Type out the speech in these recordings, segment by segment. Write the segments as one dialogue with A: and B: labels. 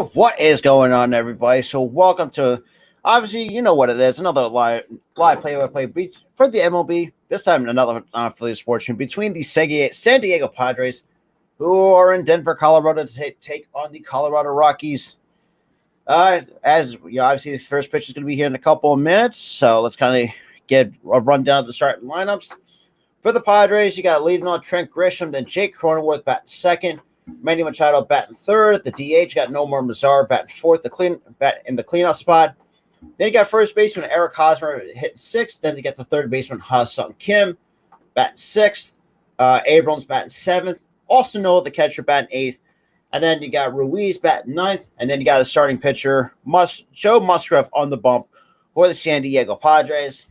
A: What is going on, everybody? So, welcome to obviously, you know what it is, another live play-by-play for the MLB. This time, another non-affiliated sports team between the San Diego Padres, who are in Denver, Colorado, to take on the Colorado Rockies. As you know, obviously, the first pitch is going to be here in a couple of minutes, so let's kind of get a rundown of the starting lineups. For the Padres, you got leading on Trent Grisham, then Jake Cronenworth batting second. Manny Machado batting third. The DH got Nomar Mazar batting fourth. In the cleanup spot. Then you got first baseman Eric Hosmer hitting sixth. Then you got the third baseman Ha-Sung Kim batting sixth. Abrams batting seventh. Austin Nola, the catcher, batting eighth. And then you got Ruiz batting ninth. And then you got the starting pitcher Joe Musgrove on the bump for the San Diego Padres.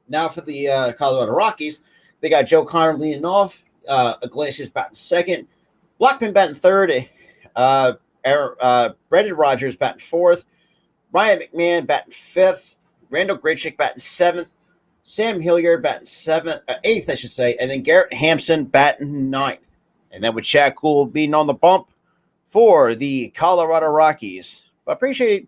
A: Now for the Colorado Rockies, they got Joe Connor leading off. Iglesias batting second. Blackman batting third. Brendan Rodgers batting fourth. Ryan McMahon batting fifth. Randall Grichuk batting seventh. Sam Hilliard batting eighth, I should say. And then Garrett Hampson batting ninth. And then with Chad Kuhl being on the bump for the Colorado Rockies. But appreciate it.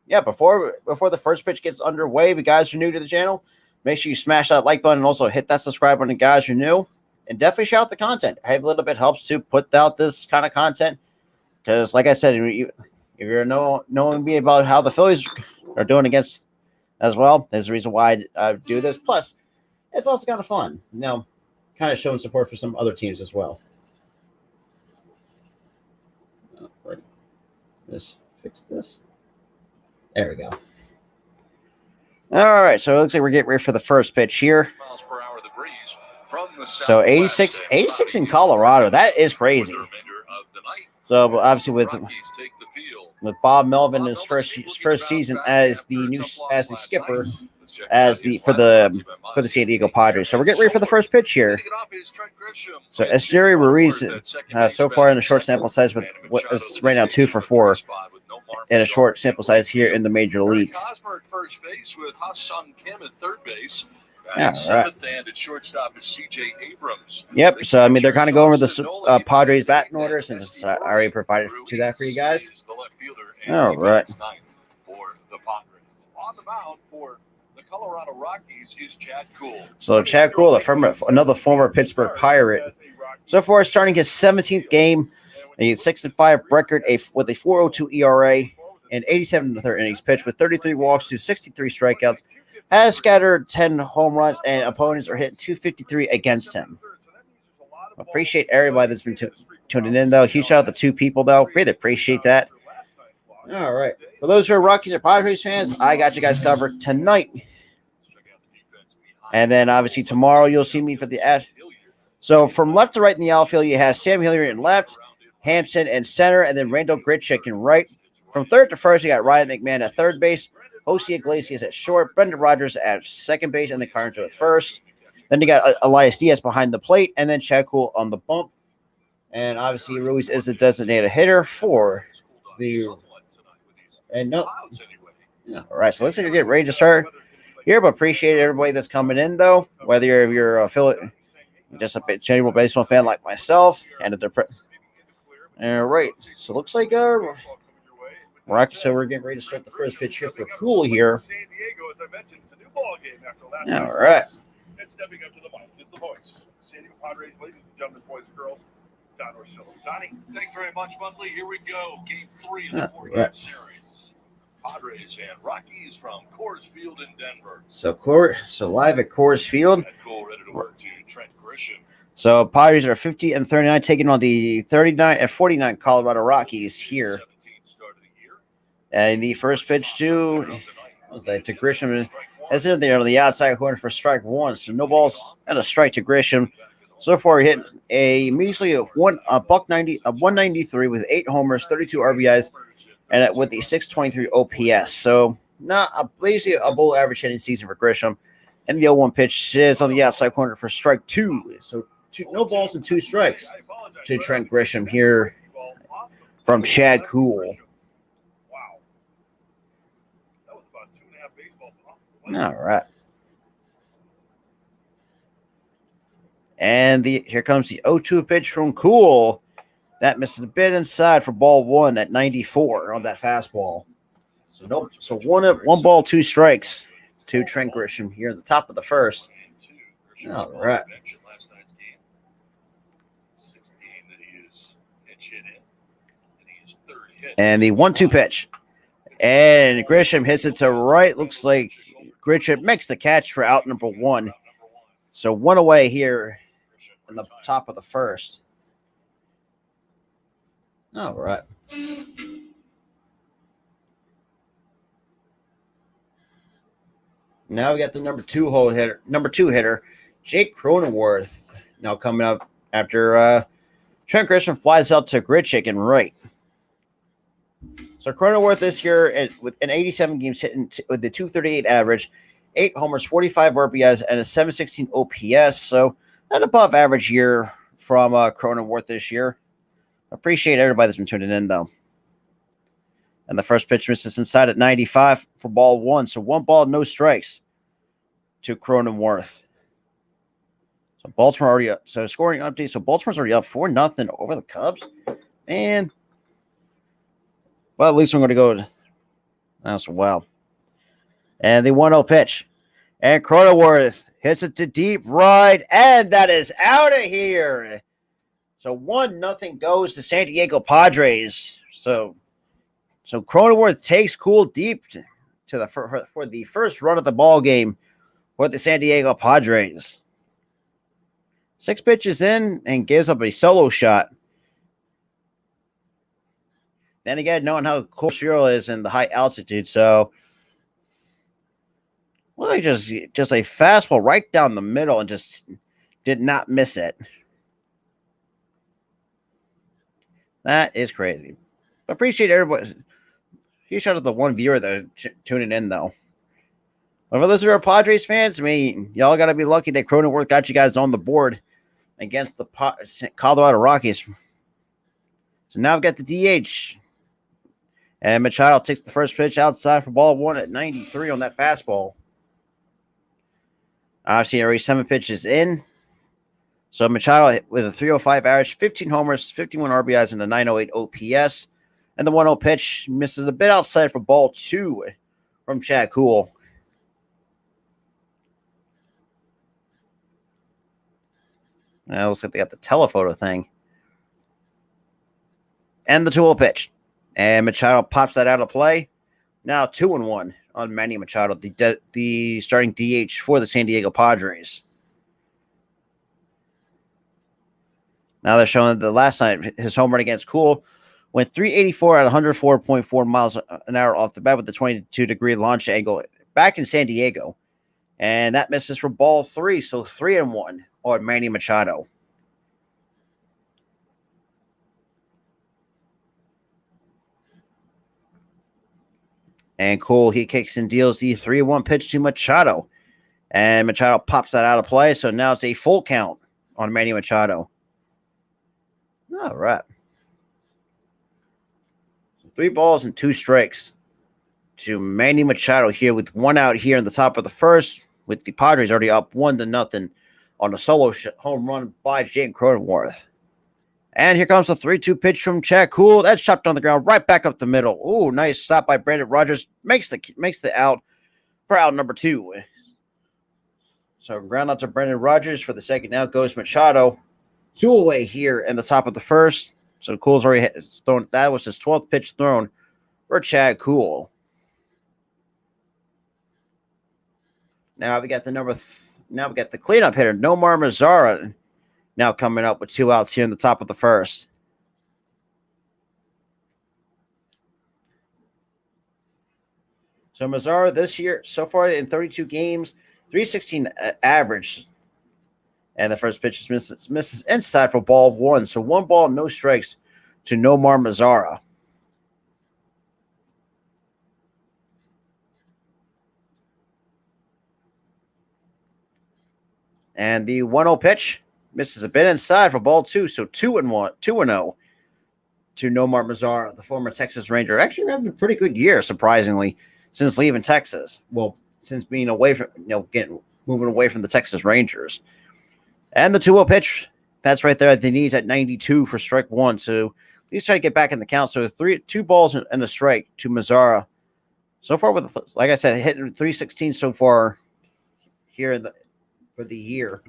A: Yeah, before the first pitch gets underway, if you guys are new to the channel, make sure you smash that like button and also hit that subscribe button, guys, you're new. And definitely shout out the content. Every little bit helps to put out this kind of content. Because, like I said, if you're knowing me about how the Phillies are doing against as well, there's the reason why I do this. Plus, it's also kind of fun. Kind of showing support for some other teams as well. Just fix this. There we go. All right, so it looks like we're getting ready for the first pitch here. So 86 in Colorado. That is crazy. So obviously with Bob Melvin his first season as the skipper for the San Diego Padres. So we're getting ready for the first pitch here. So Esteury Ruiz so far in a short sample size with what is right now 2 for 4 in a short sample size here in the major leagues.
B: First base with Ha-Sung Kim at third base.
A: Yeah,
B: seventh and at shortstop is C.J. Abrams.
A: Yep. So I mean, they're kind of going over the Padres batting order since I already provided to that for you guys. All right.
B: For the Padres. On the mound for the Colorado Rockies is Chad Kuhl.
A: So Chad Kuhl, another former Pittsburgh Pirate, so far starting his 17th game, a 6-5 record, with a 4.02 ERA and 87 in the third innings pitched with 33 walks to 63 strikeouts. Has scattered 10 home runs, and opponents are hitting 253 against him. Appreciate everybody that's been tuning in, though. Huge shout out to 2 people, though. Really appreciate that. All right. For those who are Rockies or Padres fans, I got you guys covered tonight. And then, obviously, tomorrow you'll see me for the ad. So, from left to right in the outfield, you have Sam Hilliard in left, Hampson in center, and then Randall Grichuk in right. From third to first, you got Ryan McMahon at third base. Jose Iglesias at short, Brendan Rodgers at second base, and the Carter at first. Then you got Elias Diaz behind the plate, and then Chad Kuhl on the bump. And obviously, Ruiz is the designated hitter for the. And no, yeah, all right. So let's get ready to start here. But appreciate everybody that's coming in, though. Whether you're just a general baseball fan like myself, and all right. So it looks like so we're getting ready to start the first pitch here for Kuhl here. All right.
B: Stepping up to the mic is the voice. San Diego Padres, ladies and gentlemen, boys and girls, Don Orsillo. Donnie, thanks very much, Monthly. Here we go. Game 3 of the 4-game series. Padres and Rockies from Coors Field in Denver.
A: So live at Coors Field.
B: Cool, ready to work to Trent Grisham.
A: So Padres are 50-39, taking on the 39-49 Colorado Rockies here. And the first pitch to Grisham is in there on the outside corner for strike 1. So no balls and a strike to Grisham. So far, he hit a measly $193 with 8 homers, 32 RBIs, and with the 623 OPS. So not basically a below average hitting season for Grisham. And the 0-1 pitch is on the outside corner for strike 2. So no balls and 2 strikes to Trent Grisham here from Chad Kuhl. All right. And here comes the 0-2 pitch from Kuhl. That misses a bit inside for ball one at 94 on that fastball. So nope. So one ball, two strikes to Trent Grisham here at the top of the first. All right. And the 1-2 pitch. And Grisham hits it to right. Looks like Grisham makes the catch for out number one. So one away here in the top of the first. All right. Now we got the number two hitter, Jake Cronenworth. Now coming up after Trent Grisham flies out to Grichuk and right. So Cronenworth this year with an 87 games hitting with the 238 average, 8 homers, 45 RBIs, and a 716 OPS. So an above average year from Cronenworth this year. Appreciate everybody that's been tuning in though. And the first pitch misses inside at 95 for ball one. So one ball, no strikes to Cronenworth. So Baltimore already up. So scoring update. So Baltimore's already up 4-0 over the Cubs. Man. Well, at least I'm going to go. That's wow. And the 1-0 pitch. And Cronenworth hits it to deep right. And that is out of here. So 1-0 goes to San Diego Padres. So Cronenworth takes cool deep to the for the first run of the ball game for the San Diego Padres. 6 pitches in and gives up a solo shot. Then again, knowing how Coors Field is in the high altitude, so well, just a fastball right down the middle and just did not miss it. That is crazy. Appreciate everybody. Huge shout out to the one viewer that tuning in, though. But for those who are Padres fans, I mean, y'all got to be lucky that Cronenworth got you guys on the board against the Colorado Rockies. So now we've got the DH. And Machado takes the first pitch outside for ball one at 93 on that fastball. Obviously, already 7 pitches in. So Machado with a 305 average, 15 homers, 51 RBIs, and a 908 OPS. And the 1-0 pitch misses a bit outside for ball two from Chad Kuhl. Now looks like they got the telephoto thing. And the 2-0 pitch. And Machado pops that out of play. Now 2-1 on Manny Machado, the starting DH for the San Diego Padres. Now they're showing that the last night his home run against Kuhl went 384 at 104.4 miles an hour off the bat with the 22-degree launch angle back in San Diego. And that misses for ball 3, so 3-1 on Manny Machado. And Kuhl, he kicks and deals the 3-1 pitch to Machado. And Machado pops that out of play, so now it's a full count on Manny Machado. All right. 3 balls and 2 strikes to Manny Machado here with 1 out here in the top of the first, with the Padres already up 1-0 on a solo home run by Jake Cronenworth. And here comes the 3-2 pitch from Chad Kuhl. That's chopped on the ground right back up the middle. Ooh, nice stop by Brandon Rogers. Makes the out for out number 2. So ground out to Brandon Rogers for the second out goes Machado. 2 away here in the top of the first. So Kuhl's already thrown. That was his 12th pitch thrown for Chad Kuhl. Now we got the cleanup hitter, Nomar Mazara, now coming up with 2 outs here in the top of the first. So Mazara this year, so far in 32 games, 316 average. And the first pitch misses inside for ball 1. So 1 ball, no strikes to Nomar Mazara. And the 1-0 pitch misses a bit inside for ball 2. So 2-0 to Nomar Mazara, the former Texas Ranger. Actually having a pretty good year, surprisingly, since leaving Texas. Well, since being away from, moving away from the Texas Rangers. And the 2-0 pitch That's right there at the knees at 92 for strike one. So at least try to get back in the count. So 2 balls and a strike to Mazzara. So far, like I said, hitting 316 so far here for the year.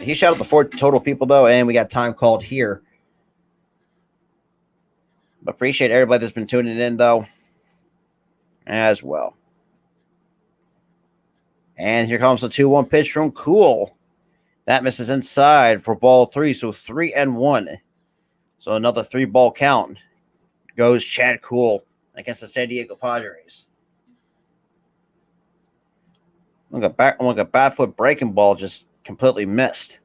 A: He shot out the 4 total people, though, and we got time called here. Appreciate everybody that's been tuning in, though, as well. And here comes the 2-1 pitch from Cool. That misses inside for ball 3, so 3-1. So another 3-ball count goes Chad Cool against the San Diego Padres. Look at bat foot breaking ball just completely missed.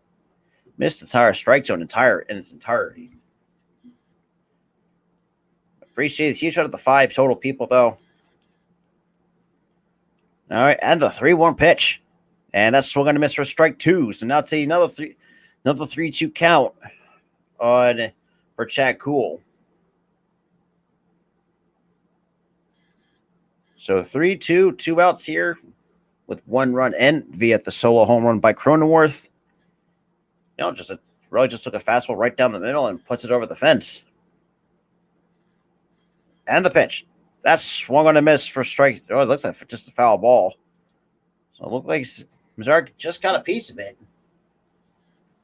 A: Missed the entire strike zone in its entirety. Appreciate the huge shot of the 5 total people, though. All right, and the 3-1 pitch. And that's swung on a miss for strike 2. So now it's another 3-2 count for Chad Cool. So 3-2, 2 outs here with 1 run in via the solo home run by Cronenworth. Really just took a fastball right down the middle and puts it over the fence. And the pitch. That's swung on a miss for strike. Oh, it looks like just a foul ball. So it looked like Mazzara just got a piece of it.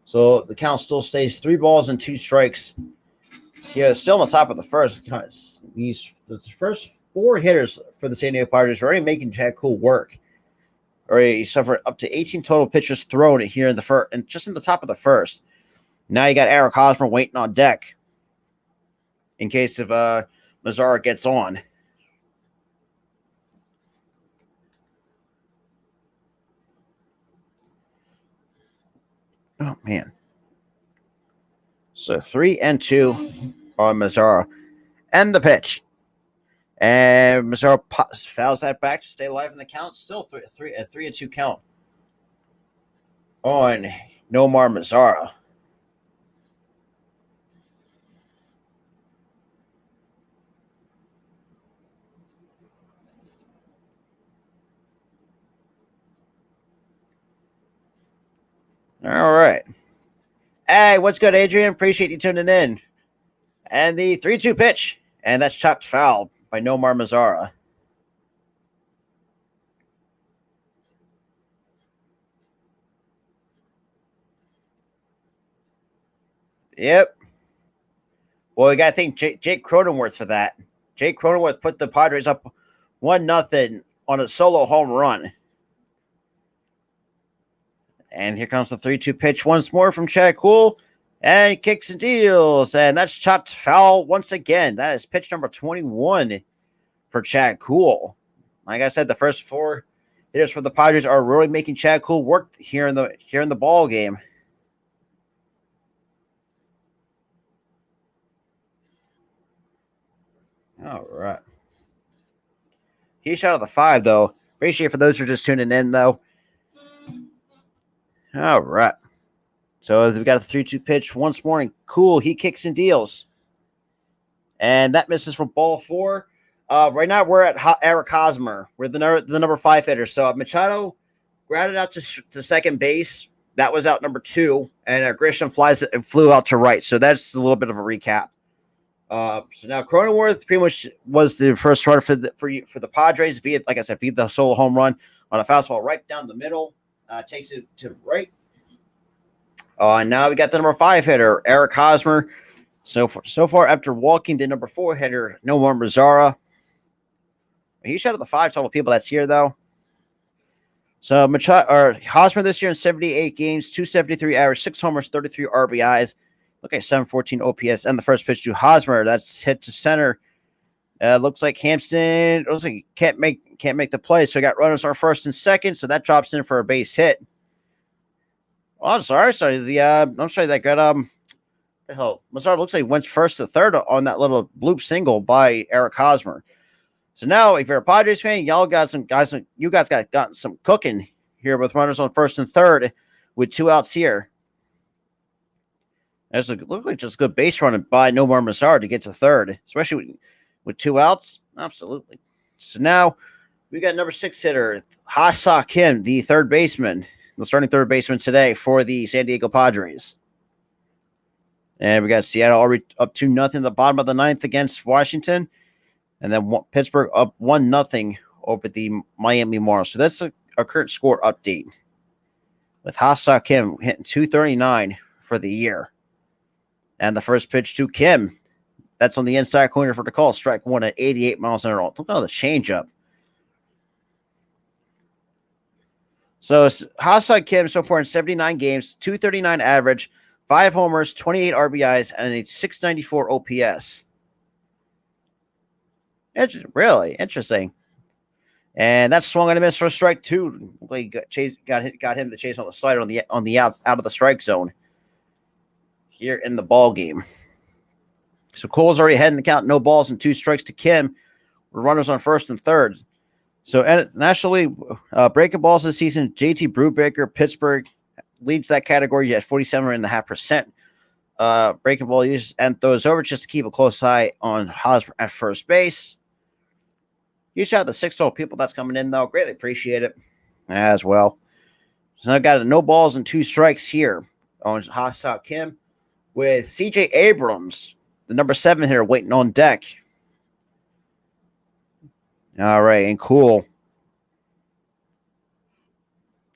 A: So the count still stays 3 balls and 2 strikes. Yeah, still on the top of the first. The first 4 hitters for the San Diego Padres are already making Chad Cool work. Already suffered up to 18 total pitches thrown here in the first, and just in the top of the first. Now you got Eric Hosmer waiting on deck in case if Mazzara gets on. Oh, man. So 3-2 on Mazzara. And the pitch. And Mazzara fouls that back to stay alive in the count. Still a 3-2 count on Nomar Mazzara. All right. Hey, what's good, Adrian? Appreciate you tuning in. And the 3-2 pitch. And that's chopped foul by Nomar Mazzara. Yep. Well, we got to thank Jake Cronenworth for that. Jake Cronenworth put the Padres up 1-0 on a solo home run. And here comes the 3-2 pitch once more from Chad Cool. And he kicks and deals. And that's chopped foul once again. That is pitch number 21 for Chad Cool. Like I said, the first 4 hitters for the Padres are really making Chad Cool work here in the ball game. All right. He shot out the 5, though. Appreciate it for those who are just tuning in, though. All right. So we've got a 3-2 pitch once more, and Cool, he kicks and deals. And that misses for ball 4. Right now we're at Eric Hosmer. We're the number 5 hitter. So Machado grounded out to second base. That was out number 2. And Grisham flew out to right. So that's a little bit of a recap. So now Cronenworth pretty much was the first starter for the Padres via the solo home run on a fastball right down the middle. Takes it to right. And now we got the number 5 hitter, Eric Hosmer. So far, after walking the number 4 hitter, Nomar Mazzara. He shot at the 5 total people that's here, though. So Hosmer this year in 78 games, 273 average, 6 homers, 33 RBIs. Look at 714 OPS. And the first pitch to Hosmer, that's hit to center. Looks like Hampson can't make the play, so he got runners on first and second, so that drops in for a base hit. Oh, I'm sorry. That got the hell. Mazzara looks like he went first to third on that little bloop single by Eric Hosmer. So now, if you're a Padres fan, you guys got gotten some cooking here with runners on first and third with 2 outs here. It looked like just good base running by Nomar Mazzara to get to third, especially with 2 outs. Absolutely. So now we got number 6 hitter Ha Sa Kim, the third baseman. the starting third baseman today for the San Diego Padres. And we got Seattle already up 2-0 in the bottom of the ninth against Washington. And then Pittsburgh up 1-0 over the Miami Marlins. So that's a current score update. With Ha-Seong Kim hitting 239 for the year. And the first pitch to Kim. That's on the inside corner for the call. Strike one at 88 miles an hour. Look at the changeup. So Ha-Seong Kim so far in 79 games, 239 average, 5 homers, 28 RBIs, and a 694 OPS. Really interesting. And that's swung and a miss for strike two. He got him the chase on the slider on the out of the strike zone here in the ball game. So Cole's already ahead in the count, no balls and 2 strikes to Kim. With runners on first and third. So nationally, breaking balls this season, JT Brubaker, Pittsburgh leads that category at 47.5%. Breaking ball uses and throws over just to keep a close eye on Haas at first base. Huge shout out to 6 total people that's coming in, though. Greatly appreciate it as well. So I got no balls and 2 strikes here on Ha-Seong Kim with CJ Abrams, the number 7 hitter, waiting on deck. All right, and cool.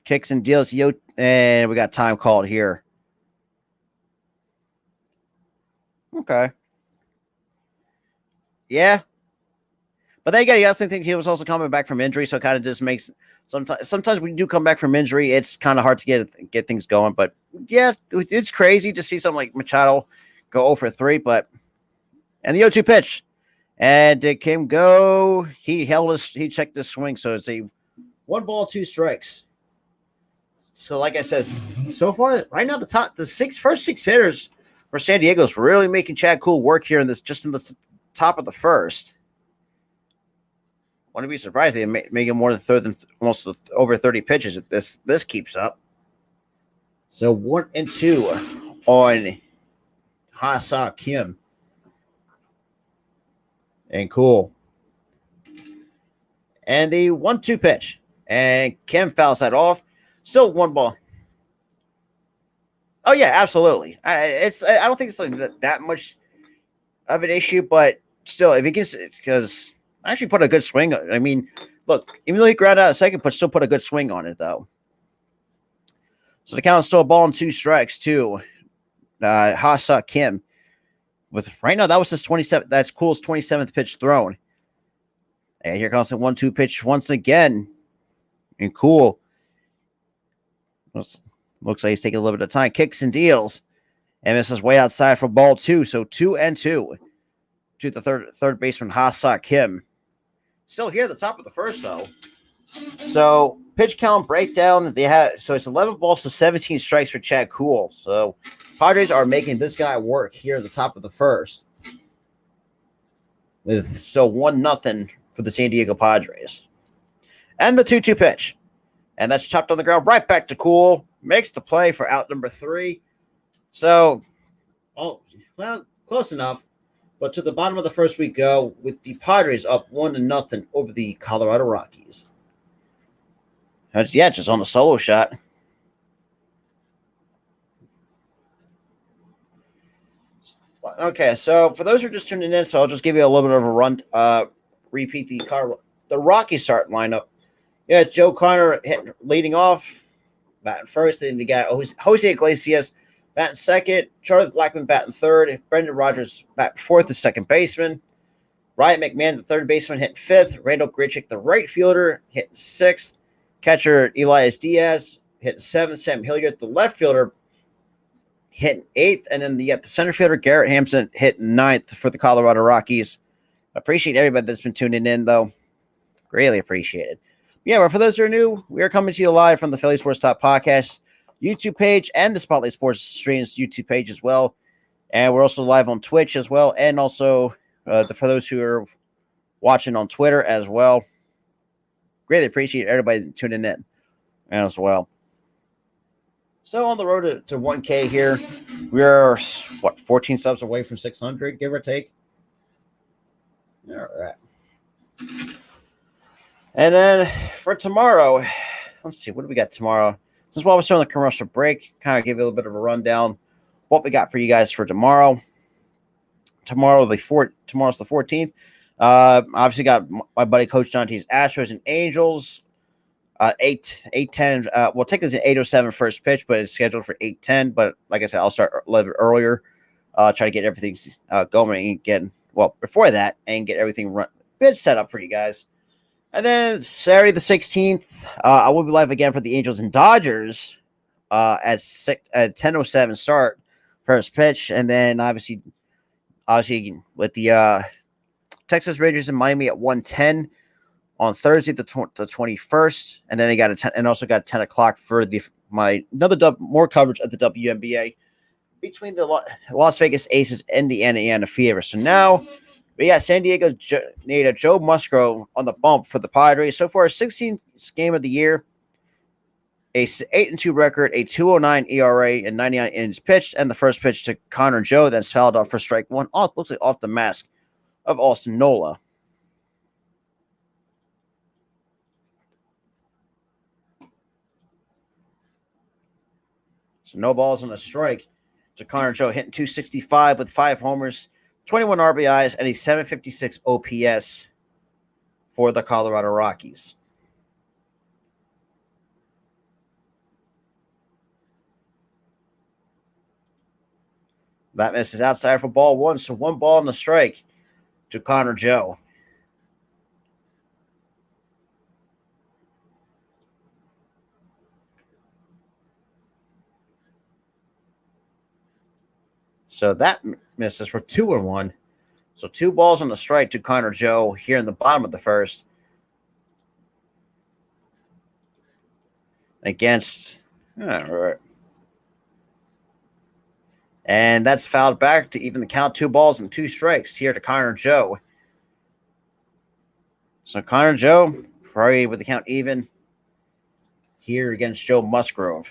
A: Kicks and deals, and we got time called here. Okay. Yeah. But then again, you also think he was also coming back from injury, so it kind of just makes sometimes when you do come back from injury, it's kind of hard to get things going. But yeah, it's crazy to see something like Machado go 0 for 3, and the 0-2 pitch. And it came go. He checked his swing, so it's a 1 ball, 2 strikes. So, like I said, so far right now the first six hitters for San Diego's really making Chad Kuhl work here in the top of the first. Wouldn't be surprised they make him more than almost over 30 pitches if this keeps up. So 1 and 2 on Ha-Seong Kim. And cool. And the 1-2 pitch. And Kim fouls that off. Still 1 ball. Oh, yeah, absolutely. I don't think it's like that much of an issue, but still, if he gets it, because I actually put a good swing. I mean, look, even though he grounded out a second, but still put a good swing on it, though. So the count is still a ball and 2 strikes, too. Ha-Seong Kim. With right now, that was his 27th. That's Cool's 27th pitch thrown. And here comes the 1-2 pitch once again. And Cool looks like he's taking a little bit of time. Kicks and deals. And this is way outside for ball 2. So 2 and 2 to the third baseman Ha-Seong Kim. Still here at the top of the first, though. So pitch count breakdown. So it's 11 balls to 17 strikes for Chad Kuhl. So Padres are making this guy work here at the top of the first. With still 1-0 for the San Diego Padres. And the 2-2 pitch. And that's chopped on the ground right back to Kuhl. Makes the play for out number 3. So, close enough. But to the bottom of the first we go with the Padres up 1-0 over the Colorado Rockies. Yeah, just on the solo shot. Okay, so for those who are just tuning in, so I'll just give you a little bit of a run. Repeat the Rockies start lineup. Yeah, Joe Connor leading off, batting first. Then the guy Jose Iglesias batting second. Charlie Blackmon batting third. Brendan Rodgers batting fourth, the second baseman. Ryan McMahon, the third baseman, hitting fifth. Randall Grichuk, the right fielder, hitting sixth. Catcher Elias Diaz hitting seventh. Sam Hilliard, the left fielder, hitting eighth. And then you got the center fielder, Garrett Hampson, hitting ninth for the Colorado Rockies. Appreciate everybody that's been tuning in, though. Greatly appreciated. Yeah, well, for those who are new, we are coming to you live from the Philly Sports Talk Podcast YouTube page and the Spotlight Sports Streams YouTube page as well. And we're also live on Twitch as well. And also for those who are watching on Twitter as well. Greatly appreciate everybody tuning in as well. So on the road to 1K here. We're, 14 subs away from 600, give or take. All right. And then for tomorrow, let's see, what do we got tomorrow? Just while we're still on the commercial break, kind of give you a little bit of a rundown what we got for you guys for tomorrow. Tomorrow's the 14th. Obviously got my buddy Coach Dante's Astros and Angels. 8:10. We'll take this at 8:07 first pitch, but it's scheduled for 8:10. But like I said, I'll start a little bit earlier. Try to get everything going and get before that and get everything bit set up for you guys. And then Saturday the 16th, I will be live again for the Angels and Dodgers at 10:07 start first pitch, and then obviously with the Texas Rangers in Miami at 1:10 on Thursday the 21st, and then they got also got 10 o'clock for more coverage of the WNBA between the Las Vegas Aces and the Indiana Fever. So now we got San Diego native Joe Musgrove on the bump for the Padres. So far, 16th game of the year, a 8-2 record, a 2.09 ERA, and 99 innings pitched. And the first pitch to Connor Joe that's fouled off for strike one. Looks like off the mask of Austin Nola. So no balls on a strike. So Connor Joe hitting 265 with 5 homers, 21 RBIs, and a 756 OPS for the Colorado Rockies. That misses outside for ball one, so 1 ball on the strike to Connor Joe. So that misses for 2-1. So 2 balls on the strike to Connor Joe here in the bottom of the first. Against. All right. And that's fouled back to even the count. 2 balls and 2 strikes here to Connor Joe. So Connor Joe, probably with the count even here against Joe Musgrove.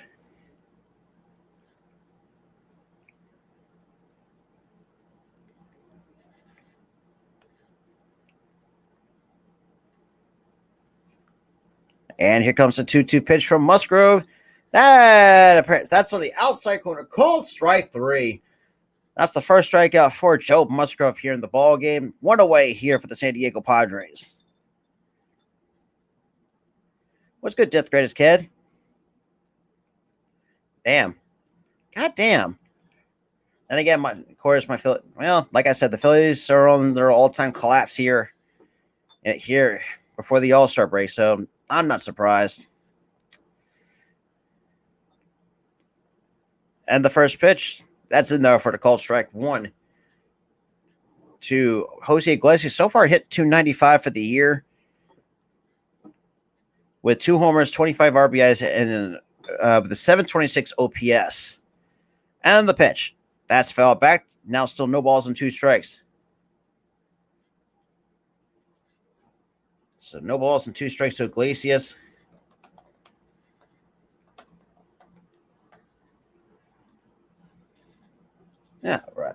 A: And here comes the 2-2 pitch from Musgrove. That's on the outside corner. Called strike 3. That's the first strikeout for Joe Musgrove here in the ball game. 1 away here for the San Diego Padres. What's good, 10th greatest kid? Damn. God damn. And again, like I said, the Phillies are on their all-time collapse here before the All-Star break. So I'm not surprised. And the first pitch, that's in there for the called strike 1 to Jose Iglesias. So far hit 295 for the year with 2 homers, 25 RBIs, and the 726 OPS. And the pitch, that's fouled back. Now still no balls and 2 strikes. So no balls and 2 strikes to Iglesias. Yeah, right.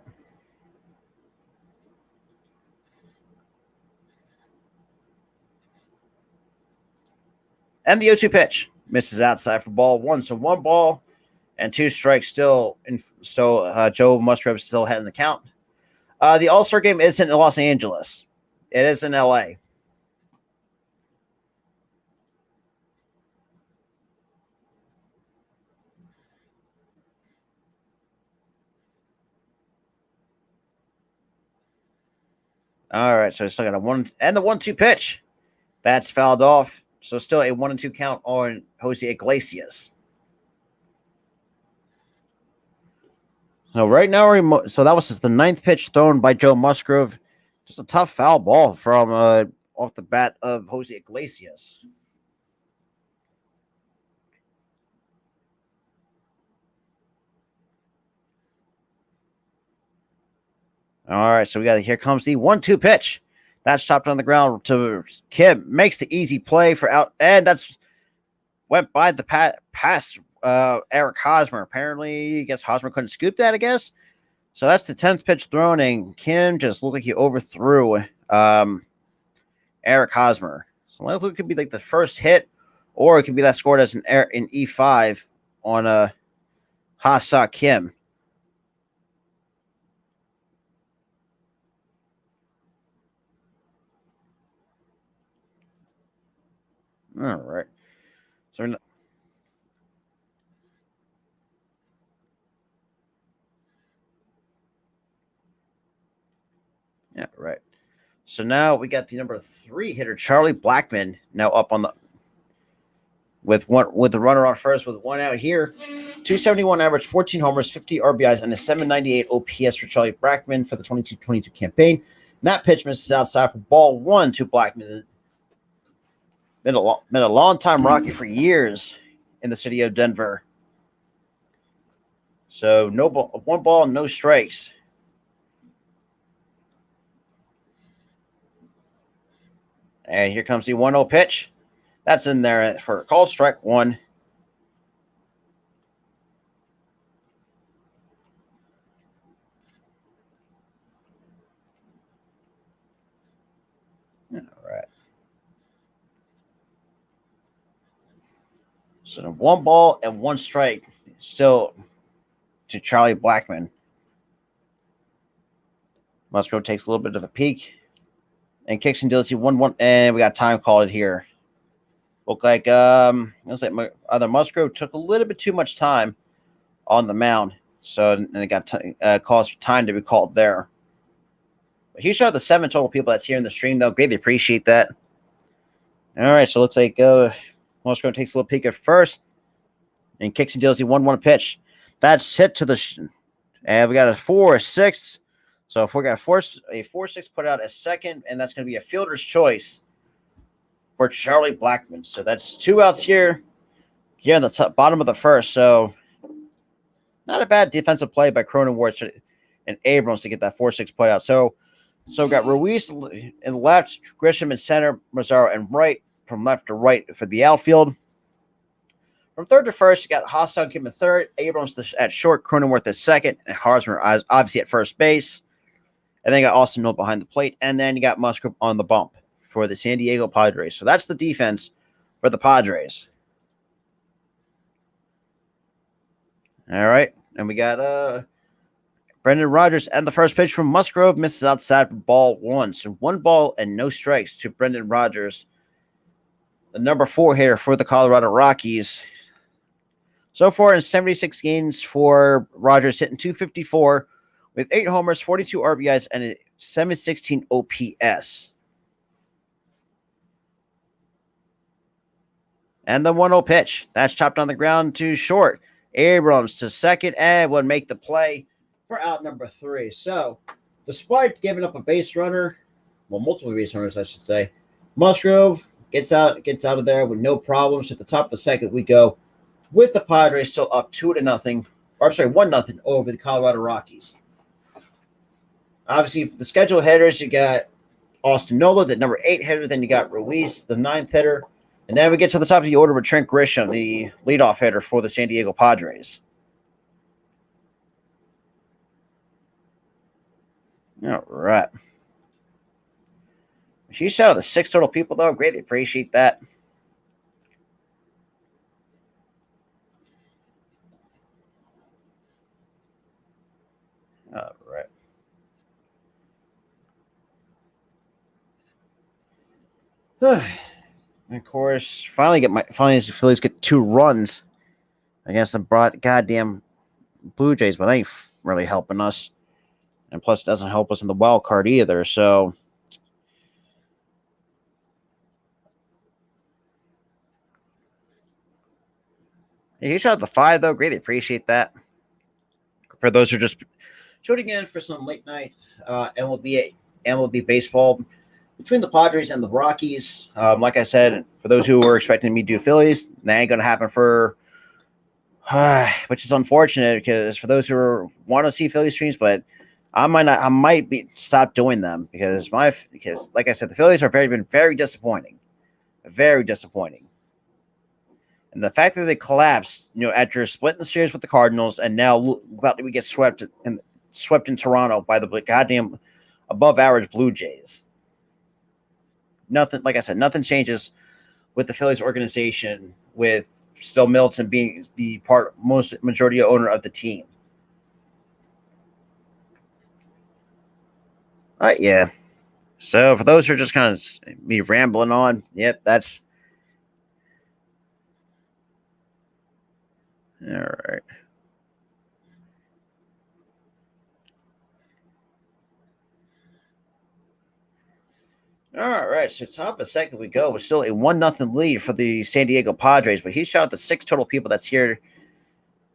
A: And the 0-2 pitch misses outside for ball 1. So 1 ball and 2 strikes still. Joe Musgrove still heading the count. The All-Star game isn't in Los Angeles. It is in L.A. All right, so still got a 1 and the 1-2 pitch. That's fouled off. So still a 1-2 count on Jose Iglesias. So right now, so that was the 9th pitch thrown by Joe Musgrove. Just a tough foul ball from off the bat of Jose Iglesias. All right, so here comes the 1-2 pitch. That's chopped on the ground to Kim. Makes the easy play for out, and that's went by the past Eric Hosmer. Apparently, I guess Hosmer couldn't scoop that, I guess. So that's the 10th pitch thrown, and Kim just looked like he overthrew Eric Hosmer. So it could be like the first hit, or it could be that scored as an E5 on Ha-Seok Kim. All right. So yeah, right. So now we got the number 3 hitter, Charlie Blackmon, now up on the with the runner on first with one out here. 271 average, 14 homers, 50 RBIs, and a 798 OPS for Charlie Blackmon for the 22-22 campaign. And that pitch misses outside for ball 1 to Blackmon. Been a long time Rocky for years in the city of Denver. So no ball, 1 ball, no strikes. And here comes the 1-0 pitch. That's in there for called strike 1. All right. So 1 ball and 1 strike still to Charlie Blackmon. Musgrove takes a little bit of a peek and kicks and deals. He 1-1, and we got time called here. Looked like either Musgrove took a little bit too much time on the mound, so and it got calls for time to be called there. But huge shout out to the 7 total people that's here in the stream, though. Greatly appreciate that. All right, so it looks like Musgrove takes a little peek at first and kicks and deals. He 1-1 pitch. That's hit to the and we got a 4-6. So if we got a 4-6 put out at second, and that's going to be a fielder's choice for Charlie Blackmon. So that's 2 outs here on the bottom of the first. So not a bad defensive play by Cronenworth and Abrams to get that 4-6 put out. So we got Ruiz in left, Grisham in center, Mazzaro in right, from left to right for the outfield. From third to first, you got Ha-Seok Kim in third, Abrams at short, Cronenworth at second, and Hosmer obviously at first base. And then you got Austin Noel behind the plate, and then you got Musgrove on the bump for the San Diego Padres. So that's the defense for the Padres. All right, and we got Brendan Rodgers, and the first pitch from Musgrove misses outside for ball 1. So 1 ball and no strikes to Brendan Rodgers, the number 4 hitter for the Colorado Rockies. So far in 76 games for Rodgers, hitting .254 with 8 homers, 42 RBIs, and a 716 OPS. And the 1-0 pitch. That's chopped on the ground to short. Abrams to second and would make the play for out number 3. So, despite giving up a base runner, well, multiple base runners, I should say, Musgrove gets out of there with no problems. At the top of the second, we go with the Padres still up 2-0, or sorry, 1-0 over the Colorado Rockies. Obviously, for the scheduled hitters, you got Austin Nola, the number 8 hitter. Then you got Ruiz, the 9th hitter. And then we get to the top of the order with Trent Grisham, the leadoff hitter for the San Diego Padres. All right. Huge shout out to the 6 total people, though. Greatly appreciate that. All right. And of course, finally the Phillies get 2 runs against the goddamn Blue Jays, but they ain't really helping us. And plus, it doesn't help us in the wild card either. So, huge shout out to 5, though. Greatly appreciate that. For those who are just tuning in for some late night MLB baseball between the Padres and the Rockies. Like I said, for those who were expecting me to do Phillies, that ain't going to happen which is unfortunate because for those who want to see Philly streams, but I might stop doing them because like I said, the Phillies have been very disappointing. Very disappointing. And the fact that they collapsed, after splitting the series with the Cardinals, and now about to get swept in Toronto by the goddamn above-average Blue Jays. Nothing, like I said, nothing changes with the Phillies organization with still Middleton being the most majority owner of the team. All right, yeah. So for those who are just kind of me rambling on, yep, that's all right. All right, so top of the second we go. It's still a 1-0 lead for the San Diego Padres, but he shot out the 6 total people that's here.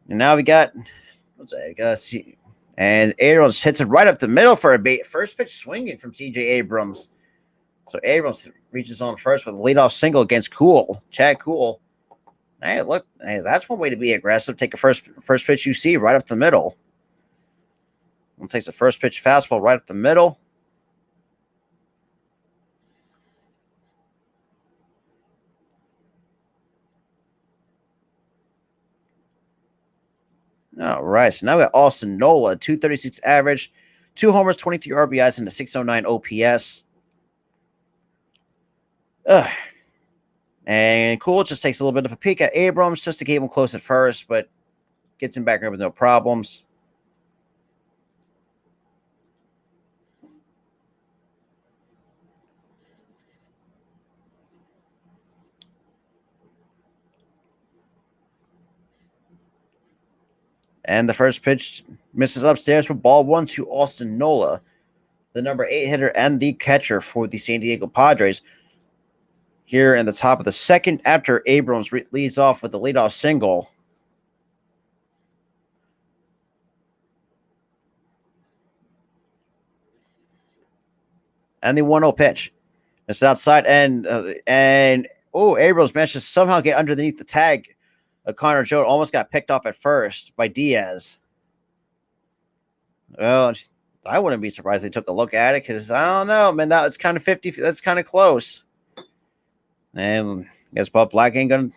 A: And now we got, what's that? See, and Abrams hits it right up the middle for a bait. First pitch swinging from CJ Abrams. So Abrams reaches on first with a leadoff single against Chad Cool. Hey, look, hey, that's one way to be aggressive. Take a first pitch you see right up the middle. One takes a first pitch fastball right up the middle. All right, so now we got Austin Nola, 236 average, 2 homers, 23 RBIs, and a 609 OPS. And Cool just takes a little bit of a peek at Abrams just to keep him close at first, but gets him back up with no problems. And the first pitch misses upstairs for ball 1 to Austin Nola, the number 8 hitter and the catcher for the San Diego Padres. Here in the top of the second, after Abrams leads off with the leadoff single. And the 1-0 pitch. It's outside, and Abrams managed to somehow get underneath the tag. Connor Joe almost got picked off at first by Diaz. Well, I wouldn't be surprised they took a look at it because I don't know, man. That's kind of 50. That's kind of close. And I guess Bob Black ain't gonna.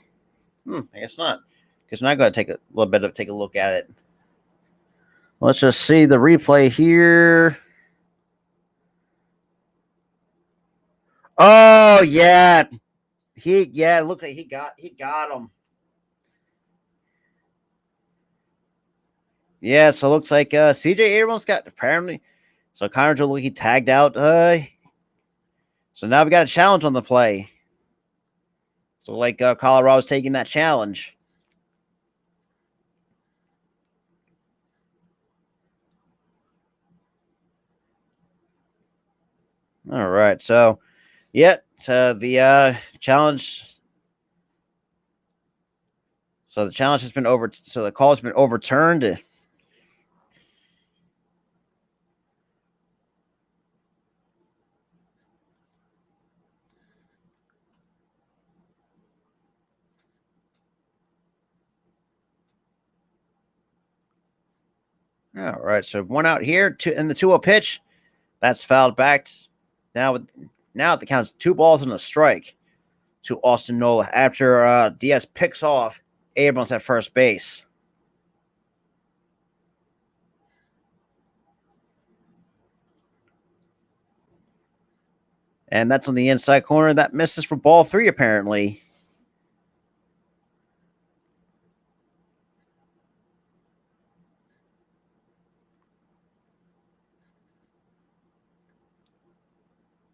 A: I guess not. Because not gonna take a look at it. Let's just see the replay here. Oh yeah, look like he got him. Yeah, so it looks like CJ Abrams got apparently. So Connor Joe he tagged out. So now we got a challenge on the play. So like Colorado's taking that challenge. All right, so the challenge. So the challenge has been over. So the call has been overturned. All right, so 1 out here, in the 2-0 pitch. That's fouled back. Now it counts 2 balls and a strike to Austin Nola after Diaz picks off Abrams at first base. And that's on the inside corner. That misses for ball 3, apparently.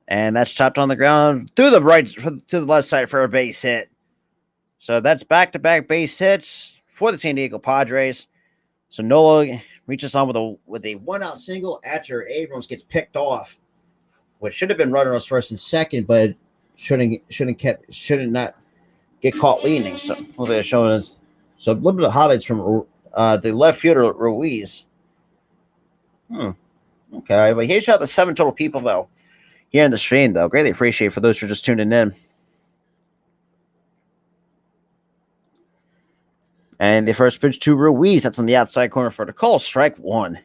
A: And that's chopped on the ground to the left side for a base hit. So that's back-to-back base hits for the San Diego Padres. So Nola reaches on with a 1-out single after Abrams gets picked off, which should have been runners first and second, but shouldn't not get caught leaning. So what they're showing us. So a little bit of highlights from the left fielder Ruiz. Okay, but he shot the 7 total people though. Here in the stream, though. Greatly appreciate for those who are just tuning in. And the first pitch to Ruiz. That's on the outside corner for the call. Strike 1.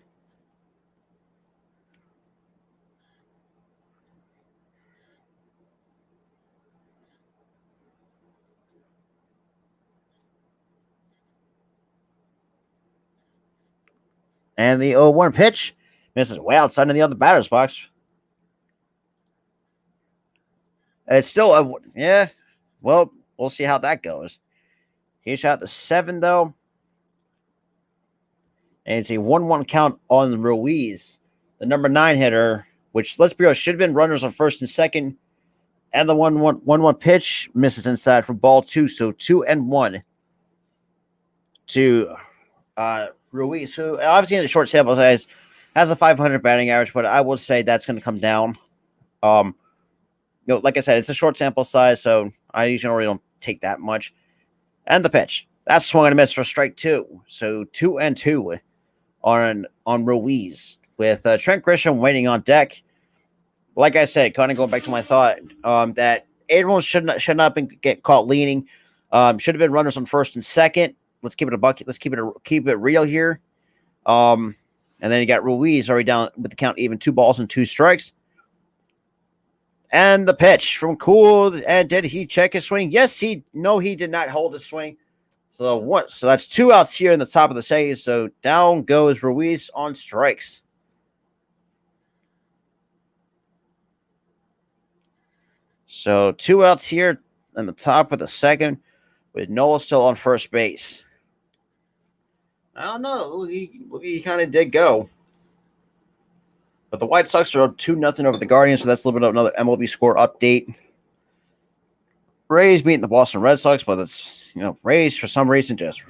A: And the 0-1 pitch misses way outside in the other batter's box. It's still, well, we'll see how that goes. He shot the 7 though. And it's a 1-1 count on Ruiz, the number 9 hitter, which, let's be honest, should have been runners on first and second. And the 1-1 pitch misses inside for ball 2. So 2-1 to Ruiz, who obviously in the short sample size has a 500 batting average, but I will say that's going to come down. Like I said, it's a short sample size, so I usually don't take that much. And the pitch, that's swung and a miss for strike 2. So 2-2 on Ruiz with Trent Grisham waiting on deck. Like I said, kind of going back to my thought that Abrams should not get caught leaning. Should have been runners on first and second. Let's keep it a bucket. Let's keep it real here. And then you got Ruiz already down with the count even, 2 balls and 2 strikes. And the pitch from Cool. And did he check his swing? Yes, he did not hold his swing. So what? So that's 2 outs here in the top of the 2nd. So down goes Ruiz on strikes. So 2 outs here in the top of the 2nd with Nola still on first base. I don't know. He kind of did go. But the White Sox are up 2-0 over the Guardians, so that's a little bit of another MLB score update. Rays beating the Boston Red Sox, but it's, Rays for some reason just,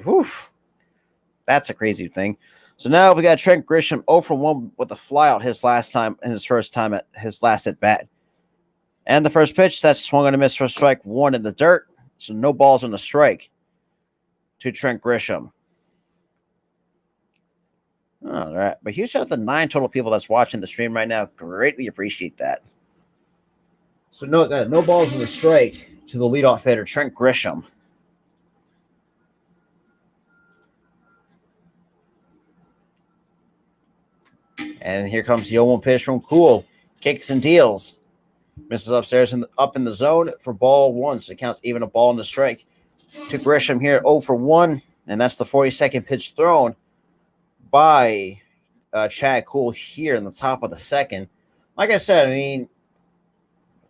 A: that's a crazy thing. So now we got Trent Grisham 0 for 1 with a flyout his last at bat. And the first pitch, that's swung and a miss for strike 1 in the dirt. So no balls on the strike to Trent Grisham. All right. But huge shout out to the 9 total people that's watching the stream right now. Greatly appreciate that. So no balls on the strike to the leadoff hitter, Trent Grisham. And here comes the 0-1 pitch from Cool. Kicks and deals. Misses upstairs and up in the zone for ball 1. So it counts even a ball in the strike to Grisham here, 0 for 1. And that's the 42nd pitch thrown by Chad Cool here in the top of the 2nd. Like I said,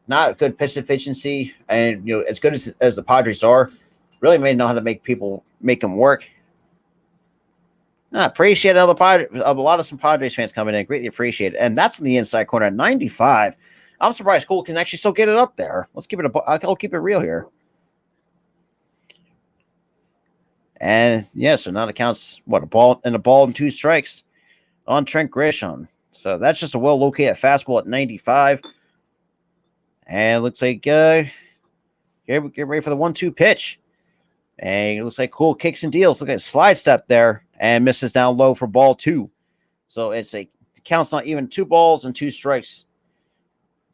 A: not good pitch efficiency. And, as good as the Padres are, really may know how to make them work. I appreciate a lot of some Padres fans coming in. Greatly appreciate it. And that's in the inside corner at 95. I'm surprised Cole can actually still get it up there. I'll keep it real here. And so now it counts a ball and 2 strikes on Trent Grisham. So that's just a well-located fastball at 95. And it looks like get ready for the 1-2 pitch. And it looks like Cool kicks and deals. Look at slide step there and misses down low for ball 2. So it counts not even 2 balls and 2 strikes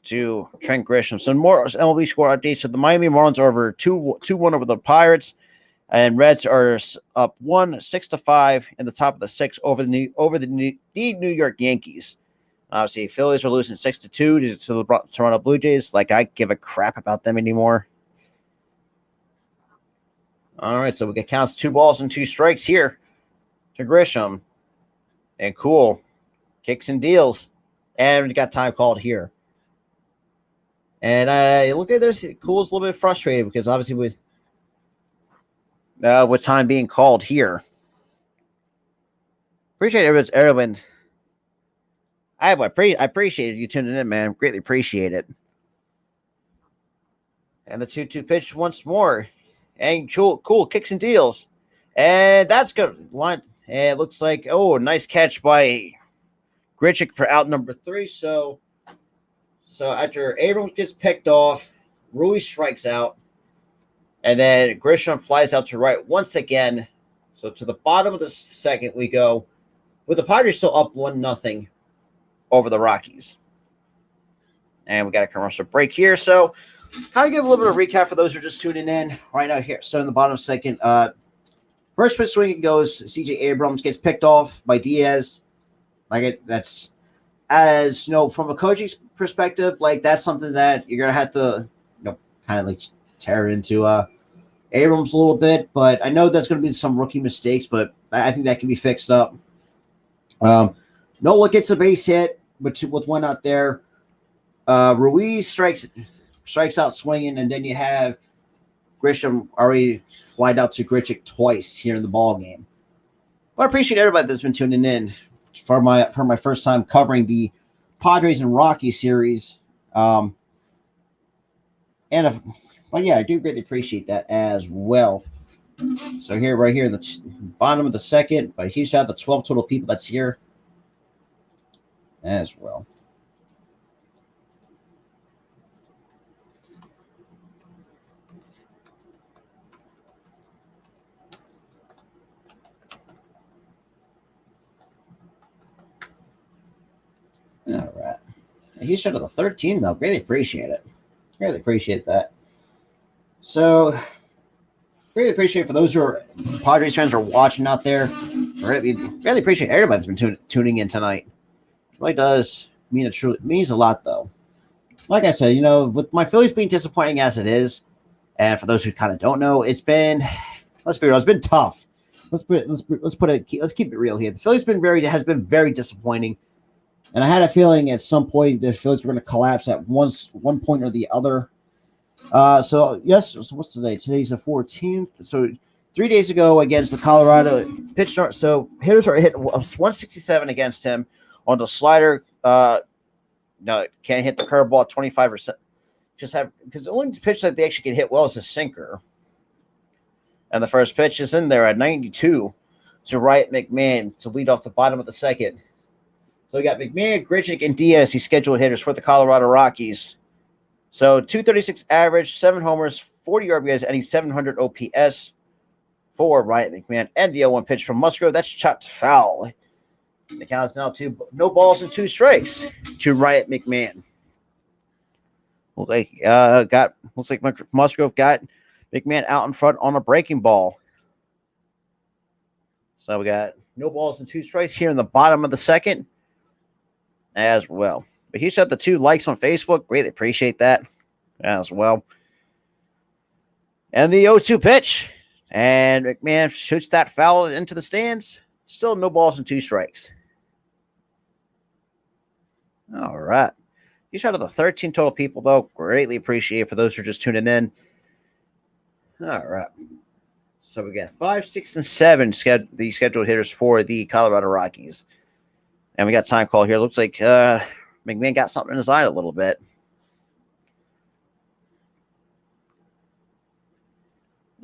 A: to Trent Grisham. So more MLB score updates. So the Miami Marlins are over 2-1 over the Pirates, and Reds are up 6-5 in the top of the 6 over the New York Yankees. Obviously, Phillies are losing 6-2 to the Toronto Blue Jays. Like, I give a crap about them anymore. All right, so we got counts 2 balls and 2 strikes here to Grisham. And Cool kicks and deals. And we got time called here. And Cool's a little bit frustrated because obviously with time being called here. Appreciate everyone. I appreciate you tuning in, man. Greatly appreciate it. And the 2-2 pitch once more. And Cool kicks and deals. And that's good. Line. And it looks like, nice catch by Grichuk for out number 3. So after Abrams gets picked off, Rui strikes out. And then Grisham flies out to right once again. So to the bottom of the 2nd we go, with the Padres still up 1-0 over the Rockies. And we got a commercial break here. So kind of give a little bit of recap for those who are just tuning in right now here. So in the bottom 2nd, first pitch swinging goes CJ Abrams, gets picked off by Diaz. That's, as from a coaching perspective, that's something that you're gonna have to kind of tear into Abrams a little bit. But I know that's gonna be some rookie mistakes, but I think that can be fixed up. Nola gets a base hit with 1 out there. Ruiz strikes out swinging, and then you have Grisham already flied out to Grichuk twice here in the ball game. But I appreciate everybody that's been tuning in for my first time covering the Padres and Rockies series. But yeah, I do greatly appreciate that as well. So here, right here, the bottom of the second, but huge shout out the 12 total people that's here as well. All right. Huge shout out the 13 though. Greatly appreciate it. Greatly appreciate that. So really appreciate for those who are Padres fans who are watching out there. Really appreciate everybody that's been tuning in tonight. It really does mean it means a lot, though. Like I said, with my Phillies being disappointing as it is, and for those who kind of don't know, let's be real, it's been tough. Let's keep it real here. The Phillies has been very disappointing, and I had a feeling at some point the Phillies were going to collapse at one point or the other. So what's today? Today's the 14th. So 3 days ago against the Colorado pitch. So hitters are hitting 167 against him on the slider. No, can't hit the curveball at 25%. Because the only pitch that they actually can hit well is a sinker. And the first pitch is in there at 92 to Wright McMahon to lead off the bottom of the second. So we got McMahon, Grichuk, and Diaz, he scheduled hitters for the Colorado Rockies. So 236 average, 7 homers, 40 RBIs, and 700 OPS for Wright McMahon. And the 0-1 pitch from Musgrove, that's chopped foul. The count is now no balls and 2 strikes to Wright McMahon. Looks like Musgrove got McMahon out in front on a breaking ball. So we got no balls and 2 strikes here in the bottom of the second as well. But he said the 2 likes on Facebook. Greatly appreciate that as well. And the 0-2 pitch. And McMahon shoots that foul into the stands. Still no balls and 2 strikes. All right. You shout out the 13 total people, though. Greatly appreciate for those who are just tuning in. All right. So we got 5, 6, and 7 the scheduled hitters for the Colorado Rockies. And we got time call here. Looks like McMahon got something in his eye a little bit.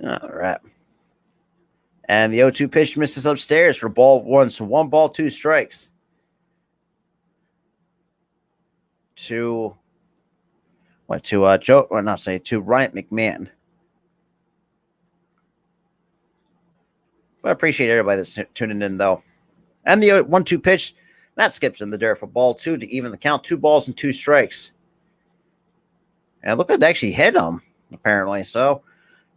A: All right. And the 0-2 pitch misses upstairs for ball 1. So 1 ball, 2 strikes. To Ryan McMahon. But I appreciate everybody that's tuning in, though. And the 1-2 pitch, that skips in the dirt for ball 2 to even the count. 2 balls and 2 strikes. And look at they actually hit him, apparently. So,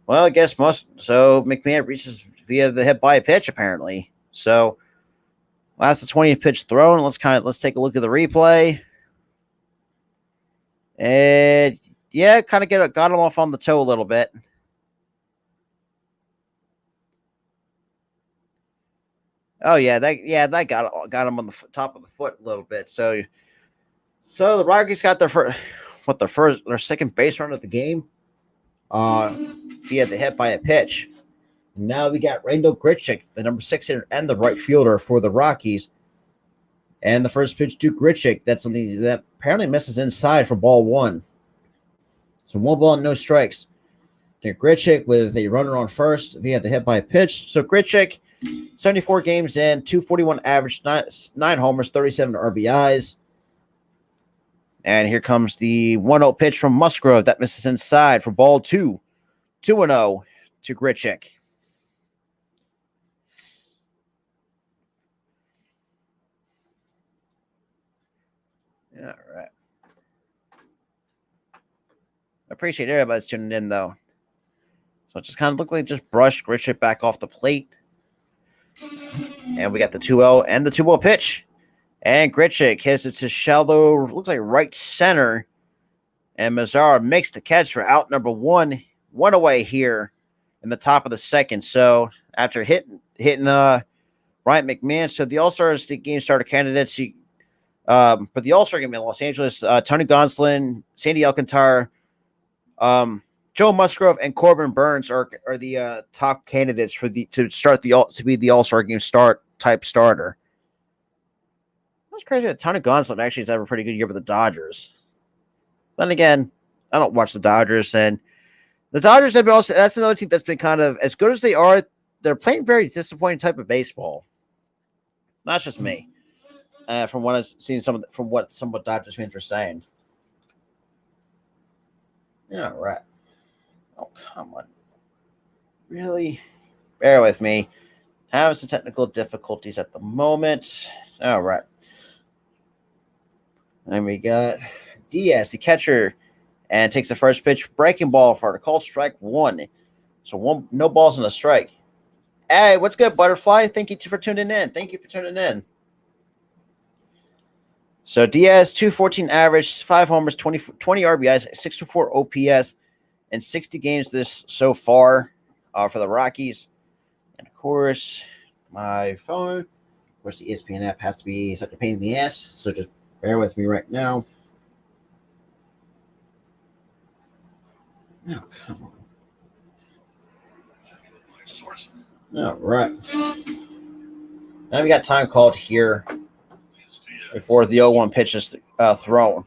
A: well, I guess McMahon reaches via the hit by a pitch, apparently. So that's the 20th pitch thrown. Let's take a look at the replay. And yeah, kind of got him off on the toe a little bit. Oh yeah, that got him on the top of the foot a little bit. So the Rockies got their second base run of the game. Via the hit by a pitch. Now we got Randall Grichuk, the number 6 hitter and the right fielder for the Rockies. And the first pitch to Grichuk, that's something that apparently misses inside for ball 1. So 1 ball and no strikes. To Grichuk with a runner on first via the hit by a pitch. So Grichuk, 74 games in, 241 average, 9 homers, 37 RBIs. And here comes the 1-0 pitch from Musgrove. That misses inside for ball 2. 2-0 to Grichuk. All right. I appreciate everybody's tuning in, though. So it just kind of looked like just brushed Grichuk back off the plate. And we got the 2-0 and the 2-0 pitch. And Grichuk hits it to shallow, looks like right center. And Mazzara makes the catch for out number 1. 1 away here in the top of the second. So after hitting Ryan McMahon, so the All-Stars, the game starter candidates, but the All-Star game in Los Angeles, Tony Gonsolin, Sandy Alcantara, Joe Musgrove and Corbin Burns are the top candidates for to be the All-Star game type starter. That's crazy. That Tony Gonsolin actually has had a pretty good year with the Dodgers. Then again, I don't watch the Dodgers, and the Dodgers have been also. That's another team that's been kind of as good as they are. They're playing very disappointing type of baseball. Not just me, from what I've seen, from what some of Dodgers fans are saying. Yeah, right. Oh, come on. Really? Bear with me. Having some technical difficulties at the moment. All right. And we got Diaz, the catcher, and takes the first pitch. Breaking ball for the call, strike one. So no balls on a strike. Hey, what's good, Butterfly? Thank you for tuning in. So Diaz, 214 average, 5 homers, 20 RBIs, 624 OPS, and 60 games this so far for the Rockies. And of course, my phone. Of course, the ESPN app has to be such a pain in the ass, so just bear with me right now. Oh, come on. All right. Now we got time called here before the 0-1 pitch is thrown.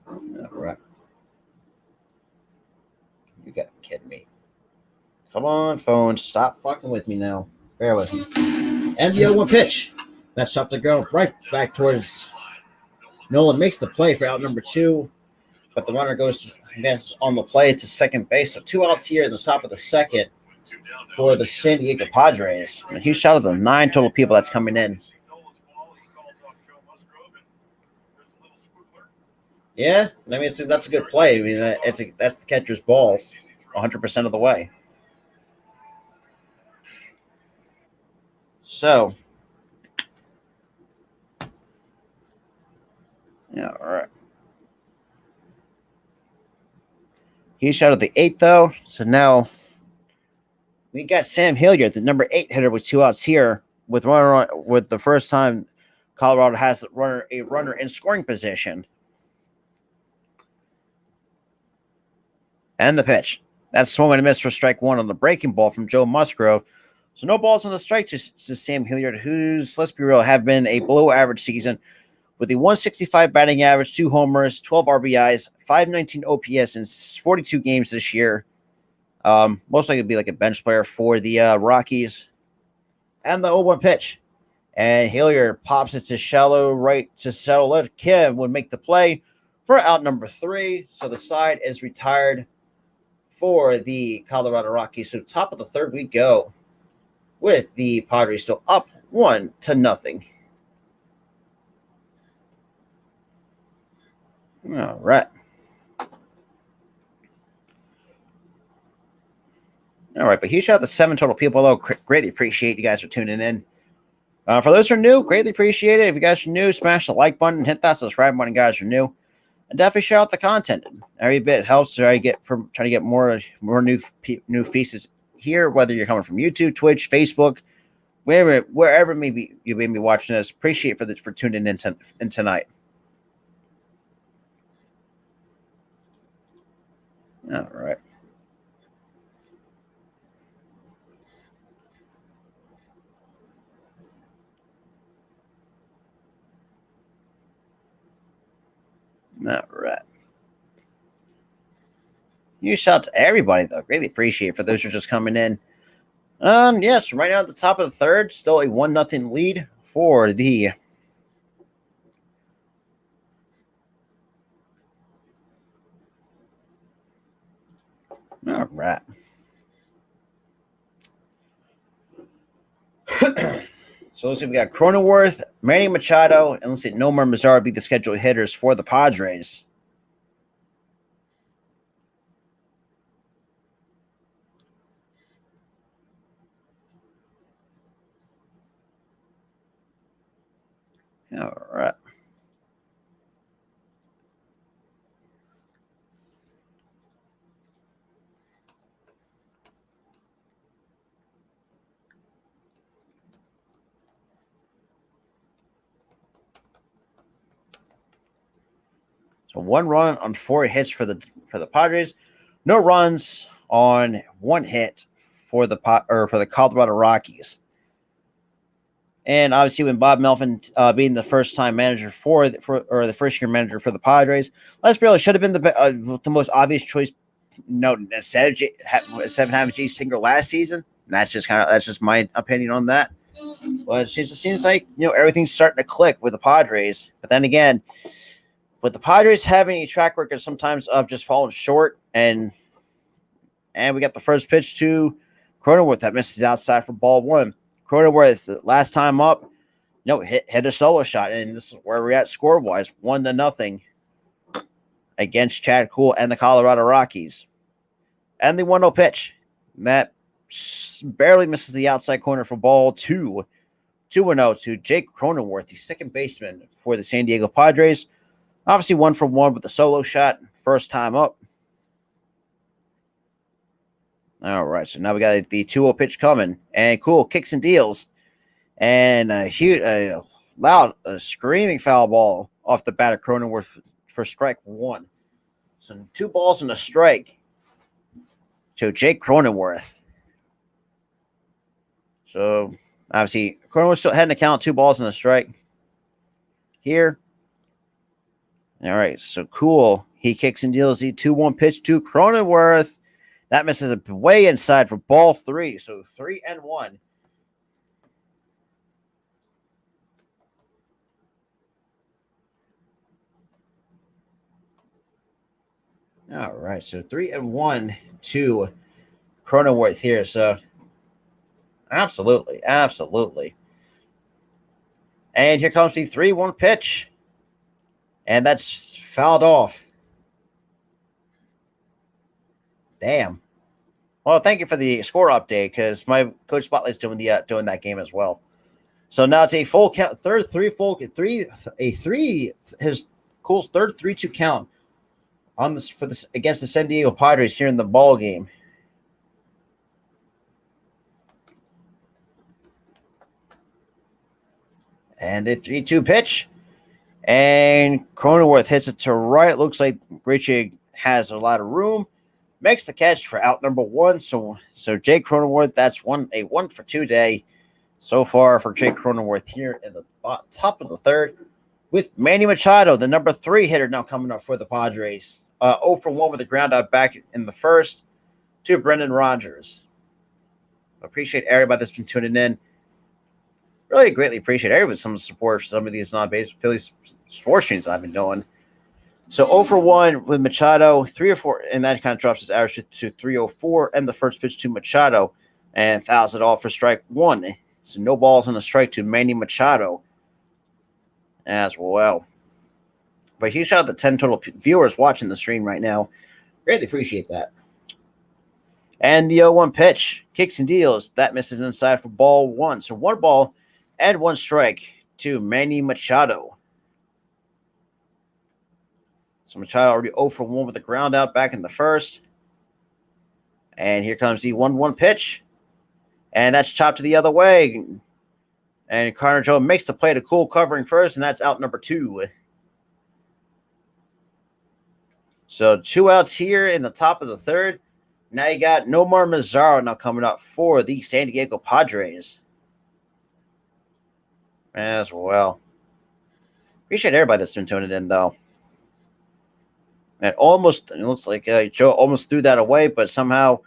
A: All right. You got to be kidding me. Come on, phone. Stop fucking with me now. Bear with me. And the 0-1 pitch. That's up to go right back towards Nolan. Makes the play for out number 2, but the runner advances on the play to second base. So 2 outs here in the top of the second for the San Diego Padres. And a huge shout out to the 9 total people that's coming in. Yeah, I mean, that's a good play. I mean, that's the catcher's ball 100% of the way. So, yeah, all right. He shot at the 8th, though. So now we got Sam Hilliard, the number 8 hitter, with 2 outs here, with the first time Colorado has a runner in scoring position. And the pitch. That's swung and a miss for strike 1 on the breaking ball from Joe Musgrove. So no balls on the strike to Sam Hilliard, who's, let's be real, have been a below-average season with a 165 batting average, 2 homers, 12 RBIs, 519 OPS in 42 games this year. Most likely be like a bench player for the Rockies. And the 0-1 pitch. And Hilliard pops it to shallow right to shallow left. Kim would make the play for out number 3. So the side is retired for the Colorado Rockies. So top of the 3rd we go with the Padres still up 1-0. All right. All right, but huge shout out to 7 total people, though. Greatly appreciate you guys for tuning in. For those who are new, greatly appreciate it. If you guys are new, smash the like button, hit that subscribe button, guys are new. And definitely share out the content. Every bit helps to try to get more new faces here, whether you're coming from YouTube, Twitch, Facebook, wherever maybe you may be watching this. Appreciate for tuning in tonight. All right. All right. Huge shout out to everybody, though. Greatly appreciate for those who are just coming in. Yes, right now at the top of the 3rd, still a 1-0 lead for the all right. So let's see, we got Cronenworth, Manny Machado, and let's see, Nomar Mazara be the scheduled hitters for the Padres. All right. So 1 run on 4 hits for the Padres. No runs on 1 hit for the Colorado Rockies. And obviously, when Bob Melvin being the first-time manager the first-year manager for the Padres, Les Barely should have been the most obvious choice. No, instead of having Jay Singer last season, and that's just my opinion on that. But it seems like everything's starting to click with the Padres. But then again, with the Padres having a track record sometimes of just falling short, and we got the first pitch to Cronenworth that misses outside for ball 1. Cronenworth last time up, hit a solo shot, and this is where we're at score-wise, 1-0 against Chad Kuhl and the Colorado Rockies. And the 1-0 pitch that barely misses the outside corner for ball 2. 2-0 to Jake Cronenworth, the second baseman for the San Diego Padres. Obviously 1 for 1 with the solo shot, first time up. All right, so now we got the 2-0 pitch coming, and Kuhl kicks and deals, and a loud, screaming foul ball off the bat of Cronenworth for strike 1. So 2 balls and a strike to Jake Cronenworth. So obviously Cronenworth still had an account, 2 balls and a strike here. All right, so Kuhl, he kicks and deals the 2-1 pitch to Cronenworth. That misses it way inside for ball 3. So 3-1. All right. So 3-1 to Cronenworth here. So absolutely. Absolutely. And here comes the 3-1 pitch. And that's fouled off. Damn. Well, thank you for the score update because my coach Spotlight's doing that game as well. So now it's a full count, Kuhl's third 3-2 count on this against the San Diego Padres here in the ball game. And a 3-2 pitch, and Cronenworth hits it to right. Looks like Richie has a lot of room. Makes the catch for out number 1. So Jake Cronenworth, that's a 1 for 2 day so far for Jake Cronenworth here in the top of the 3rd, with Manny Machado, the number 3 hitter, now coming up for the Padres. 0 for 1 with a ground out back in the 1st to Brendan Rodgers. Appreciate everybody that's been tuning in. Really greatly appreciate everyone some support for some of these non-base Phillies sports streams I've been doing. So 0 for 1 with Machado, 3 or 4, and that kind of drops his average to 304, and the first pitch to Machado, and fouls it off for strike 1. So no balls on the strike to Manny Machado as well. But huge shout out to 10 total viewers watching the stream right now. Greatly appreciate that. And the 0-1 pitch, kicks and deals, that misses inside for ball 1. So 1 ball and 1 strike to Manny Machado. So Machado already 0 for 1 with the ground out back in the 1st. And here comes the 1-1 pitch. And that's chopped to the other way. And Connor Joe makes the play to Kuhl covering first, and that's out number 2. So 2 outs here in the top of the 3rd. Now you got Nomar Mazara now coming up for the San Diego Padres as well. Appreciate everybody that's been tuning in, though. And it looks like Joe almost threw that away, but somehow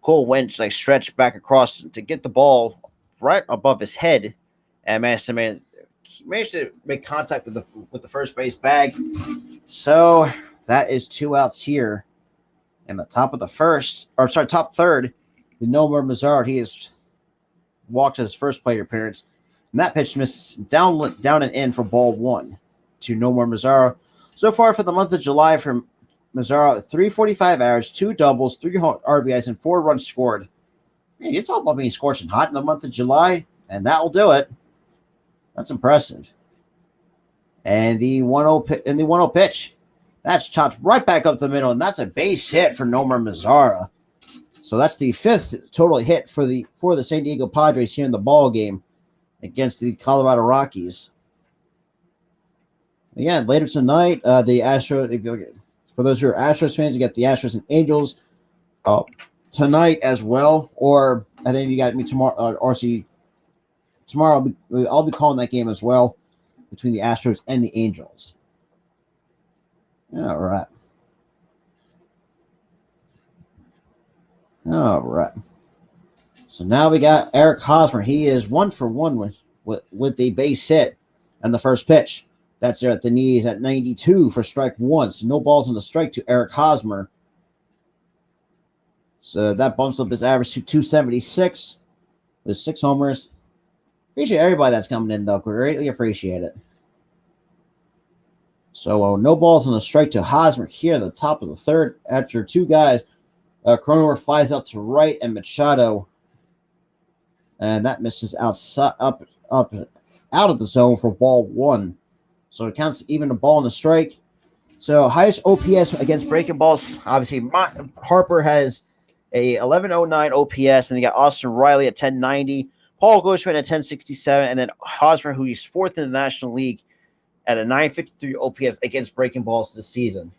A: Kuhl went stretched back across to get the ball right above his head and managed to make contact with the first base bag. So that is 2 outs here in the top 3rd. With Nomar Mazara, he has walked his first plate appearance, and that pitch missed down and in for ball 1 to Nomar Mazara. So far for the month of July from Mazara, 345 average, 2 doubles, 3 RBIs, and 4 runs scored. Man, you talk about being scorching hot in the month of July, and that will do it. That's impressive. And the 1-0 pitch, that's chopped right back up the middle, and that's a base hit for Nomar Mazara. So that's the 5th total hit for the San Diego Padres here in the ball game against the Colorado Rockies. Again, later tonight, the Astros. For those who are Astros fans, you got the Astros and Angels tonight as well. Or I think you got me tomorrow. RC tomorrow. I'll be calling that game as well between the Astros and the Angels. All right. All right. So now we got Eric Hosmer. He is 1 for 1 with a base hit and the first pitch. That's there at the knees at 92 for strike 1. So no balls on the strike to Eric Hosmer. So that bumps up his average to 276 with 6 homers. Appreciate everybody that's coming in, though. Greatly appreciate it. So no balls on the strike to Hosmer here at the top of the third after 2 guys. Cronenworth flies out to right and Machado. And that misses outside, up, out of the zone for ball 1. So it counts even a ball on the strike. So highest OPS against breaking balls. Obviously, Harper has a 1109 OPS, and you got Austin Riley at 1090, Paul Goldschmidt at 1067, and then Hosmer, who he's 4th in the National League at a 953 OPS against breaking balls this season.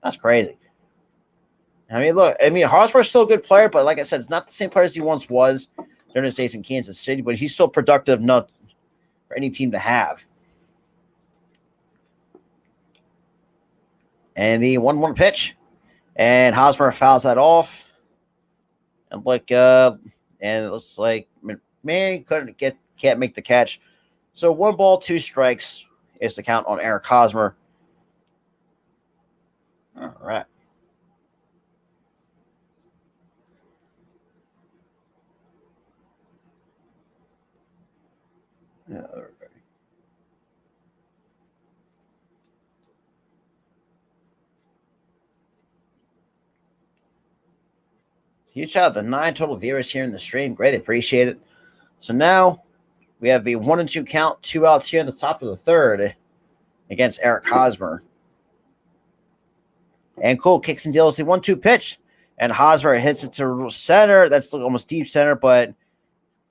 A: That's crazy. I mean, look, Hosmer's still a good player, but like I said, it's not the same player as he once was during his days in Kansas City, but he's still productive enough for any team to have. And the 1-1 pitch, and Hosmer fouls that off. And it looks like man can't make the catch. So 1 ball, 2 strikes is the count on Eric Hosmer. All right. All right. Huge shout out to 9 total viewers here in the stream. Greatly appreciate it. So now we have a 1-2 count, 2 outs here in the top of the third against Eric Hosmer. And Cole kicks and deals the 1-2 pitch. And Hosmer hits it to center. That's almost deep center, but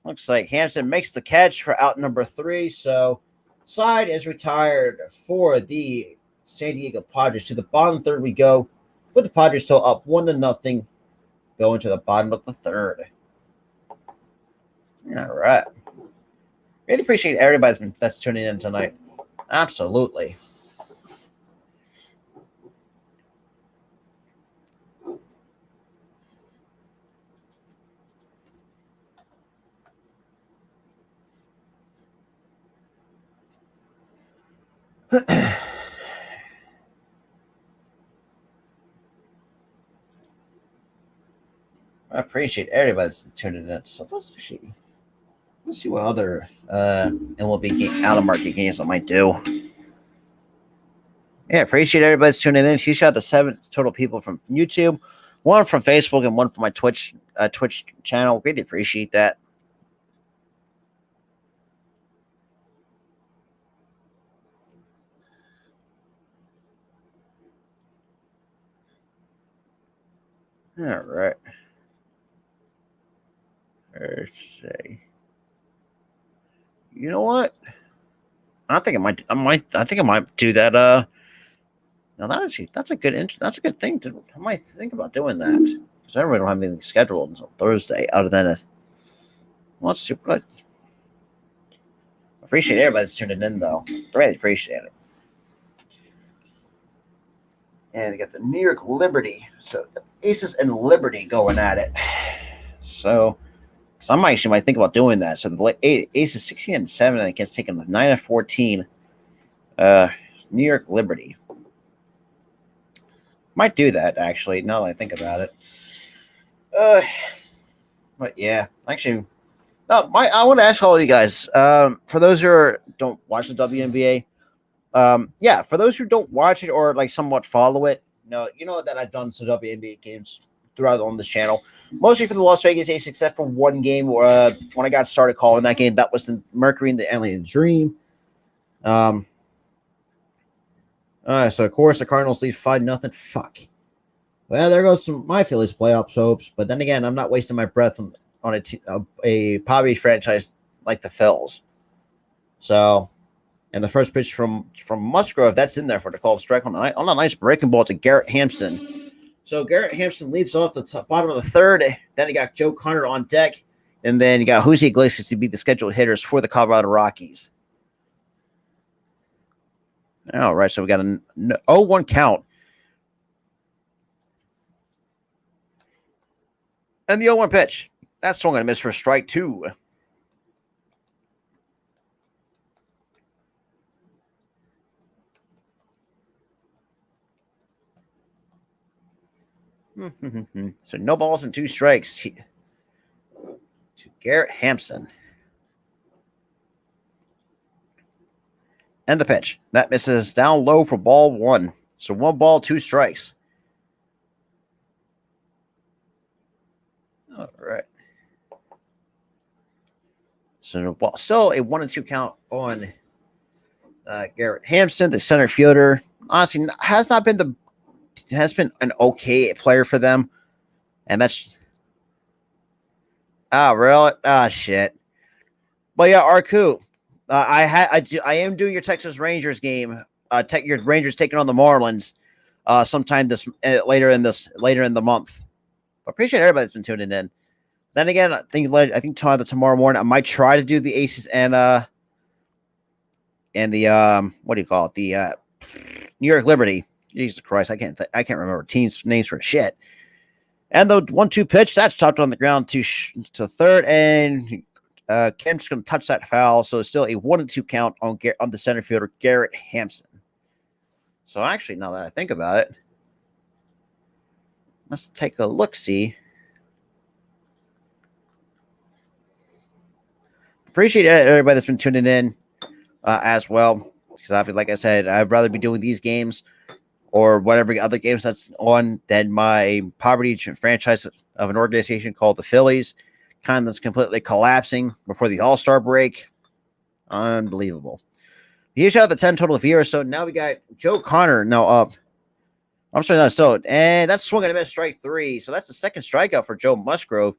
A: looks like Hampson makes the catch for out number 3. So side is retired for the San Diego Padres. To the bottom third we go, with the Padres still up 1-0. Going to the bottom of the third. All right. Really appreciate everybody that's tuning in tonight. Absolutely. I appreciate everybody that's tuning in. So let's see what other MLB out of market games I might do. Yeah, appreciate everybody's tuning in. Huge shout out to 7 total people from YouTube, 1 from Facebook, and 1 from my Twitch channel. Greatly appreciate that. All right. Let's see. You know what? I think I might do that. Now that's a good thing to. I might think about doing that because I really don't have anything scheduled until Thursday. Other than it, well, it's super good. Appreciate everybody that's tuning in, though. Really appreciate it. And we got the New York Liberty. So the Aces and Liberty going at it. So I might think about doing that. So the Aces 16-7 and it gets taken with 9-14. New York Liberty. Might do that actually. Now that I think about it. But yeah, actually, I want to ask all of you guys. For those who don't watch the WNBA, for those who don't watch it or like somewhat follow it, you know that I've done some WNBA games throughout on this channel, mostly for the Las Vegas Aces, except for one game where when I got started calling that game, that was the Mercury and the Alien Dream. So of course the Cardinals lead 5-0. Fuck. Well, there goes my Phillies playoffs hopes. But then again, I'm not wasting my breath on a Padres franchise like the Phils. So And the first pitch from Musgrove, that's in there for the called strike on a nice breaking ball to Garrett Hampson. So Garrett Hampson leads off the bottom of the third. Then you got Joe Connor on deck. And then you got Jose Iglesias to be the scheduled hitters for the Colorado Rockies. All right, so we got an 0-1 count. And the 0-1 pitch. That's swung and a miss for strike 2. So no balls and 2 strikes to Garrett Hampson. And the pitch. That misses down low for ball 1. So 1 ball, 2 strikes. All right. So still a 1-2 count on Garrett Hampson, the center fielder. Honestly, has been an okay player for them, and that's really shit. But yeah, Arku, I am doing your Texas Rangers game. Your Rangers taking on the Marlins, sometime later in the month. I appreciate everybody that's been tuning in. Then again, I think tomorrow morning I might try to do the Aces and the what do you call it, the New York Liberty. Jesus Christ, I can't remember teams' names for shit. And the 1-2 pitch that's chopped on the ground to third, and Kim's going to touch that foul, so it's still a 1-2 count on the center fielder Garrett Hampson. So actually, now that I think about it, let's take a look. See, appreciate everybody that's been tuning in as well, because obviously, like I said, I'd rather be doing these games or whatever other games that's on than my poverty franchise of an organization called the Phillies, kind of that's completely collapsing before the All-Star break. Unbelievable. Huge out of the 10 total viewers. So now we got Joe Connor now up. I'm sorry, no, so, and that's swinging and a miss, strike 3. So that's the second strikeout for Joe Musgrove.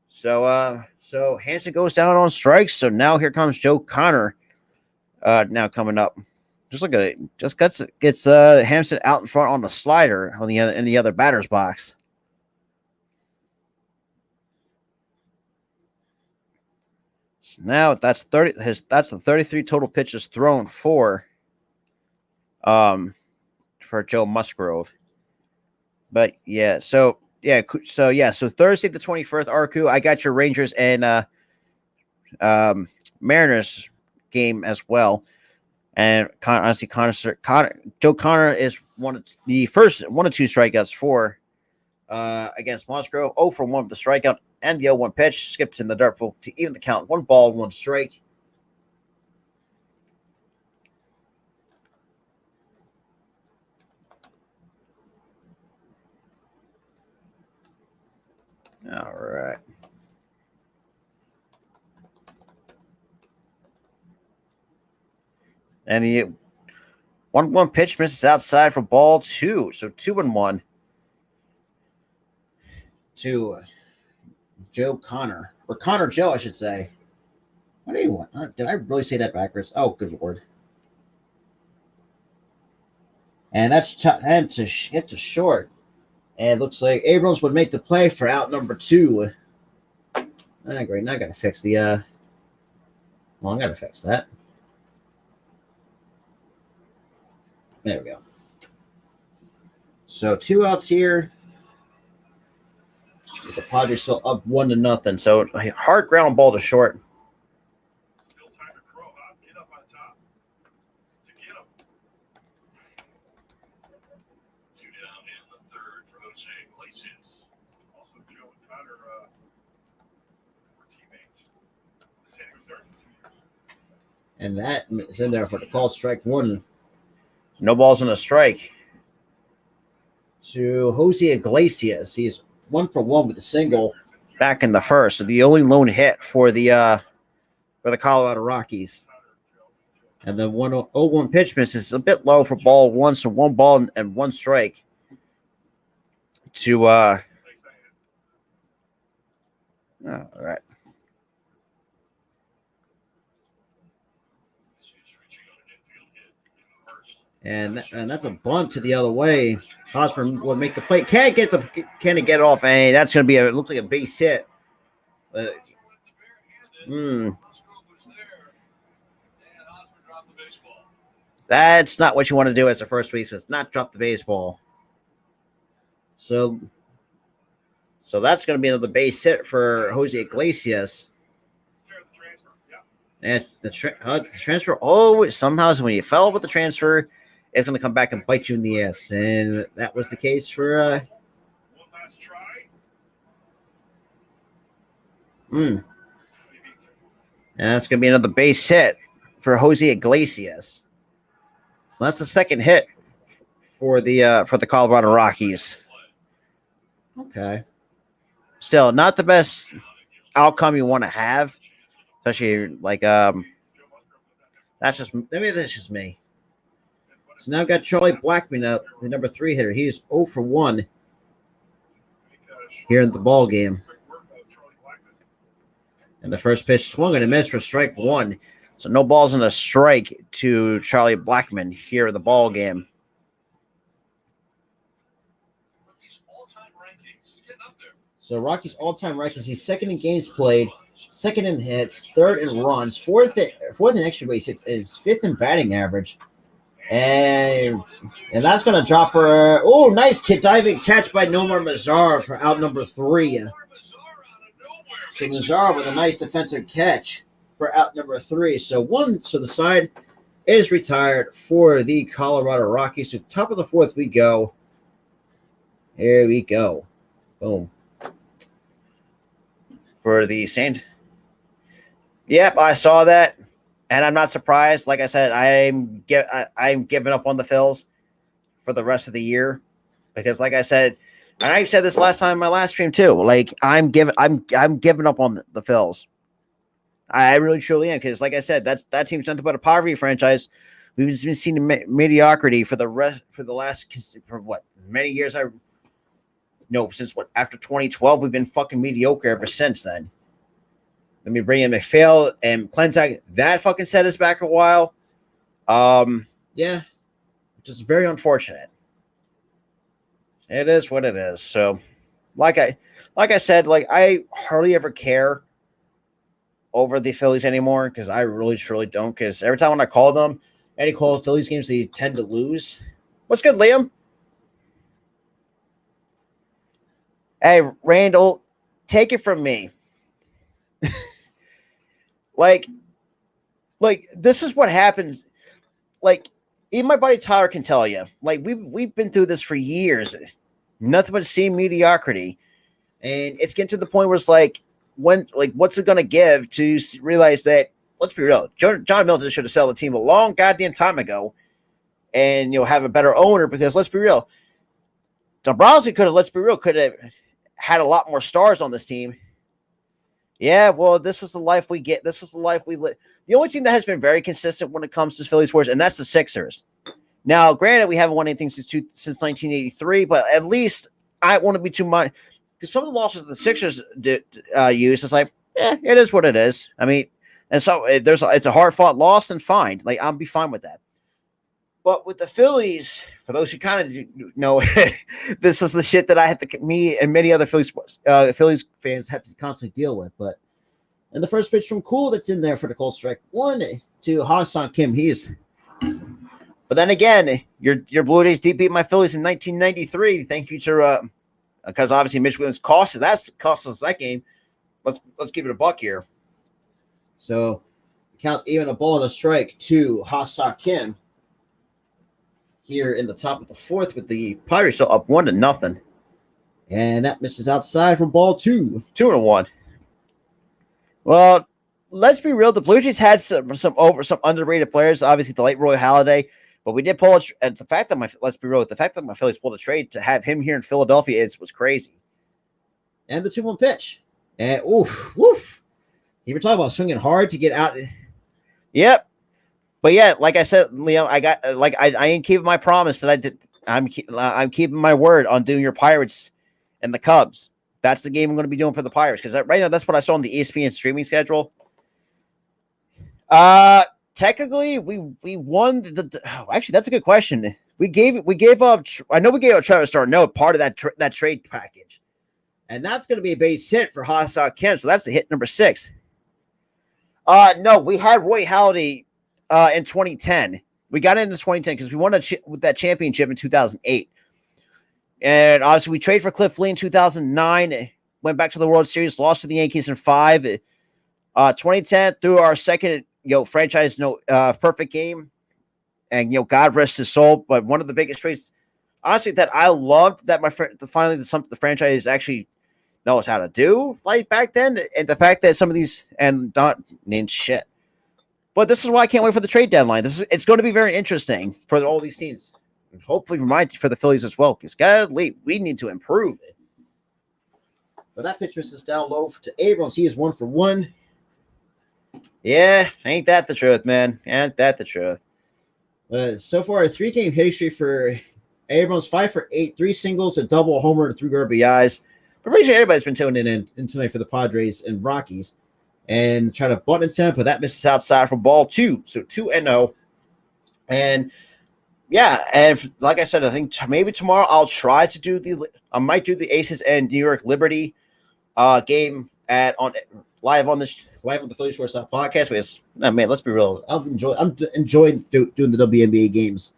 A: So Hampson goes down on strikes. So now here comes Joe Connor now coming up. Just look at it. Just gets Hampson out in front on the slider in the other batter's box. So now that's the 33 total pitches thrown for Joe Musgrove. But yeah, so Thursday the 21st, Arku, I got your Rangers and Mariners game as well. And honestly, Joe Connor is the first 1-2 strikeouts for against Musgrove. 0 for 1 with the strikeout, and the 0-1 pitch skips in the dirt to even the count. 1 ball, 1 strike. All right. And the 1-1 pitch misses outside for ball 2. So 2-1 to Joe Connor. Or Connor Joe, I should say. What do you want? Did I really say that backwards? Oh, good lord. And that's to short. And it looks like Abrams would make the play for out number 2. Great. Now I got to fix the I got to fix that. There we go. So 2 outs here. The Padres still up 1-0. So a hard ground ball to short.
B: Still time to crow, huh? Get up on top. To get him. 2 down in the third for Jose Iglesias. Also, Joe and Connor were teammates. The San Diego Stars for 2 years.
A: And that is in there for the call, strike 1. No balls and a strike to Jose Iglesias. He's 1 for 1 with a single back in the first. So the only lone hit for the Colorado Rockies. And the 1-0-1 pitch misses a bit low for ball 1. So 1 ball and 1 strike to all right. And that's a bunt to the other way. Hosmer will make the play. Can't get it off. Hey, that's going to be looks like a base hit. That's not what you want to do as a first baseman. It's not drop the baseball. So that's going to be another base hit for Jose Iglesias. And the transfer. Oh, somehow when you fell with the transfer, it's going to come back and bite you in the ass. And that was the case for. One last try. And that's going to be another base hit for Jose Iglesias. So that's the second hit for the Colorado Rockies. Okay. Still, not the best outcome you want to have, especially like that's just me. So now I've got Charlie Blackmon up, the number 3 hitter. He's 0 for 1 here in the ball game. And the first pitch swung and a miss for strike 1. So no balls and a strike to Charlie Blackmon here in the ball game. So Rockies all-time rankings. He's second in games played, second in hits, third in runs, fourth in extra base hits, is fifth in batting average. And that's going to drop for nice diving catch by Nomar Mazara for out number 3. So Mazara with a nice defensive catch for out number 3. So the side is retired for the Colorado Rockies. So top of the 4th we go. Here we go. Boom. For the Saint. Yep, I saw that. And I'm not surprised. Like I said, I'm giving up on the Phils for the rest of the year because, like I said, and I said this last time in my last stream too. Like I'm giving up on the Phils. I really truly am because, like I said, that team's nothing but a poverty franchise. We've just been seeing mediocrity for many years. Since after 2012, we've been fucking mediocre ever since then. Let me bring in McPhail and Klentak. That fucking set us back a while. Yeah, just very unfortunate. It is what it is. So, like I said, I hardly ever care over the Phillies anymore because I really truly don't. Because every time when I call them, any call Phillies games, they tend to lose. What's good, Liam? Hey, Randall, take it from me. Like this is what happens. Like, even my buddy Tyler can tell you. Like, we've been through this for years. Nothing but seeing mediocrity. And it's getting to the point where it's what's it going to give to realize that, let's be real, John Milton should have sold the team a long goddamn time ago and, have a better owner because, let's be real, Dombrowski could have had a lot more stars on this team. Yeah, well, this is the life we get. This is the life we live. The only team that has been very consistent when it comes to Philly sports, and that's the Sixers. Now, granted, we haven't won anything since 1983, but at least I want to be too much because some of the losses that the Sixers use is it is what it is. I mean, and so it's a hard fought loss, and fine. I'll be fine with that. But with the Phillies, for those who kind of know, this is the shit that me and many other Phillies fans have to constantly deal with. But and the first pitch from Cool that's in there for the cold strike 1 to Ha-Seong Kim. But then again, your Blue Jays beat my Phillies in 1993. Thank you to because obviously Mitch Williams cost us that game. Let's give it a buck here. So it counts even a ball and a strike to Ha-Seong Kim. Here in the top of the 4th with the Padres still up 1-0. And that misses outside from ball 2. 2-1. Well, let's be real. The Blue Jays had some underrated players. Obviously, the late Roy Halladay. But we did pull it. And the fact that my Phillies pulled a trade to have him here in Philadelphia was crazy. And the 2-1 pitch. And woof. You were talking about swinging hard to get out. Yep. But yeah, like I said, Leo, I ain't keeping my promise that I did. I'm keeping my word on doing your Pirates and the Cubs. That's the game I'm going to be doing for the Pirates because right now that's what I saw on the ESPN streaming schedule. technically, we won actually, that's a good question. We gave up. I know we gave up Travis Darno, part of that trade package, and that's going to be a base hit for Ha-Seong Kim. So that's the hit number 6. No, we had Roy Halladay in 2010. We got into 2010 because we won that championship in 2008. And obviously, we traded for Cliff Lee in 2009. Went back to the World Series, lost to the Yankees in 5. 2010 through our second, franchise perfect game, and God rest his soul. But one of the biggest trades, honestly, that I loved that finally something the franchise actually knows how to do. Like back then, and the fact that some of these and not named shit. But this is why I can't wait for the trade deadline. It's going to be very interesting for all these teams. And hopefully for the Phillies as well. Because godly, we need to improve it. But that pitch misses down low to Abrams. He is 1 for 1. Yeah, ain't that the truth, man? Ain't that the truth? So far, a 3-game hitting streak for Abrams, 5 for 8, 3 singles, a double, a homer, and 3 RBIs. But pretty sure everybody's been tuning in tonight for the Padres and Rockies. And trying to button it down, but that misses outside for ball 2. So 2-0. And yeah, and like I said, I think maybe tomorrow I'll try to I might do the Aces and New York Liberty game live on the Philly Sports podcast. Because man, let's be real, I'm enjoying doing the WNBA games.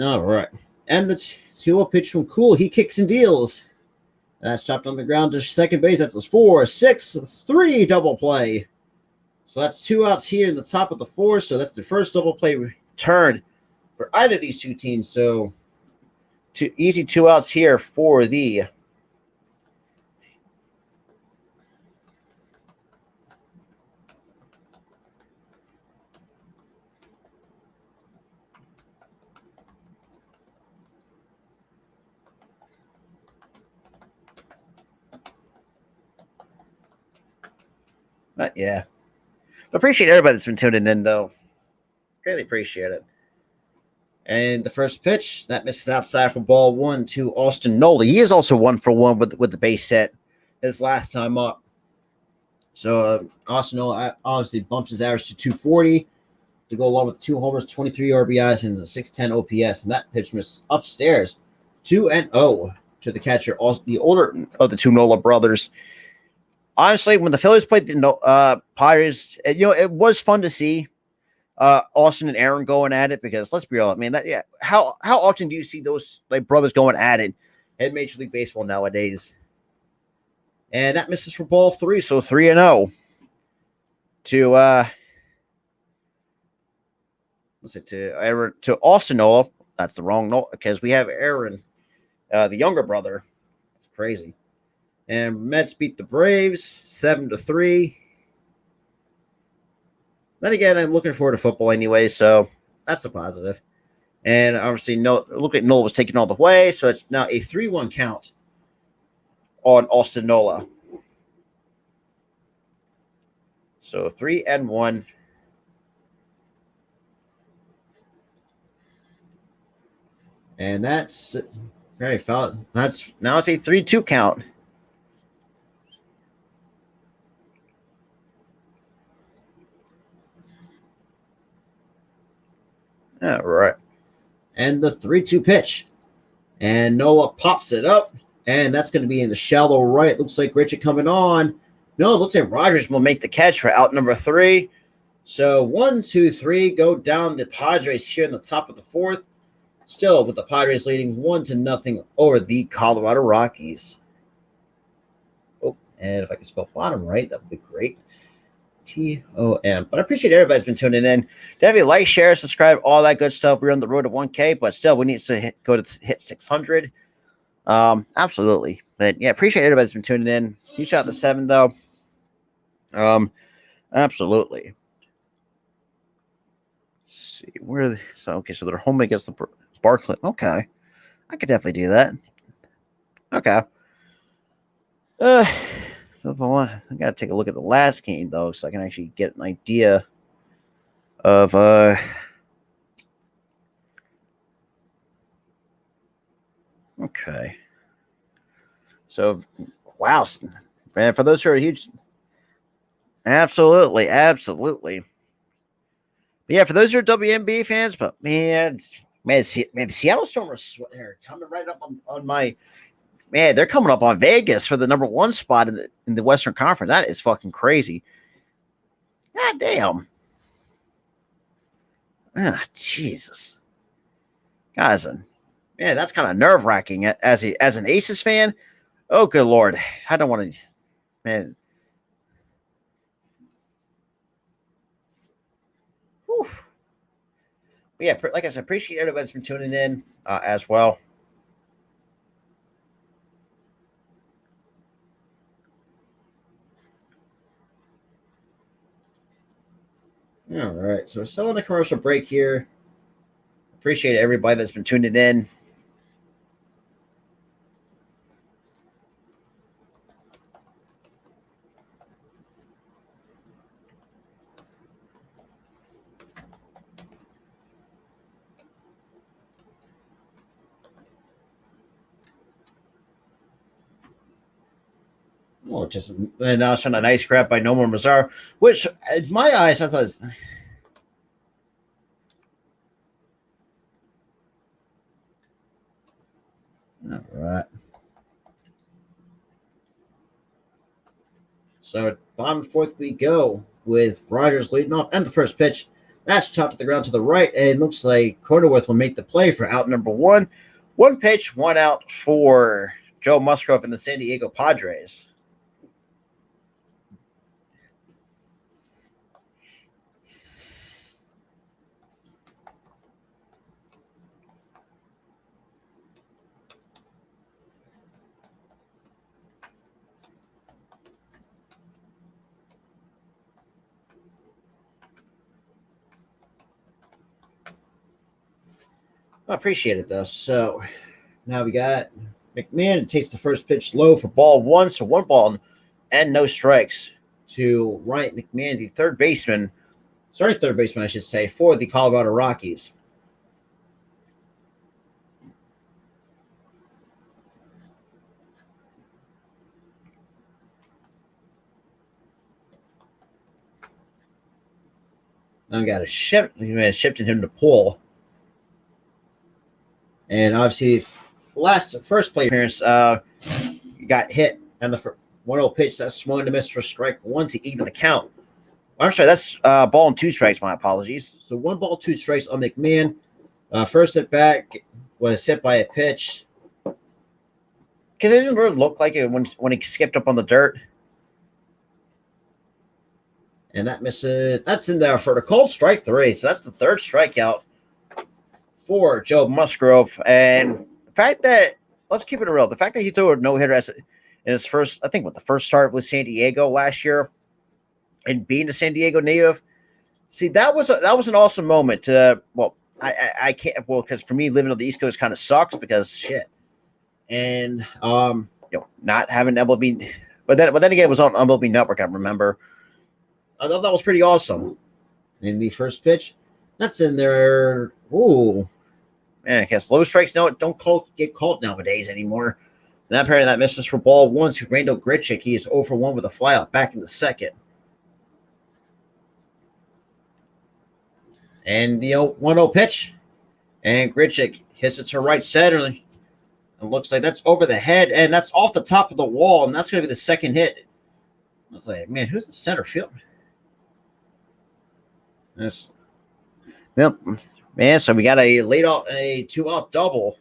A: All right, and the 2-0 pitch from Cool. He kicks and deals. That's chopped on the ground to second base. That's a 4-6-3 double play. So that's 2 outs here in the top of the 4th. So that's the first double play return for either of these two teams. So easy 2 outs here for the yeah. Appreciate everybody that's been tuning in, though. Greatly appreciate it. And the first pitch, that misses outside for ball 1 to Austin Nola. He is also 1 for 1 with the base set his last time up. So Austin Nola obviously bumps his average to 240 to go along with 2 homers, 23 RBIs, and a 610 OPS. And that pitch missed upstairs, 2-0 to the catcher, the older of the 2 Nola brothers. Honestly, when the Phillies played the Padres, it was fun to see Austin and Aaron going at it, because let's be real, I mean, how often do you see those brothers going at it in Major League Baseball nowadays? And that misses for ball 3, so 3-0 to to Austin Nola. That's the wrong Nola, because we have Aaron, the younger brother. That's crazy. And Mets beat the Braves 7-3. Then again, I'm looking forward to football anyway, so that's a positive. And obviously, look at Nola was taken all the way, so it's now a 3-1 count on Austin Nola. So 3-1. And that's very foul. That's now it's a 3-2 count. All right. And the 3-2 pitch. And Noah pops it up. And that's going to be in the shallow right. Looks like Richard coming on. No, it looks like Rogers will make the catch for out number 3. So 1, 2, 3 go down the Padres here in the top of the 4th. Still with the Padres leading 1-0 over the Colorado Rockies. Oh, and if I can spell bottom right, that would be great. T-O-M. But I appreciate everybody's been tuning in. Definitely like, share, subscribe, all that good stuff. We're on the road to 1K, but still, we need to hit 600. Absolutely. But yeah, appreciate everybody's been tuning in. Huge shout out to 7, though. Absolutely. Let's see where. So they're home against the Barclay. Okay, I could definitely do that. Okay. So I gotta take a look at the last game though, so I can actually get an idea of Okay. So wow, man, for those who are huge, absolutely. But yeah, for those who are WNBA fans, but the Seattle Storm are coming right up on my man. They're coming up on Vegas for the number one spot in the Western Conference. That is fucking crazy. God damn. Ah, Jesus. Guys, man, that's kind of nerve wracking as an Aces fan. Oh, good Lord. I don't want to, man. Whew. But yeah, like I said, appreciate everybody that's been tuning in as well. All right, so we're still on the commercial break here. Appreciate everybody that's been tuning in. Oh, just and also a nice grab by No More Mazzaro, which in my eyes I thought was, all right. So bottom of the fourth we go with Rogers leading off and the first pitch. That's chopped to the ground to the right, and it looks like Cronenworth will make the play for out number one. One pitch, one out for Joe Musgrove and the San Diego Padres. I appreciate it though. So now we got McMahon takes the first pitch low for ball one, so one ball and no strikes to Ryan McMahon, the third baseman, I should say, for the Colorado Rockies. Now we got a shift. Shifted him to pull, and obviously, first plate appearance, got hit and the 1-0 pitch. That's swung to miss for strike one to even the count. I'm sorry, that's ball and two strikes. My apologies. So 1 ball, 2 strikes on McMahon. First at bat was hit by a pitch because it didn't really look like it when he skipped up on the dirt. And that misses. That's in there for the cold strike 3. So that's the third strikeout for Joe Musgrove. And the fact that, let's keep it real, the fact that he threw a no-hitter in his first, I think, the first start with San Diego last year, and being a San Diego native, see, that was an awesome moment. I can't, because for me, living on the East Coast kind of sucks because shit. And, not having MLB, but then again, it was on MLB Network, I remember. I thought that was pretty awesome. In the first pitch, that's in there. Ooh, man, I guess low strikes don't get called nowadays anymore. And apparently that misses for ball one to Randall Grichuk. He is 0 for 1 with a flyout back in the second. And the 1-0 pitch, and Grichuk hits it to right center. It looks like that's over the head, and that's off the top of the wall, and that's going to be the second hit. I was like, man, who's the center field? This, yep, man. So we got a 2-out double.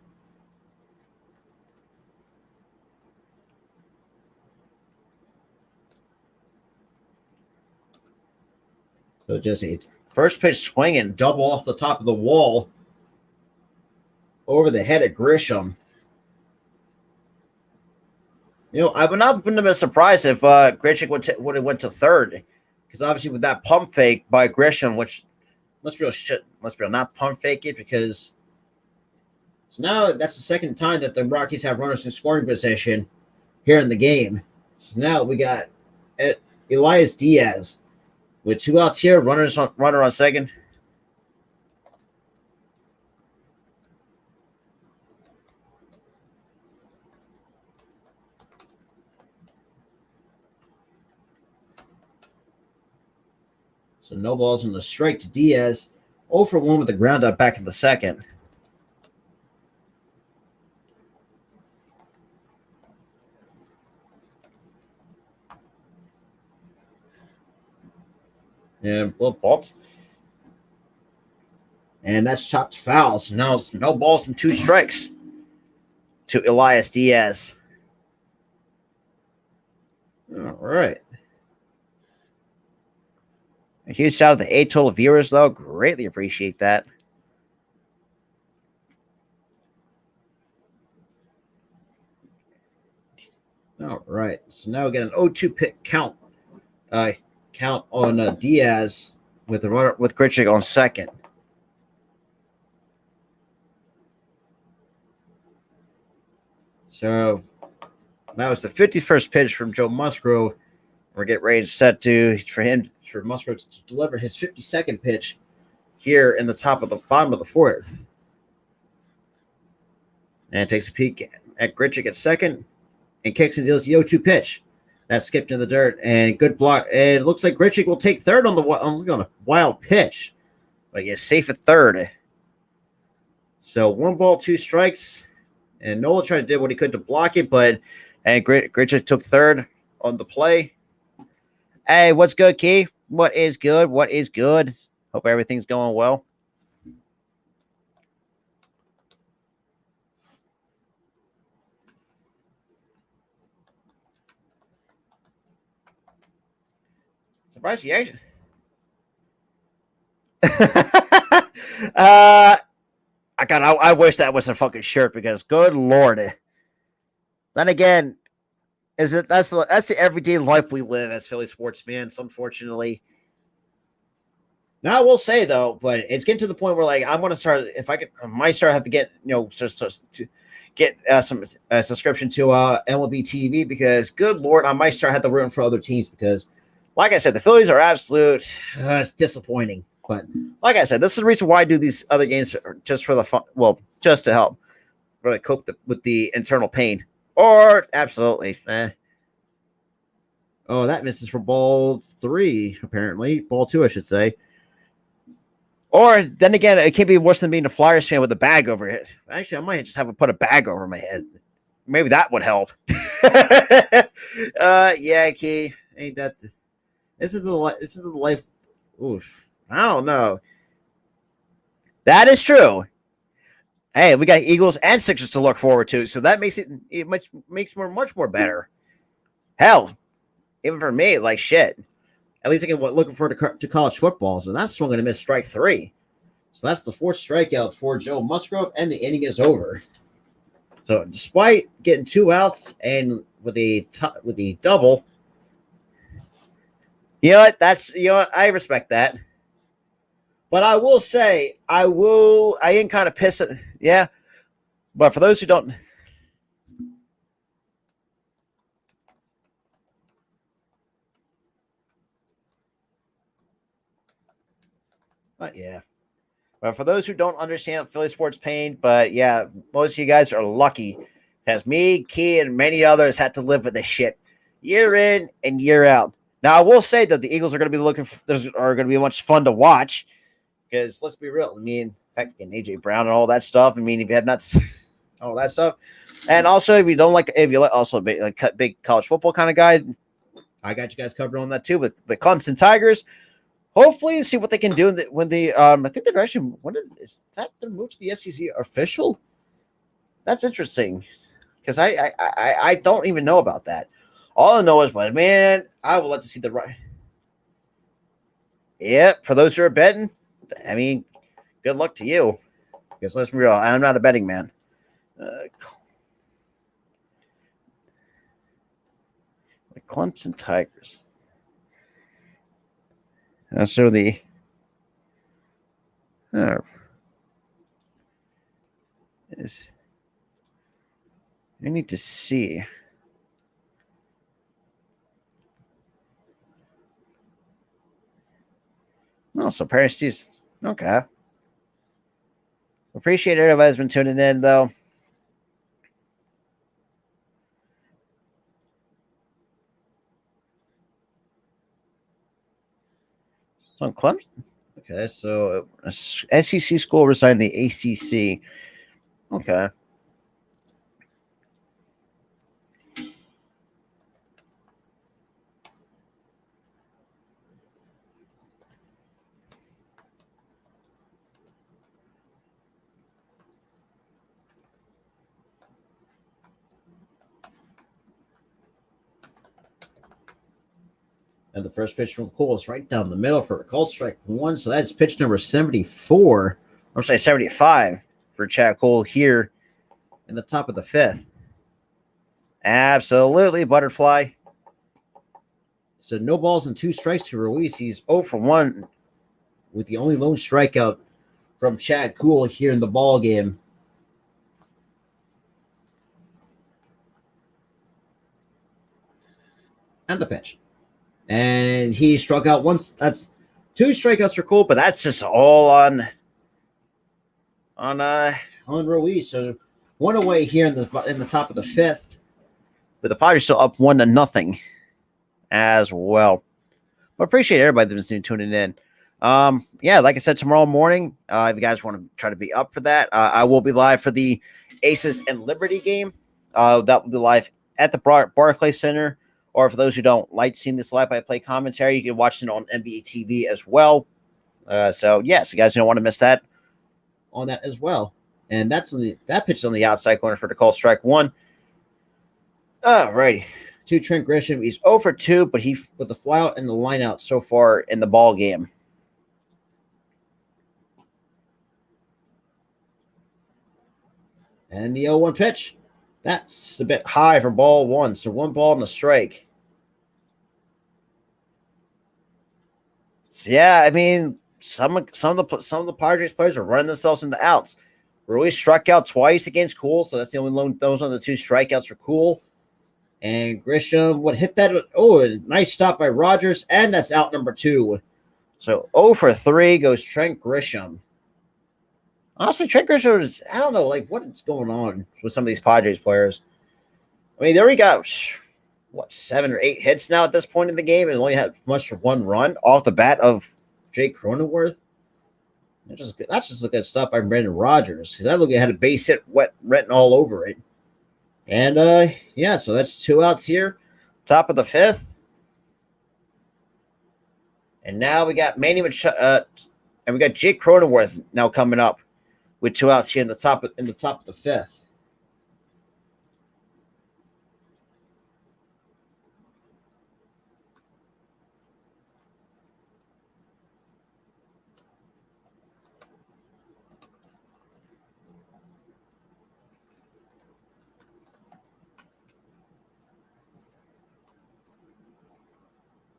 A: So just a first pitch swinging, double off the top of the wall, over the head of Grisham. I would not have been surprised if Grichuk would have went to third. Because obviously with that pump fake by Grisham, which let's be real, not pump fake it, because so now that's the second time that the Rockies have runners in scoring position here in the game. So now we got Elias Diaz with 2 outs here, runner on second. So no balls and a strike to Diaz. 0 for 1 with the ground up back in the second. And well, balls. And that's chopped fouls. Now it's no balls and 2 strikes to Elias Diaz. All right. A huge shout out to the 8 total viewers, though. Greatly appreciate that. All right. So now we get an 0-2 pick count. Count on Diaz with the runner with Grichuk on second. So that was the 51st pitch from Joe Musgrove. We're getting ready to set for Musgrove to deliver his 52nd pitch here in the bottom of the fourth. And takes a peek at Grichuk at second and kicks and deals the 0-2 pitch. That skipped in the dirt and good block. And it looks like Grichuk will take third on a wild pitch. But he's safe at third. So 1 ball, 2 strikes. And Nola tried to do what he could to block it, but Grichuk took third on the play. Hey, what's good, Key? What is good? What is good? Hope everything's going well. Surprised you actually. I wish that was a fucking shirt because good lord. Then again, that's the everyday life we live as Philly sports fans, unfortunately. Now I will say though, but it's getting to the point where like I want to start. If I might start have to get to get some subscription to MLB TV because good lord, I might start have to root for other teams because, like I said, the Phillies are absolute. It's disappointing. But like I said, this is the reason why I do these other games just for the fun. Well, just to help really cope with the internal pain. Or absolutely. Oh, that misses for ball 3, apparently. Ball 2, I should say. Or then again, it can't be worse than being a Flyers fan with a bag over it. Actually, I might just have to put a bag over my head. Maybe that would help. Yeah, Key. Ain't that this is the life. Oof. I don't know. That is true. Hey, we got Eagles and Sixers to look forward to, so that makes it much more better. Hell, even for me, like shit. At least I can looking forward to college football. So that's swung and a miss, strike 3. So that's the 4th strikeout for Joe Musgrove, and the inning is over. So despite getting 2 outs and with the double, you know what? I respect that. But I will say, I am kind of pissed at, yeah. But for those who don't, but yeah. But for those who don't understand Philly sports pain, but yeah, most of you guys are lucky. As me, Key, and many others had to live with this shit year in and year out. Now, I will say that the Eagles are going to be are going to be much fun to watch because let's be real. I mean, heck, and AJ Brown and all that stuff. I mean, if you have not all that stuff, and also if you also cut big college football kind of guy, I got you guys covered on that too with the Clemson Tigers. Hopefully, see what they can do when I think they're actually is that their move to the SEC official? That's interesting because I don't even know about that. All I know is, but man, I would like to see the right. Yeah, for those who are betting, I mean, good luck to you. Because let's be real, I'm not a betting man. The Clemson Tigers. So the is I need to see. Oh, so Paris okay. Appreciate everybody's been tuning in though. So Clemson. Okay, so SEC school resigned the ACC. Okay. And the first pitch from Cole is right down the middle for a call strike one. So that's pitch number 74. I'm sorry, 75 for Chad Cole here in the top of the fifth. Absolutely, butterfly. So no balls and 2 strikes to Ruiz. He's 0 for 1 with the only lone strikeout from Chad Cole here in the ball game. And the pitch. And he struck out once. That's 2 strikeouts for Cole, but that's just all on Ruiz. So 1 away here in the top of the fifth. But the Padres still up 1-0 as well. But appreciate everybody that's been tuning in. Yeah, like I said, tomorrow morning, if you guys want to try to be up for that, I will be live for the Aces and Liberty game. That will be live at the Barclays Center. Or for those who don't like seeing this live by play commentary, you can watch it on NBA TV as well. So you guys don't want to miss that on that as well. And that pitch is on the outside corner for the call strike one. All righty. To Trent Grisham, he's 0 for 2, but he with the flyout and the lineout so far in the ball game. And the 0-1 pitch. That's a bit high for ball 1, so 1 ball and a strike. So yeah, I mean, some of the Padres players are running themselves into outs. Ruiz struck out twice against Cool, so that's the only lone. Those are the 2 strikeouts for Cool. And Grisham would hit that. Oh, a nice stop by Rogers, and that's out number 2. So 0 for 3 goes Trent Grisham. Honestly, Trent Grisham is, I don't know, like, what's going on with some of these Padres players. I mean, they already got, 7 or 8 hits now at this point in the game and only had much for 1 run off the bat of Jake Cronenworth. That's just a good stuff by Brandon Rogers because that look had a base hit written all over it. And, so that's 2 outs here, top of the 5th. And now we got Manny Machado, and we got Jake Cronenworth now coming up with 2 outs here in the top of the 5th.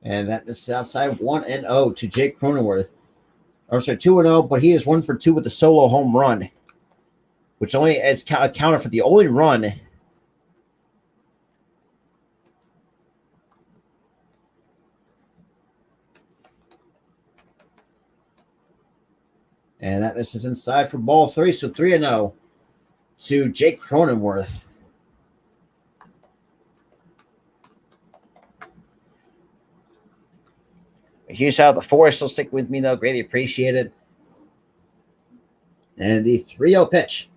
A: And that is outside 1-0 to Jake Cronenworth. Or sorry, 2-0, but he is 1 for 2 with a solo home run, which only is accounted for the only run. And that misses inside for ball 3, so 3-0 to Jake Cronenworth. A huge shout out to the 4 still stick with me, though. Greatly appreciated. And the 3-0 pitch.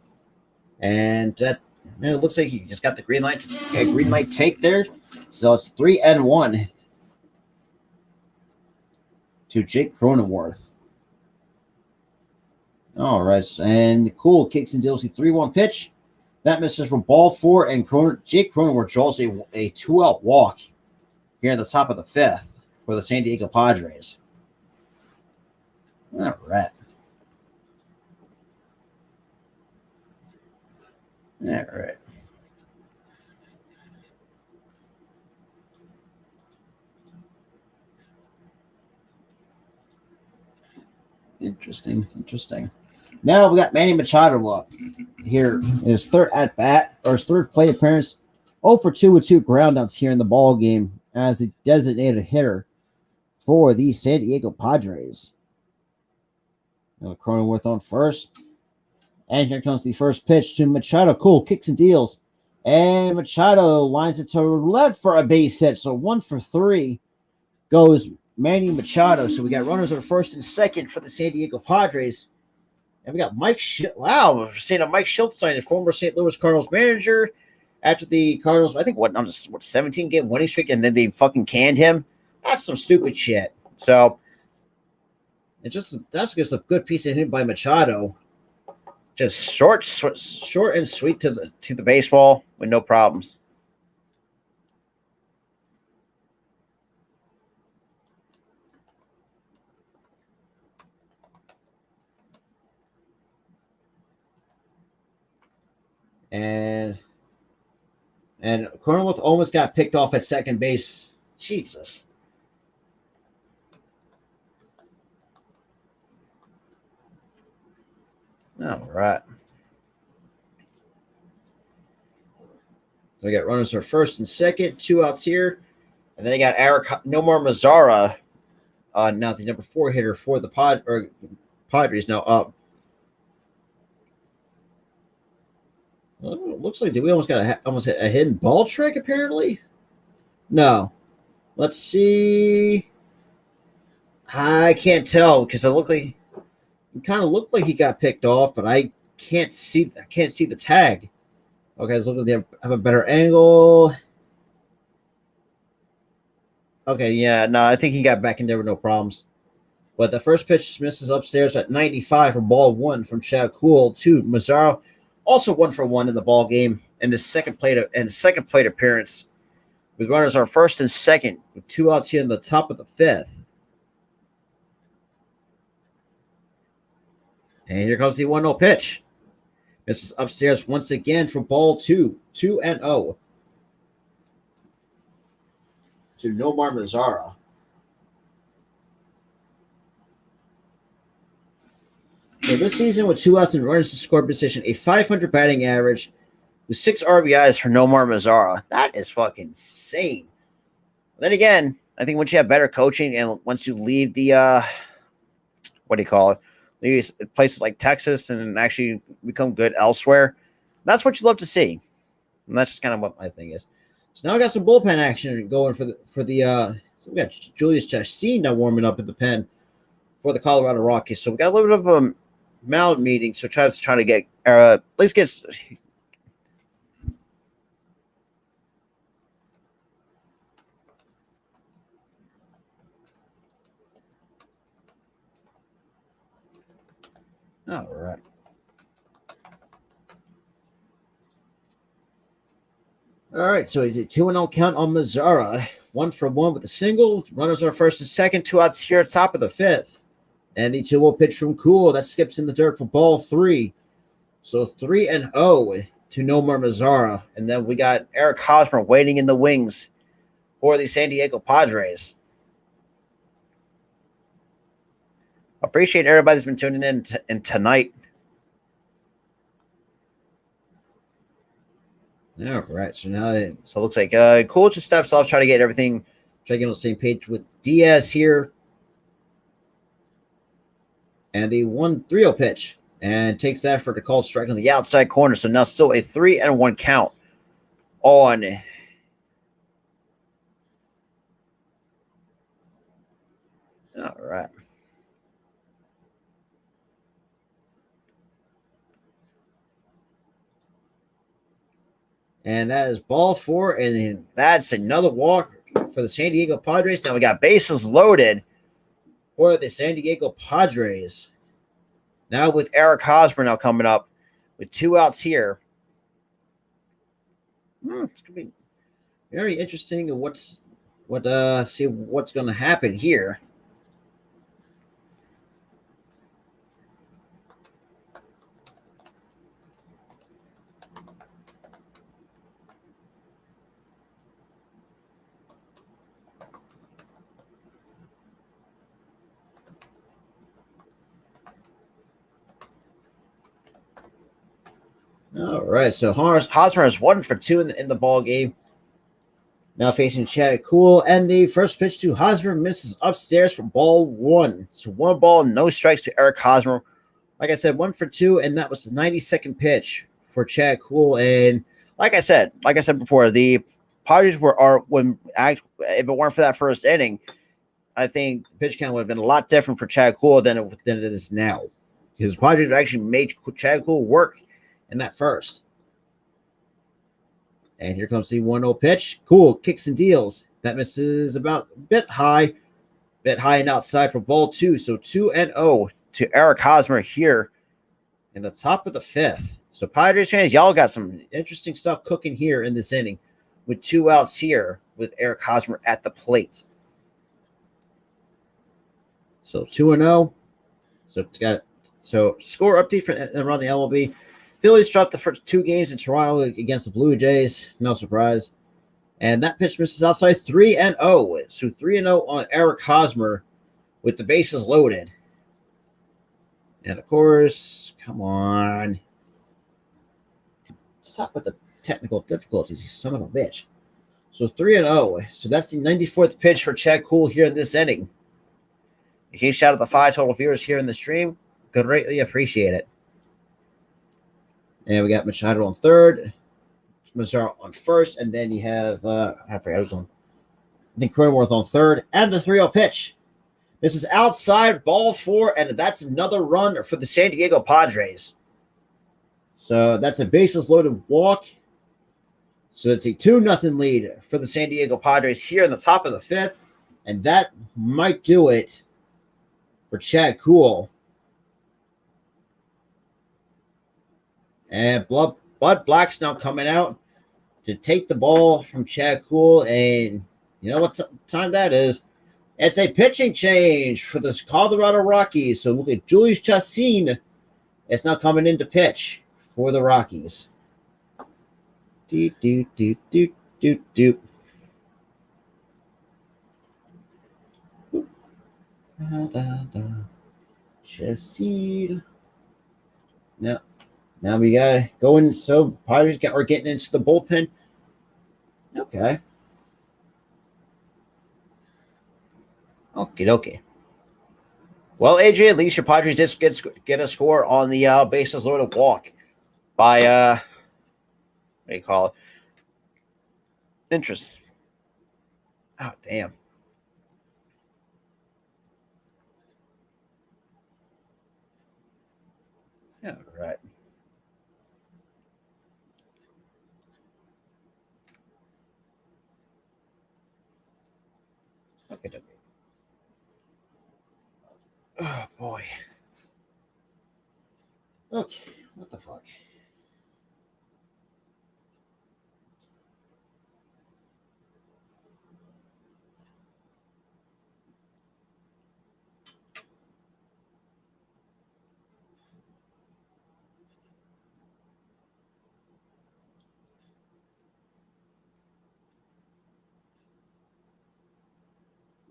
A: And it looks like he just got the green light take there. So it's 3-1 to Jake Cronenworth. All right. And Cool kicks and deals the 3-1 pitch. That misses for ball 4. And Jake Cronenworth draws a 2-out walk here in the top of the 5th. For the San Diego Padres. All right. All right. Interesting. Now we got Manny Machado up here. His third at bat, or his third play appearance. 0 for 2 with 2 groundouts here in the ball game as the designated hitter for the San Diego Padres. Cronenworth on first. And here comes the first pitch to Machado. Cool, kicks and deals. And Machado lines it to left for a base hit. So 1 for 3 goes Manny Machado. So we got runners on first and second for the San Diego Padres. And we got wow, we're seeing a Mike Shildt signing, former St. Louis Cardinals manager. After the Cardinals, I think, 17 game winning streak, and then they fucking canned him. That's some stupid shit. So that's just a good piece of hit by Machado. Just short and sweet to the baseball with no problems. And Cronenworth almost got picked off at second base. Jesus. All right. So we got runners for first and second, 2 outs here. And then I got Nomar Mazara, now the number 4 hitter for the Padres now up. Well, it looks like we almost got almost a hidden ball trick, apparently. No. Let's see. I can't tell because it kind of looked like he got picked off, but I can't see the tag. Okay, let's look at they have a better angle. Okay, yeah, no, I think he got back in there with no problems. But the first pitch misses upstairs at 95 for ball 1 from Chad Kuhl to Mazzaro. Also 1 for 1 in the ball game and his second plate appearance. With runners on first and second, with 2 outs here in the top of the 5th. And here comes the 1-0 pitch. Misses upstairs once again for ball 2, 2-0. To Nomar Mazara. So this season with 2 outs and runners to score position, a .500 batting average with 6 RBIs for Nomar Mazara. That is fucking insane. Then again, I think once you have better coaching and once you leave the leave places like Texas and actually become good elsewhere, that's what you love to see. And that's just kind of what my thing is. So now I got some bullpen action going for the so we got Julius Chassin now warming up in the pen for the Colorado Rockies. So we got a little bit of a mild meeting. So trying to get at least get. All right. All right, so he's a 2-0 count on Mazara. 1 for 1 with a single. Runners are first and second. 2 outs here at top of the 5th. And the 2-0 pitch from Kuhl. That skips in the dirt for ball 3. So 3-0 to Nomar Mazara. And then we got Eric Hosmer waiting in the wings for the San Diego Padres. Appreciate everybody that's been tuning in tonight. All right, so now it looks like Kuhl just steps off, try to get on the same page with Diaz here. And the 1-3-0 pitch, and takes that for the called strike on the outside corner. So now still a 3-1 count on all right. And that is ball 4, and that's another walk for the San Diego Padres. Now we got bases loaded for the San Diego Padres. Now with Eric Hosmer now coming up with 2 outs here. It's gonna be very interesting. See what's going to happen here. All right, so Hosmer is 1 for 2 in the ball game. Now facing Chad Kuhl, and the first pitch to Hosmer misses upstairs for ball 1. So 1 ball, no strikes to Eric Hosmer. Like I said, 1 for 2, and that was the 92nd pitch for Chad Kuhl. And like I said before, the Padres if it weren't for that first inning, I think the pitch count would have been a lot different for Chad Kuhl than it is now. Because Padres actually made Chad Kuhl work in that first. And here comes the 1-0 pitch. Kuhl kicks and deals. That misses about a bit high and outside for ball 2. So 2-0 to Eric Hosmer here in the top of the 5th. So Padres fans, y'all got some interesting stuff cooking here in this inning with 2 outs here with Eric Hosmer at the plate. So 2-0. So score update for around the MLB. Phillies dropped the first 2 games in Toronto against the Blue Jays. No surprise. And that pitch misses outside 3-0. So 3-0 on Eric Hosmer with the bases loaded. And of course, come on. Stop with the technical difficulties, you son of a bitch. So 3-0. So that's the 94th pitch for Chad Kuhl here in this inning. A huge shout out to the 5 total viewers here in the stream. Greatly appreciate it. And we got Machado on third, Mazzaro on first, and then you have I forgot who's on. I think Cronenworth on third, and the 3-0 pitch. This is outside ball 4, and that's another run for the San Diego Padres. So that's a bases loaded walk. So it's a 2-0 lead for the San Diego Padres here in the top of the 5th, and that might do it for Chad Kuhl. And Bud Black's now coming out to take the ball from Chad Kuhl. And you know what time that is? It's a pitching change for the Colorado Rockies. So look at Julius Chassin. It's now coming in to pitch for the Rockies. Chassin. Now we got going. So Padres are getting into the bullpen. Okay. Okay. Well, AJ, at least your Padres just get a score on the bases loaded walk by what do you call it? Interest. Oh damn. All right. Okay. Oh boy. Okay, what the fuck?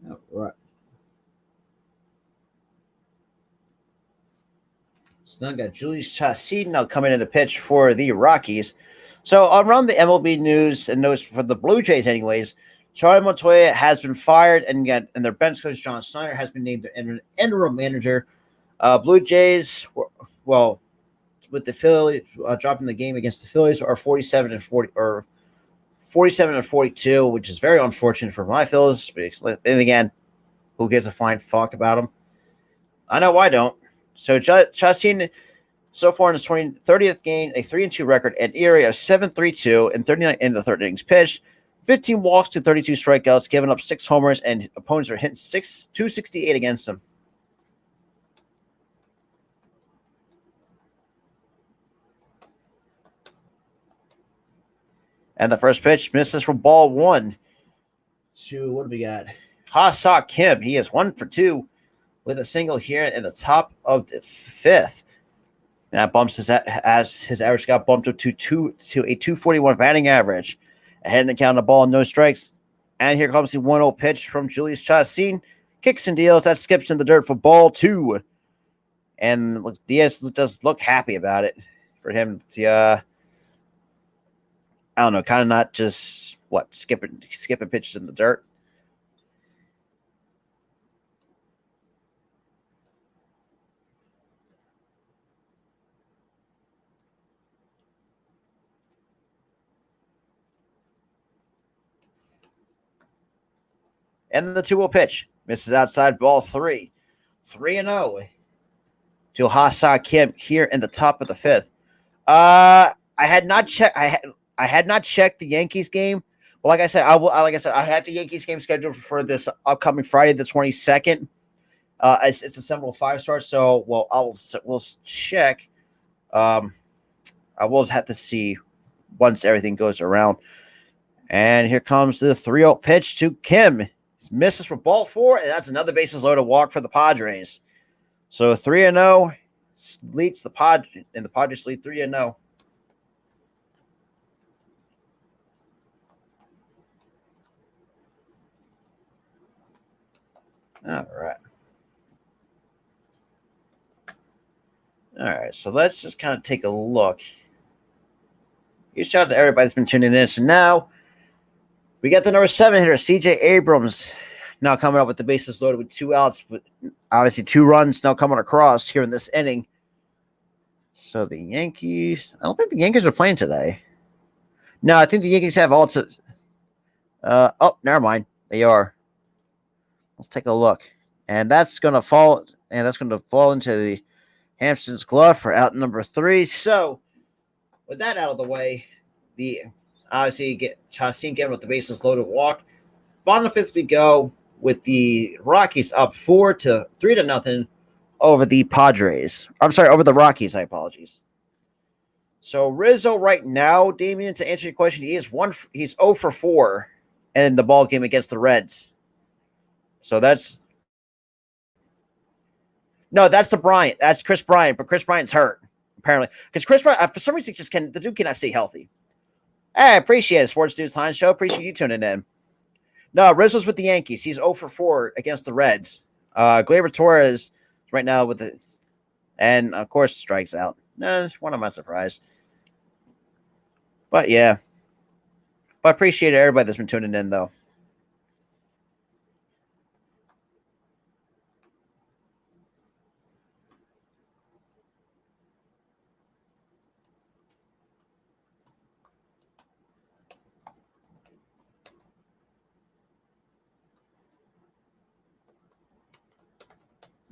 A: All right. So now got Julius Chassin now coming in to pitch for the Rockies. So around the MLB news and notes for the Blue Jays, anyways, Charlie Montoya has been fired, and their bench coach John Snyder has been named their interim manager. Blue Jays, well, with the Phillies dropping the game against the Phillies, are 47-40 or 47-42, which is very unfortunate for my Phillies. And again, who gives a flying fuck about them? I know I don't. So Chassin, so far in his 30th game, a 3-2 record, an ERA of 7.32 and 39 in the third innings pitched, 15 walks to 32 strikeouts, giving up 6 homers, and opponents are hitting 268 against him. And the first pitch misses for ball 1 to, what do we got? Ha-Seok Kim. He is 1 for 2 with a single here in the top of the 5th. And that bumps his average got bumped up to a 241 batting average. Ahead in the count of ball, no strikes. And here comes the 1-0 pitch from Julius Chassin. Kicks and deals. That skips in the dirt for ball 2. And Diaz does look happy about it for him to, I don't know, kind of not just, skipping pitches in the dirt. And the 2-0 pitch. Misses outside, ball 3. 3-0 to Ha Kim here in the top of the 5th. I had not checked. I had not checked the Yankees game. Well, like I said, I had the Yankees game scheduled for this upcoming Friday, the 22nd. It's a Seminole 5-star. So, we'll check. I will have to see once everything goes around. And here comes the 3-0 pitch to Kim. He misses for ball 4, and that's another bases loaded walk for the Padres. So 3-0 leads the and the Padres lead 3-0. All right. All right, so let's just kind of take a look. Huge shout out to everybody that's been tuning in. So now we got the number 7 hitter, CJ Abrams, now coming up with the bases loaded with 2 outs, but obviously 2 runs now coming across here in this inning. So the Yankees, I don't think the Yankees are playing today. No, I think the Yankees have all to. Never mind. They are. Let's take a look. And that's going to fall into the Hampton's glove for out number 3. So, with that out of the way, the obviously Chassin getting with the bases loaded walk. Bottom of the 5th we go with the Rockies up 3-0 over the Padres. I'm sorry, over the Rockies. I apologize. So Rizzo right now, Damien, to answer your question, he's 0 for 4 in the ball game against the Reds. So that's the Bryant. That's Chris Bryant, but Chris Bryant's hurt apparently because Chris Bryant for some reason the dude cannot stay healthy. Hey, I appreciate it, Sports News Time Show. Appreciate you tuning in. No, Rizzo's with the Yankees. He's 0 for 4 against the Reds. Gleyber Torres right now with the, and of course strikes out. One of my surprise. But yeah, but I appreciate everybody that's been tuning in though.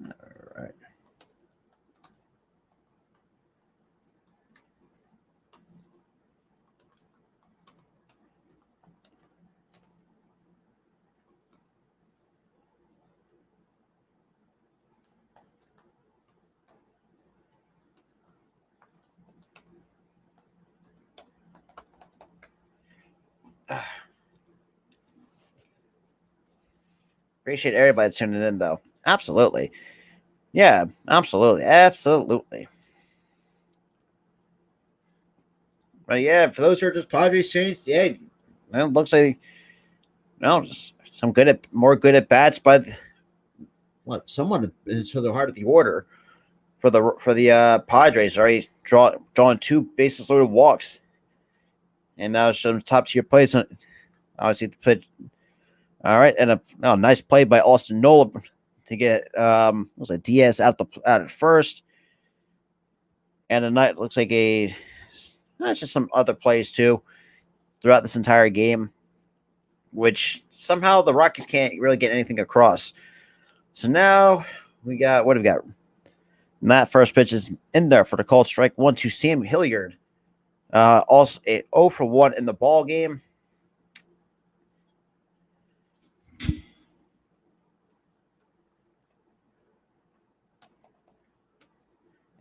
A: All right. Appreciate everybody tuning in, though. Absolutely. Yeah, absolutely. Absolutely. But yeah, for those who are just Padres fans, yeah, it looks like just some more good at bats by someone into the heart of the order for the Padres. Already drawing 2 bases loaded walks, and now some top tier plays. Obviously, the pitch. All right, and a nice play by Austin Nola to get was it Diaz out at first, and the night looks like that's just some other plays too throughout this entire game, which somehow the Rockies can't really get anything across. So now we got what do we got? And that first pitch is in there for the called strike 1 to Sam Hilliard. Also a 0 for 1 in the ball game.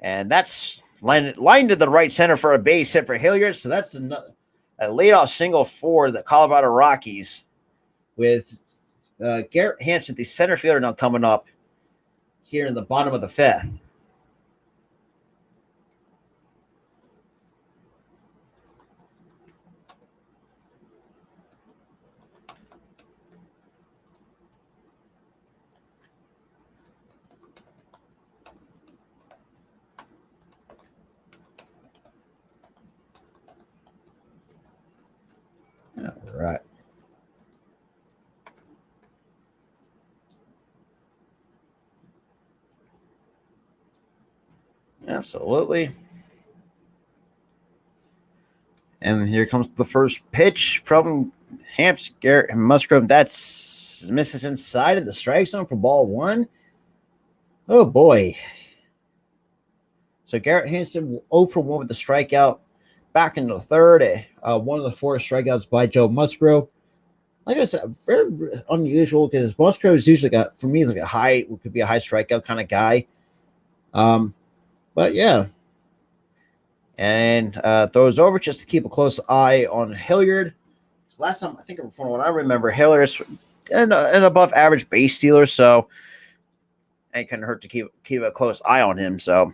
A: And that's lined to the right center for a base hit for Hilliard. So that's a leadoff single for the Colorado Rockies with Garrett Hampson, the center fielder, now coming up here in the bottom of the 5th. All right. Absolutely. And here comes the first pitch from Garrett Musgrove. That's misses inside of the strike zone for ball one. Oh boy. So Garrett Hampson 0 for 1 with the strikeout. Back in the third, one of the 4 strikeouts by Joe Musgrove. Like I said, very unusual because Musgrove is usually for me, like could be a high strikeout kind of guy. But yeah. And throws over just to keep a close eye on Hilliard. Last time, I think from what I remember, Hilliard's an above average base stealer, so it couldn't hurt to keep a close eye on him. So,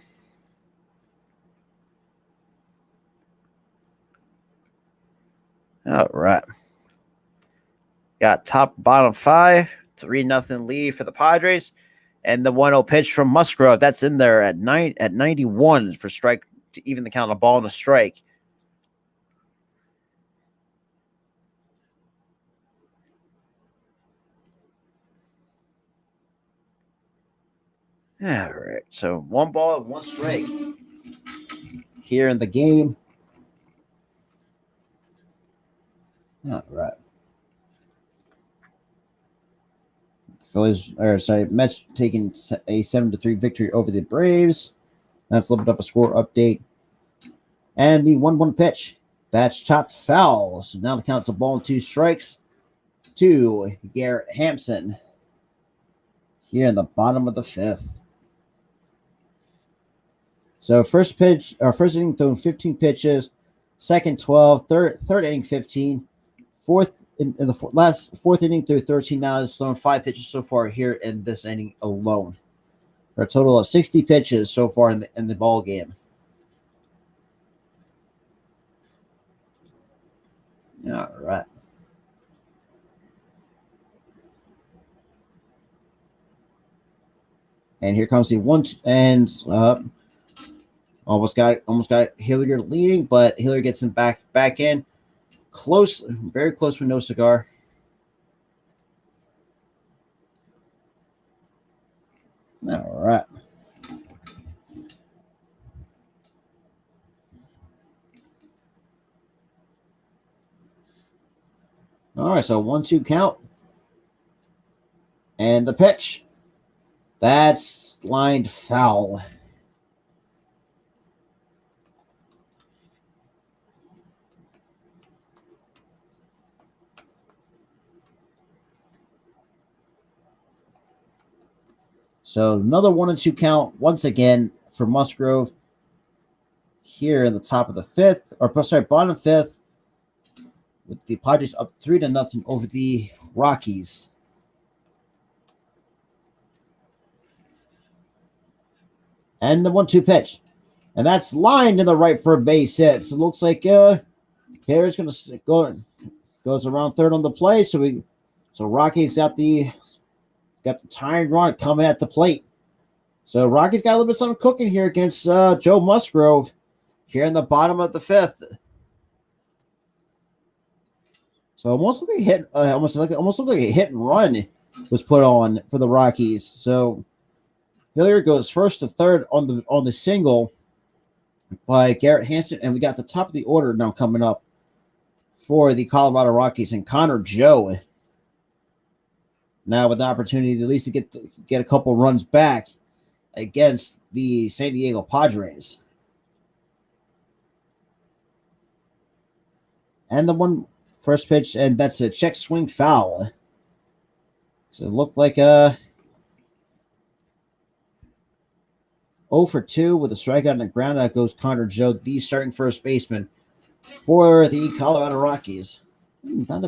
A: all right, got top bottom 5, 3-0 lead for the Padres, and the 1-0 pitch from Musgrove that's in there at 91 for strike to even the count of ball and a strike. All right, so 1 ball and 1 strike here in the game. All right. Mets taking a 7-3 victory over the Braves. That's a little bit of a score update. And the 1-1 pitch. That's chopped foul. So now the count's a ball and 2 strikes to Garrett Hampson here in the bottom of the 5th. So first inning thrown 15 pitches, second 12, third inning 15, fourth in the fourth inning through 13 now has thrown 5 pitches so far here in this inning alone. For a total of 60 pitches so far in the ball game. All right. And here comes the 1 and almost got Hilliard leading, but Hilliard gets him back in. Close, very close with no cigar. All right. All right, so 1-2 count. And the pitch. That's lined foul. So another 1-2 count once again for Musgrove here in the top of the 5th, bottom 5th, with the Padres up 3-0 over the Rockies. And the 1-2 pitch. And that's lined in the right for a base hit. So it looks like Taylor's going to goes around third on the play. So Rockies got the tying run coming at the plate. So Rockies got a little bit of something cooking here against Joe Musgrove here in the bottom of the 5th. So almost like a hit and run was put on for the Rockies. So Hilliard goes first to third on the single by Garrett Hampson, and we got the top of the order now coming up for the Colorado Rockies and Connor Joe. Now with the opportunity to at least get a couple runs back against the San Diego Padres. And the first pitch, and that's a check swing foul. So it looked like 0 for 2 with a strikeout and a ground out goes Connor Joe, the starting first baseman for the Colorado Rockies. Not a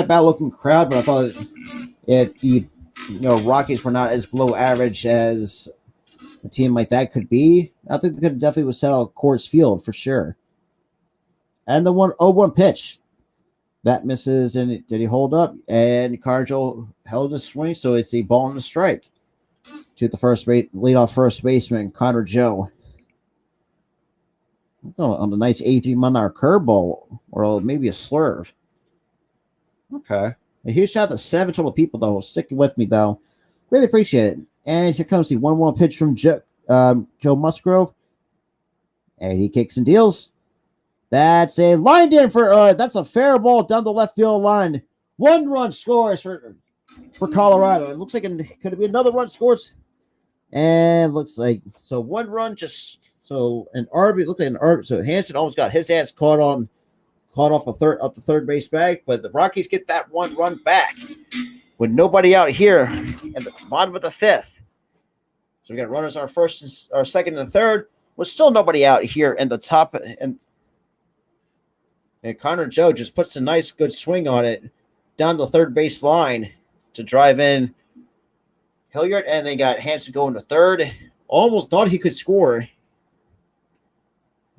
A: bad looking crowd, but I thought the Rockies were not as below average as a team like that could be. I think they could definitely set out Coors Field for sure. And the 1-0-1 pitch that misses, and did he hold up? And Connor held his swing, so it's a ball and a strike to the leadoff first baseman Connor Joe. On a nice 83-mile-an-hour curveball, or maybe a slurve. Okay. A huge shout out to 7 total people, though. Sticking with me, though. Really appreciate it. And here comes the 1-1 pitch from Joe Musgrove. And he kicks and deals. That's a line in for that's a fair ball down the left field line. 1 run scores for Colorado. It looks like could it be another run scores? And looks like so 1 run just so an RB looked like an RB. So Hanson almost got his ass caught off the third base bag, but the Rockies get that 1 run back with nobody out here at the bottom of the 5th. So we got runners on our second and third, with still nobody out here in the top, and Connor Joe just puts a nice good swing on it down the third base line to drive in Hilliard, and they got Hanson going to third. Almost thought he could score. It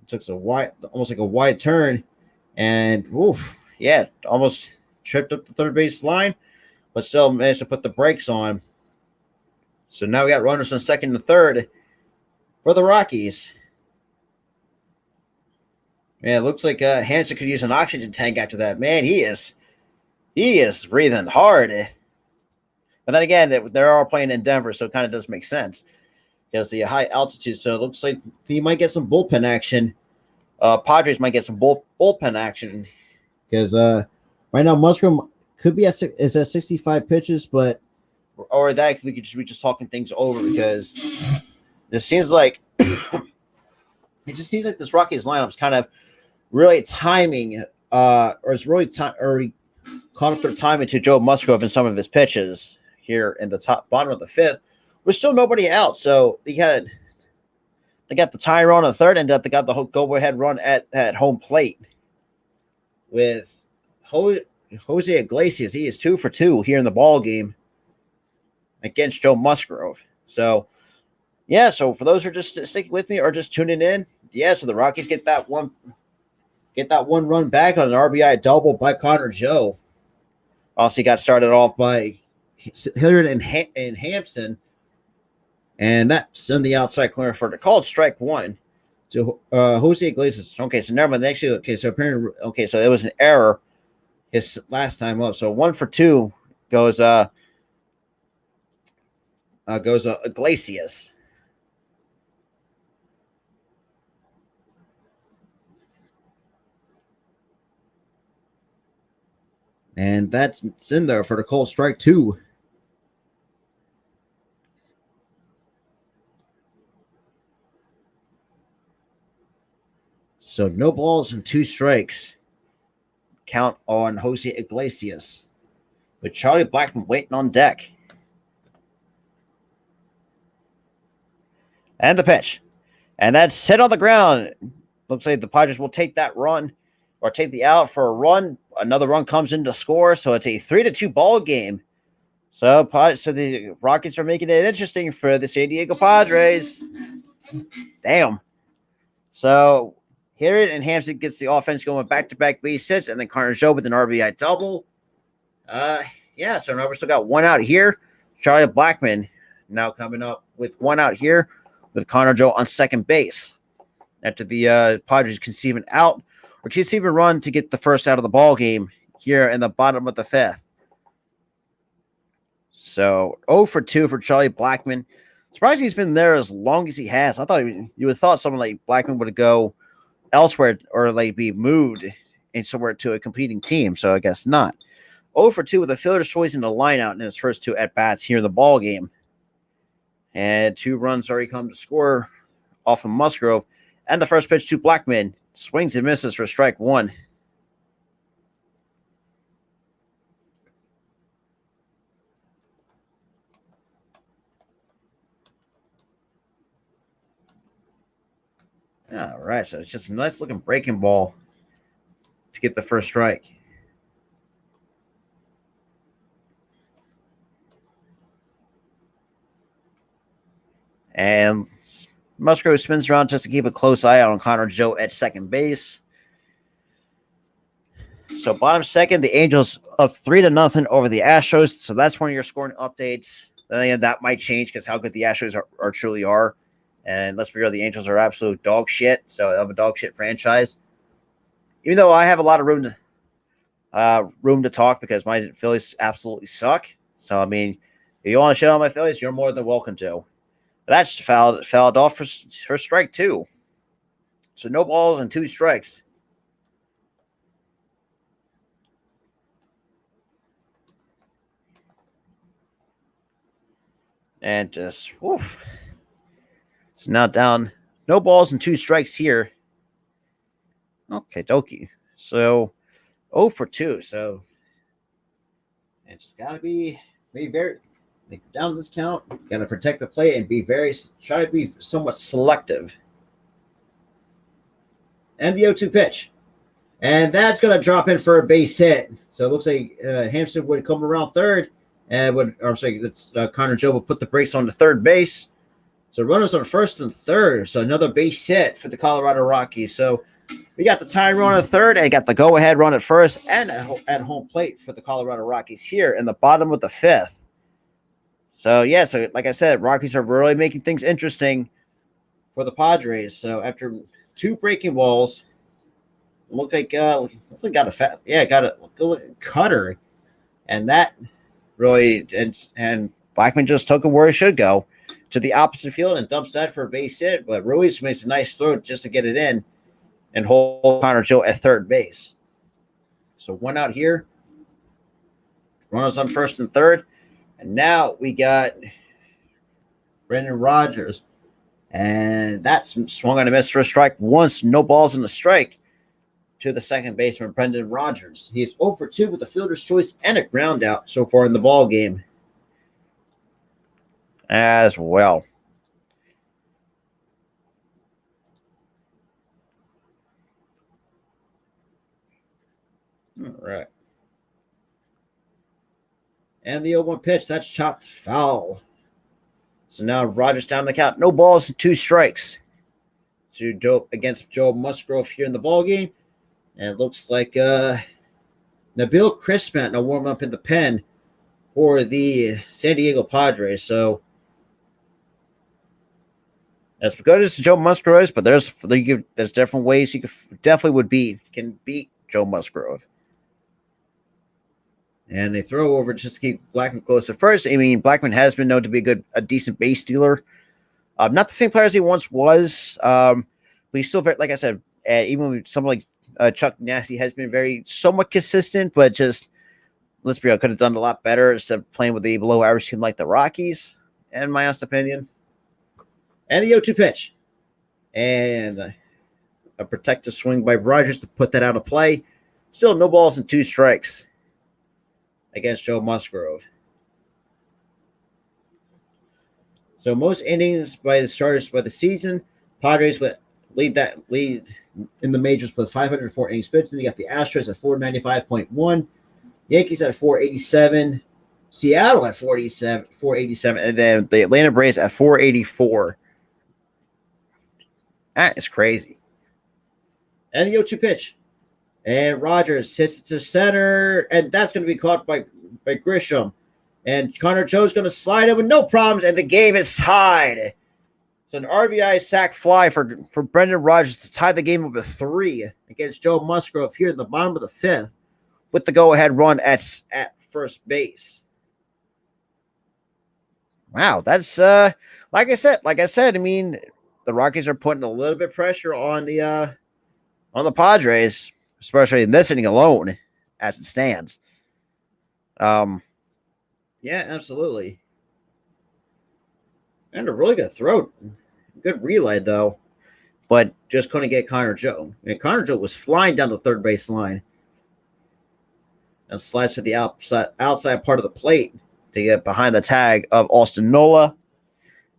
A: took almost like a wide turn, and almost tripped up the third base line, but still managed to put the brakes on. So now we got runners on second and third for the Rockies. Man, it looks like Hanson could use an oxygen tank after that. Man, he is breathing hard. But then again, they're all playing in Denver, so it kind of does make sense because the high altitude. So it looks like he might get some bullpen action. Padres might get some bullpen action because right now Musgrove could be at 65 pitches, but or that we could just be just talking things over because it seems like this Rockies lineup's kind of really timing, or it's really already caught up their timing to Joe Musgrove in some of his pitches here in the bottom of the 5th. With still nobody out, so they got the tie run on the third, and they got the go ahead run at home plate with Jose Iglesias. He is 2 for 2 here in the ball game against Joe Musgrove. So, yeah. So for those who are just sticking with me or just tuning in, so the Rockies get that one run back on an RBI double by Connor Joe. Also, he got started off by Hilliard and Hampson, and that's on the outside corner for the called strike 1 to Jose Iglesias. Okay, so never mind. Actually, so apparently, so it was an error his last time up. So 1 for 2 goes Iglesias. And that's in there for the call strike 2. So no balls and 2 strikes. Count on Jose Iglesias. With Charlie Blackmon waiting on deck. And the pitch. And that's hit on the ground. Looks like the Padres will take that run or take the out for a run. Another run comes in to score. So it's a 3-2 ball game. So the Rockets are making it interesting for the San Diego Padres. Damn. So Harriet and Hampson gets the offense going back-to-back base hits, and then Connor Joe with an RBI double. So now we still got 1 out here. Charlie Blackmon now coming up with 1 out here with Connor Joe on second base after the Padres conceive an out or conceive a run to get the first out of the ball game here in the bottom of the 5th. So 0 for 2 for Charlie Blackmon. Surprised he's been there as long as he has. I thought you would have thought someone like Blackmon would go elsewhere or like be moved in somewhere to a competing team. So I guess not. 0 for 2 with a fielder's choice in the line out in his first 2 at-bats here in the ball game. And 2 runs already come to score off of Musgrove. And the first pitch to Blackmon. Swings and misses for strike 1. All right, so it's just a nice-looking breaking ball to get the first strike. And Musgrove spins around just to keep a close eye on Connor Joe at second base. So bottom second, the Angels up 3-0 over the Astros. So that's one of your scoring updates. That might change because how good the Astros are truly are. And let's be real, the Angels are absolute dog shit. So they have a dog shit franchise. Even though I have a lot of room to talk because my Phillies absolutely suck. So I mean, if you want to shit on my Phillies, you're more than welcome to. But that's fouled off for strike 2. So no balls and 2 strikes. And just, woof. So now down, no balls and 2 strikes here. Okay, dokie. So 0 for 2. So it's got to be very down this count. Got to protect the plate and try to be somewhat selective. And the 0-2 pitch. And that's going to drop in for a base hit. So it looks like Hampson would come around third. And Connor Joe would put the brakes on the third base. So runners on first and third. So another base hit for the Colorado Rockies. So we got the tying run at third and got the go-ahead run at first and at home plate for the Colorado Rockies here in the bottom of the 5th. So, yeah, so like I said, Rockies are really making things interesting for the Padres. So after 2 breaking balls, got a cutter. And that really, and Blackman just took him where he should go to the opposite field and dumps that for a base hit. But Ruiz makes a nice throw just to get it in and hold Connor Joe at third base. So 1 out here. Runners on first and third. And now we got Brendan Rodgers. And that's swung on a miss for a strike once. No balls in the strike to the second baseman, Brendan Rodgers. He is 0 for 2 with a fielder's choice and a ground out so far in the ball game as well. All right. And the 0-1 pitch, that's chopped foul. So now Rodgers down the count. No balls and 2 strikes against Joe Musgrove here in the ball game. And it looks like Nabil Crispant now warm up in the pen for the San Diego Padres. So as good as Joe Musgrove is, but there's different ways you can beat Joe Musgrove. And they throw over just to keep Blackman close at first. I mean, Blackman has been known to be a decent base stealer. Not the same player as he once was. But he's still very, like I said, even with someone like Chuck Nasty has been somewhat consistent, but just, let's be real, could have done a lot better instead of playing with a below average team like the Rockies, in my honest opinion. And the 0-2 pitch. And a protective swing by Rodgers to put that out of play. Still no balls and 2 strikes against Joe Musgrove. So most innings by the starters by the season, Padres would lead in the majors with 504 innings pitched. Then you got the Astros at 495.1, Yankees at 487, Seattle at 487, and then the Atlanta Braves at 484. That is crazy. And the 0-2 pitch. And Rodgers hits it to center, and that's going to be caught by Grisham. And Connor Joe's going to slide it with no problems, and the game is tied. So an RBI sac fly for Brendan Rodgers to tie the game up at 3 against Joe Musgrove here in the bottom of the 5th with the go-ahead run at first base. Wow, that's like I said, I mean, the Rockies are putting a little bit of pressure on the Padres, especially in this inning alone, as it stands. Yeah, absolutely. And a really good throw. Good relay, though. But just couldn't get Connor Joe. And Connor Joe was flying down the third base line. And slides to the outside part of the plate to get behind the tag of Austin Nola.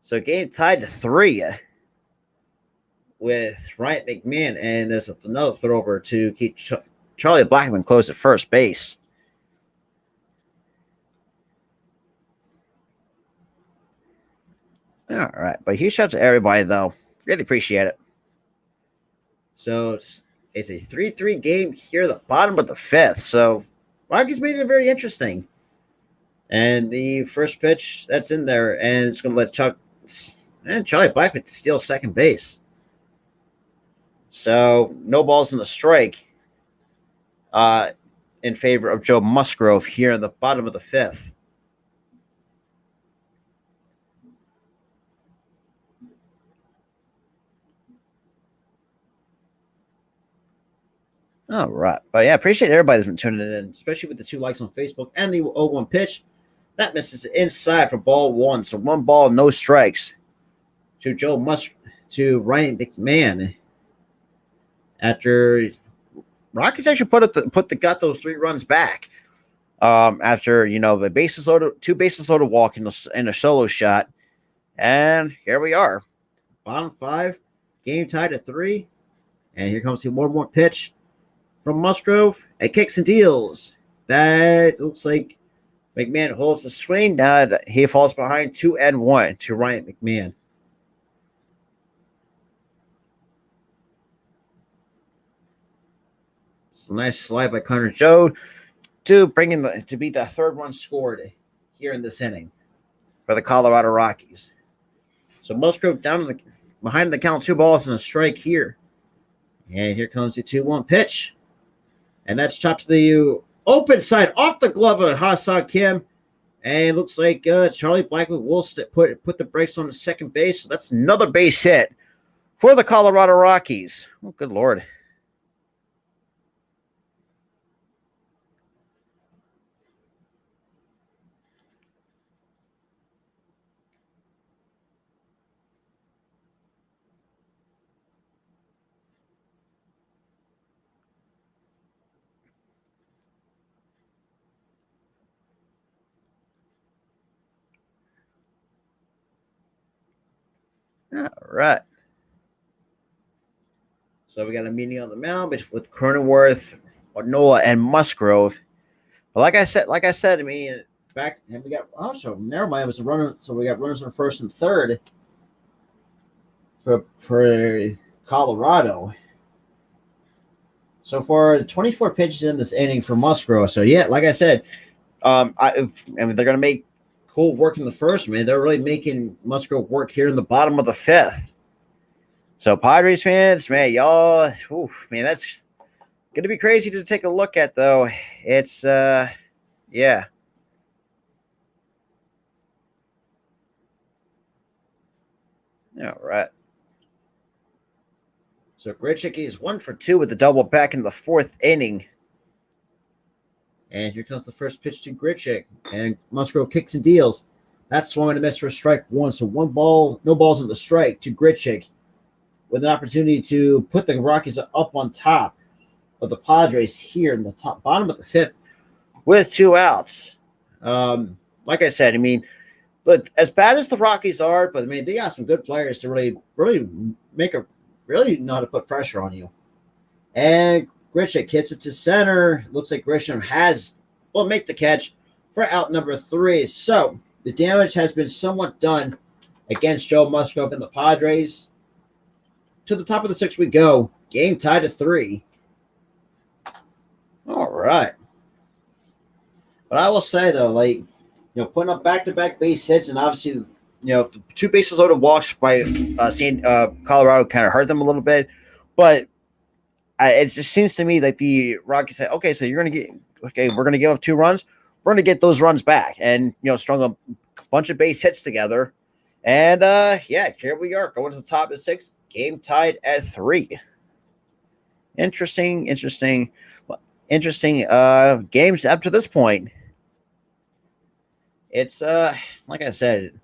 A: So game tied to 3 with Ryan McMahon. And there's another throw over to keep Charlie Blackman close at first base. All right. But huge shout out to everybody, though. Really appreciate it. So it's a 3-3 game here at the bottom of the 5th. So Rockies made it very interesting. And the first pitch that's in there, and it's going to let Charlie Blackman steal second base. So no balls in the strike in favor of Joe Musgrove here in the bottom of the 5th. All right. But yeah, appreciate everybody that's been tuning in, especially with the 2 likes on Facebook and the 0-1 pitch. That misses inside for ball one. So 1 ball, no strikes to Ryan McMahon. After Rockies actually got those 3 runs back. After the bases loaded, 2 bases loaded walk in a solo shot, and here we are, bottom 5, game tied at 3, and here comes the 1-1 pitch from Musgrove. It kicks and deals. That looks like McMahon holds the swing. Now he falls behind 2-1 to Ryan McMahon. It's a nice slide by Connor Joe to be the 3rd run scored here in this inning for the Colorado Rockies. So Musgrove behind the count, 2 balls and a strike here. And here comes the 2-1 pitch. And that's chopped to the open side off the glove of Ha-Seong Kim. And it looks like Charlie Blackwood will put the brakes on the second base. So that's another base hit for the Colorado Rockies. Oh, good Lord. All right. So we got a meeting on the mound with Cronenworth, Nola, and Musgrove. But like I said, I mean, back and we got also never mind. It was a runner, so we got runners on first and third for Colorado. So for 24 pitches in this inning for Musgrove. So yeah, like I said, they're gonna make Cole work in the first. Man, they're really making Musgrove work here in the bottom of the 5th. So Padres fans, man, y'all, man, that's gonna be crazy to take a look at, though. It's yeah. All right. So Grichuk is 1 for 2 with a double back in the 4th inning. And here comes the first pitch to Grichuk. And Musgrove kicks and deals. That's swung and a miss for strike 1. So 1 ball, no balls on the strike to Grichuk, with an opportunity to put the Rockies up on top of the Padres here in the bottom of the 5th with 2 outs. Like I said, I mean, but as bad as the Rockies are, but I mean, they got some good players to really know how to put pressure on you. And Grisham hits it to center. Looks like Grisham will make the catch for out number 3. So the damage has been somewhat done against Joe Musgrove and the Padres. To the top of the 6th we go. Game tied at 3. All right. But I will say, though, putting up back-to-back base hits, and obviously, 2 bases loaded walks by Colorado kind of hurt them a little bit. But it just seems to me like the Rockies said, okay, so we're going to give up 2 runs. We're going to get those runs back and, strung a bunch of base hits together. And, here we are going to the top of the 6th. Game tied at 3. Interesting games up to this point. It's like I said.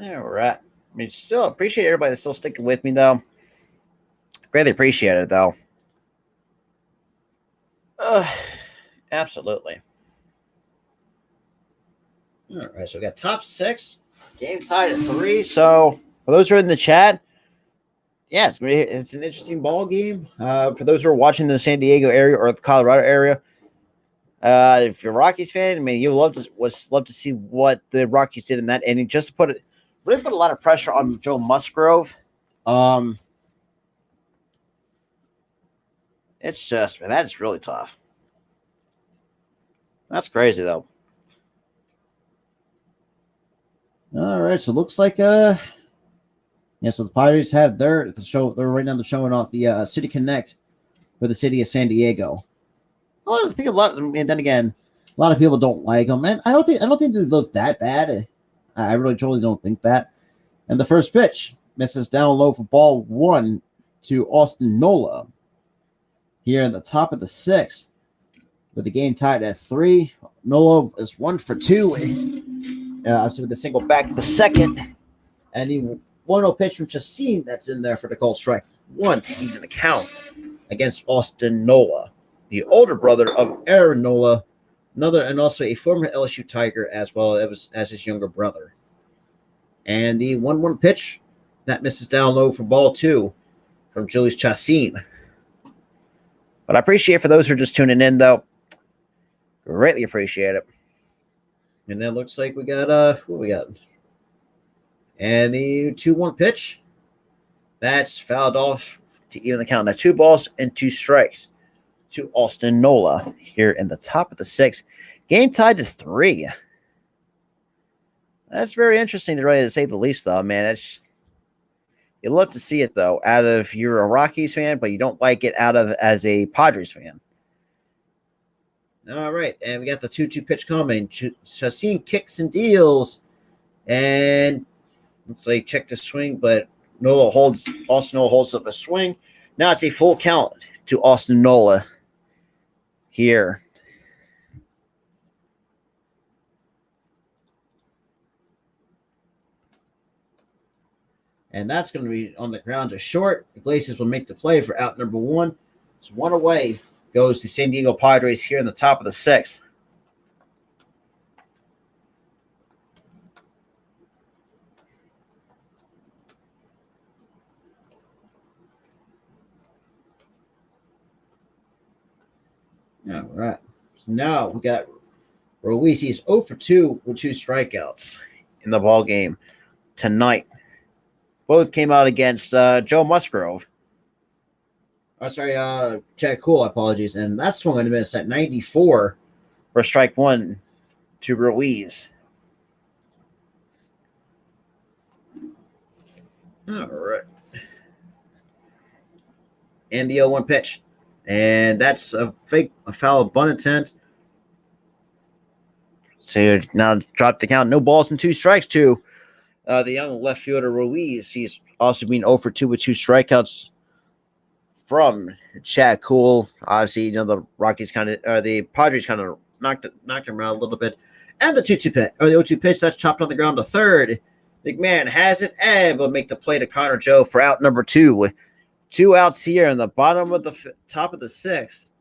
A: All right. I mean, still appreciate everybody that's still sticking with me, though. Greatly appreciate it, though. Absolutely. All right, so we got top 6, game tied at 3. So for those who are in the chat, yeah, it's an interesting ball game. For those who are watching the San Diego area or the Colorado area, if you're a Rockies fan, I mean, you love to see what the Rockies did in that inning, just to put a lot of pressure on Joe Musgrove. It's just, man, that's really tough. That's crazy, though. All right, so it looks like so the Padres have the show. They're right now they're showing off the City Connect for the city of San Diego. I think a lot, and then again, a lot of people don't like them, and I don't think they look that bad. I really truly don't think that. And the first pitch misses down low for ball 1 to Austin Nola. Here in the top of the 6th, with the game tied at 3. Nola is 1 for 2. Obviously with the single back to the 2nd, and he 1-0 pitch from Chacin that's in there for the call strike 1 to even the count against Austin Nola, the older brother of Aaron Nola, and also a former LSU Tiger as well as his younger brother. And the 1-1 pitch that misses down low for ball 2 from Julius Chacin. But I appreciate for those who are just tuning in, though. Greatly appreciate it. And then looks like we got what we got. And the 2-1 pitch. That's fouled off to even the count. Now 2 balls and 2 strikes to Austin Nola here in the top of the 6th. Game tied to 3. That's very interesting to say the least, though, man. You love to see it, though, out of you're a Rockies fan, but you don't like it out of as a Padres fan. All right, and we got the 2-2 pitch coming. Chacin kicks and deals, and looks like check the swing, but Austin Nola holds up a swing. Now it's a full count to Austin Nola here. And that's going to be on the ground to short. Iglesias will make the play for out number 1. So 1 away goes to San Diego Padres here in the top of the 6th. All right. So now we got Ruiz. He's 0 for 2 with 2 strikeouts in the ball game tonight. Both came out against Joe Musgrove. Chad Cool, apologies. And that swung and a miss at 94 for strike 1 to Ruiz. All right. And the 0-1 pitch. And that's a foul of bunt intent. So now drop the count. No balls and 2 strikes to the young left fielder Ruiz. He's also been 0 for 2 with 2 strikeouts from Chad Cool. Obviously, the Rockies the Padres kind of knocked him around a little bit. And the 2-2 pitch, or the 0-2 pitch, that's chopped on the ground to third. McMahon has it and will make the play to Connor Joe for out number 2. 2 outs here in the bottom of the top of the 6th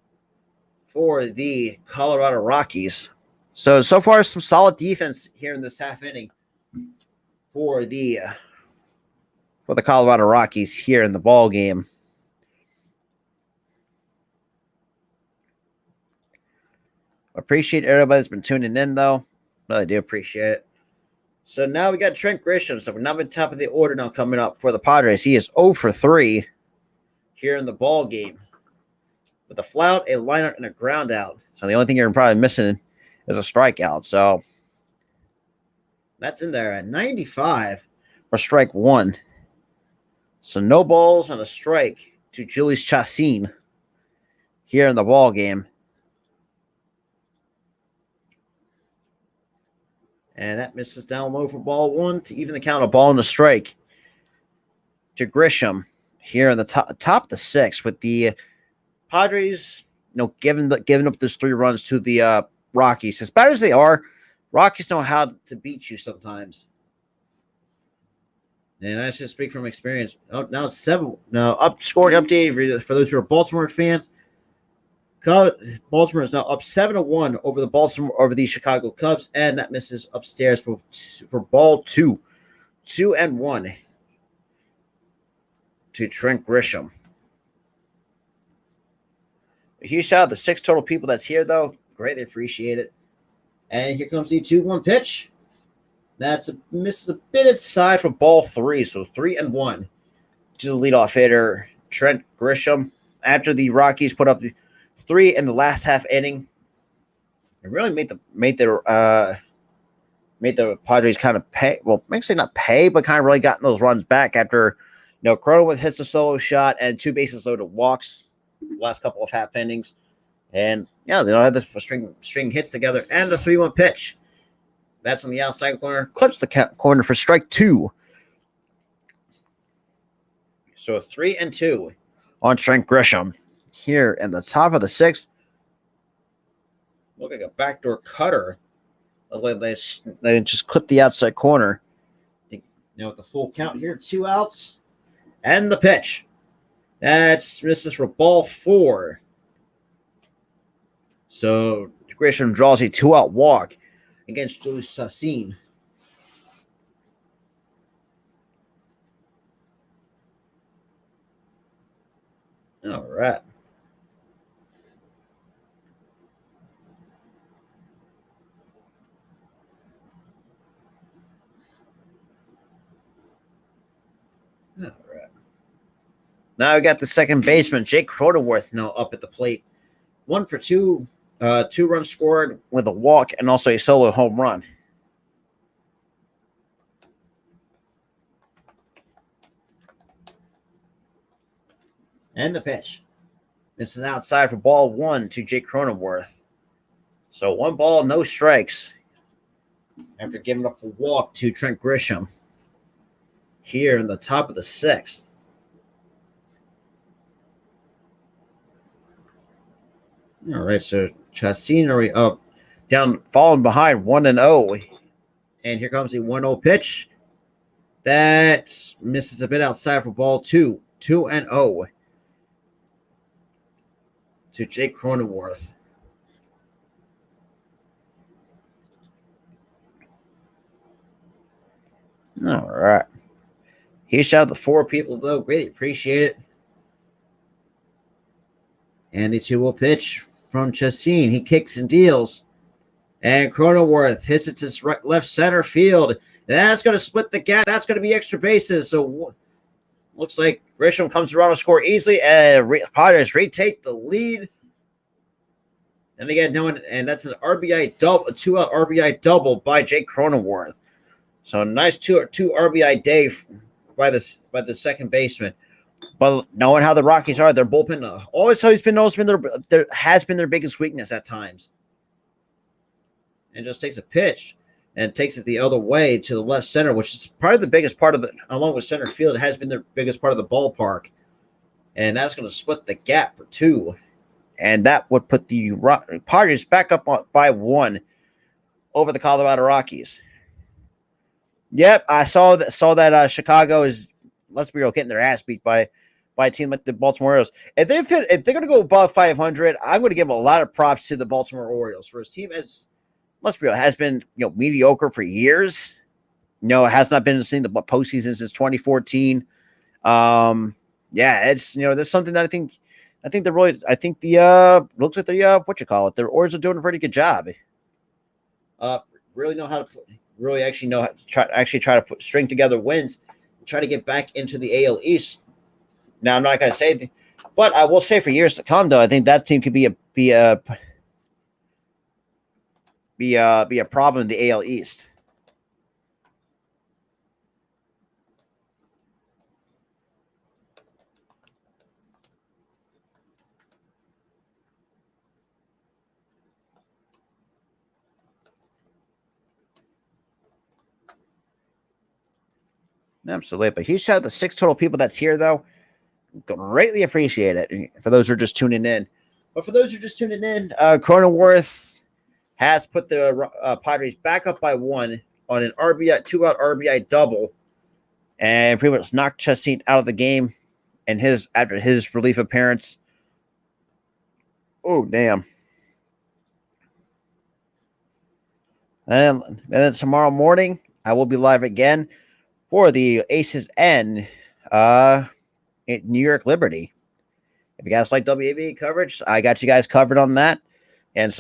A: for the Colorado Rockies. So far, some solid defense here in this half inning for the Colorado Rockies here in the ball game. Appreciate everybody that's been tuning in, though. Really do appreciate it. So now we got Trent Grisham. So we're now at the top of the order now coming up for the Padres. He is 0 for 3 here in the ball game with a fly-out, a line-out, and a ground out. So the only thing you're probably missing is a strikeout. So that's in there at 95 for strike 1. So no balls and a strike to Julius Chacin here in the ball game. And that misses down low for ball 1 to even the count, a ball and a strike to Grisham here in the top of the 6th with the Padres, giving up those 3 runs to the Rockies. As bad as they are, Rockies know how to beat you sometimes. And I should speak from experience. Oh, now it's 7. Now scoring update for those who are Baltimore fans. Baltimore is now up 7-1 over the Chicago Cubs, and that misses upstairs for ball 2. 2-1 to Trent Grisham. A huge shout out to the 6 total people that's here, though. Greatly appreciate it. And here comes the 2-1 pitch. That's misses a bit inside for ball 3, so 3-1 to the leadoff hitter, Trent Grisham. After the Rockies put up 3 in the last half inning, It really made the Padres kind of pay. Well, actually not pay, but kind of really gotten those runs back after, Cronenworth hits a solo shot and 2 bases loaded walks last couple of half innings. And yeah, they don't have this string hits together. And the 3-1 pitch. That's on the outside corner. Clips the corner for strike 2. So 3-2 on Trent Grisham. Here in the top of the 6th. Look like a backdoor cutter. They just clipped the outside corner. With the full count here, 2 outs. And the pitch. That's misses for ball 4. So Grisham draws a 2-out walk against Julius Chassin. All right. All right. Now we got the second baseman, Jake Cronenworth, now up at the plate. 1 for 2, 2 runs scored with a walk and also a solo home run. And the pitch. This is outside for ball 1 to Jake Cronenworth. So 1 ball, no strikes after giving up a walk to Trent Grisham here in the top of the 6th. All right, so Chassin are up, down, falling behind 1-0. And here comes the 1-0 pitch. That misses a bit outside for ball 2. 2-0 to Jake Cronenworth. All right. He shot the 4 people, though. Greatly appreciate it. And the 2-0 pitch from Chassin. He kicks and deals. And Cronenworth hits it to left center field. That's going to split the gap. That's going to be extra bases. So looks like Grisham comes around to score easily. And Padres retake the lead. And again, and that's an RBI double, a 2-out RBI double by Jake Cronenworth. So nice two RBI day by the second baseman. But knowing how the Rockies are, their bullpen always been their biggest weakness at times. And just takes a pitch and takes it the other way to the left center, which is probably the biggest part of along with center field, it has been the biggest part of the ballpark. And that's going to split the gap for 2. And that would put the Padres back up by 1 over the Colorado Rockies. Yep, I saw that Chicago is, let's be real, getting their ass beat by a team like the Baltimore Orioles. If they're going to go above 500, I'm going to give a lot of props to the Baltimore Orioles for his team. Let's be real, has been mediocre for years. It has not been in the postseason since 2014. It's that's something that I think the looks like the Orioles are doing a pretty good job. Really know how to try to string together wins and try to get back into the AL East. Now I'm not going to say, but I will say for years to come, though, I think that team could be a problem in the AL East. Absolutely. But huge shout out to 6 total people that's here, though. Greatly appreciate it for those who are just tuning in. But for those who are just tuning in, Cronenworth has put the Padres back up by 1 on an 2-out RBI double, and pretty much knocked Chassin out of the game. And after his relief appearance. Oh, damn. And then tomorrow morning, I will be live again for the Aces and New York Liberty. If you guys like WAV coverage, I got you guys covered on that. And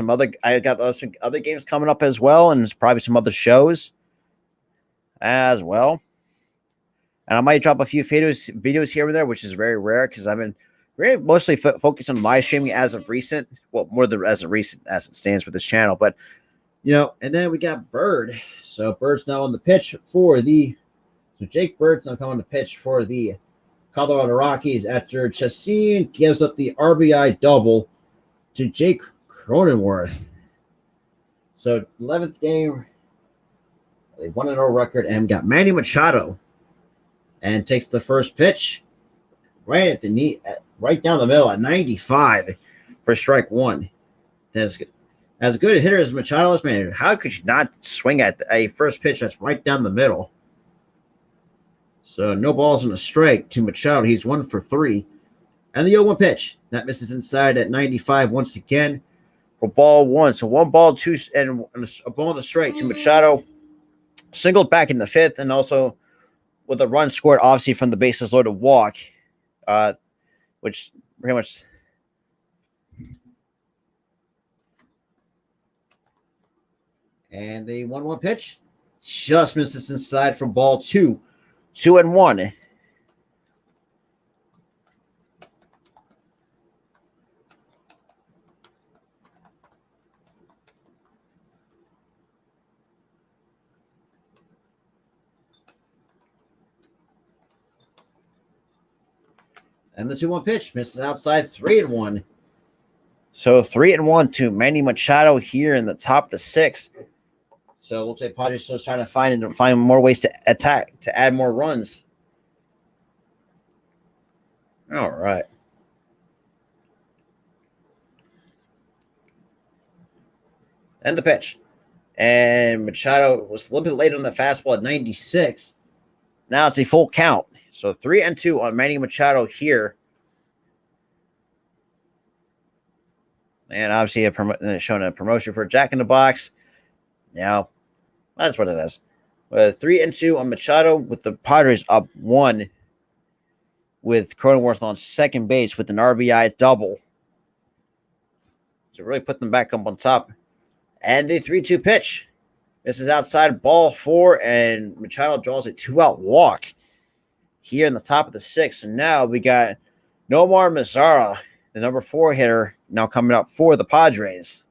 A: I got those other games coming up as well, and there's probably some other shows as well. And I might drop a few videos here and there, which is very rare because I've been we're mostly focused on live streaming as of recent. Well, more than as of recent as it stands with this channel. But, and then we got Bird. So Bird's now on the pitch so Jake Bird's now coming to pitch for the Colorado Rockies after Chassin gives up the RBI double to Jake Cronenworth. So 11th game, a 1-0 record, and got Manny Machado, and takes the first pitch right at the knee, right down the middle at 95 for strike one. That's good. As good a hitter as Machado is, man, how could you not swing at a first pitch that's right down the middle? So no balls and a strike to Machado. He's 1 for 3. And the 0-1 pitch that misses inside at 95 once again for ball 1. So 1 ball, 2, and a ball and a strike to Machado. Singled back in the 5th, and also with a run scored, obviously from the bases loaded walk, which pretty much. And the 1-1 pitch just misses inside from ball 2. 2-1. And the 2-1 pitch misses outside. 3-1. So 3-1 to Manny Machado here in the top of the 6th. So it looks like Padres still trying to find more ways to attack, to add more runs. All right. And the pitch. And Machado was a little bit late on the fastball at 96. Now it's a full count. So 3-2 on Manny Machado here. And obviously showing a promotion for Jack in the Box. Now, that's what it is. 3-2 on Machado with the Padres up 1 with Cronenworth on second base with an RBI double. So really put them back up on top. And the 3-2 pitch. This is outside ball 4, and Machado draws a 2-out walk here in the top of the 6th. And now we got Nomar Mazara, the number 4 hitter, now coming up for the Padres.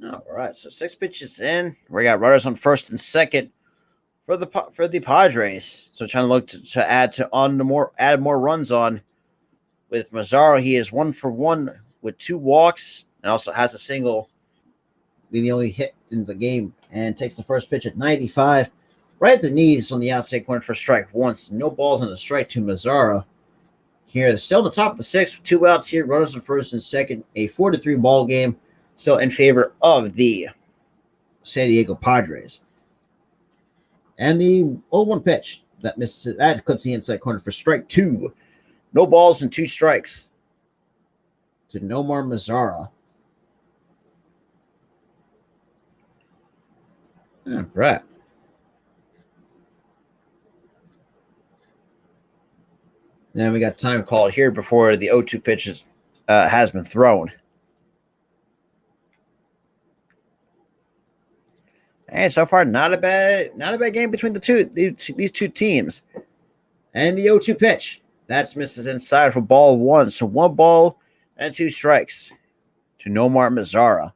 A: All right, so 6 pitches in. We got runners on first and second for the Padres. So trying to look to add more runs on with Mazara. He is 1 for 1 with 2 walks and also has a single, being the only hit in the game, and takes the first pitch at 95, right at the knees on the outside corner for strike 1. So no balls on the strike to Mazara. Here, still the top of the 6th, 2 outs here, runners on first and second, a 4-3 ball game, still in favor of the San Diego Padres. And the 0-1 pitch that misses, that clips the inside corner for strike 2. No balls and 2 strikes to Nomar Mazara. All right. Then we got time called here before the 0-2 pitch has been thrown. And so far, not a bad game between these two teams. And the 0-2 pitch. That's misses inside for ball 1. So 1 ball and 2 strikes to Nomar Mazara.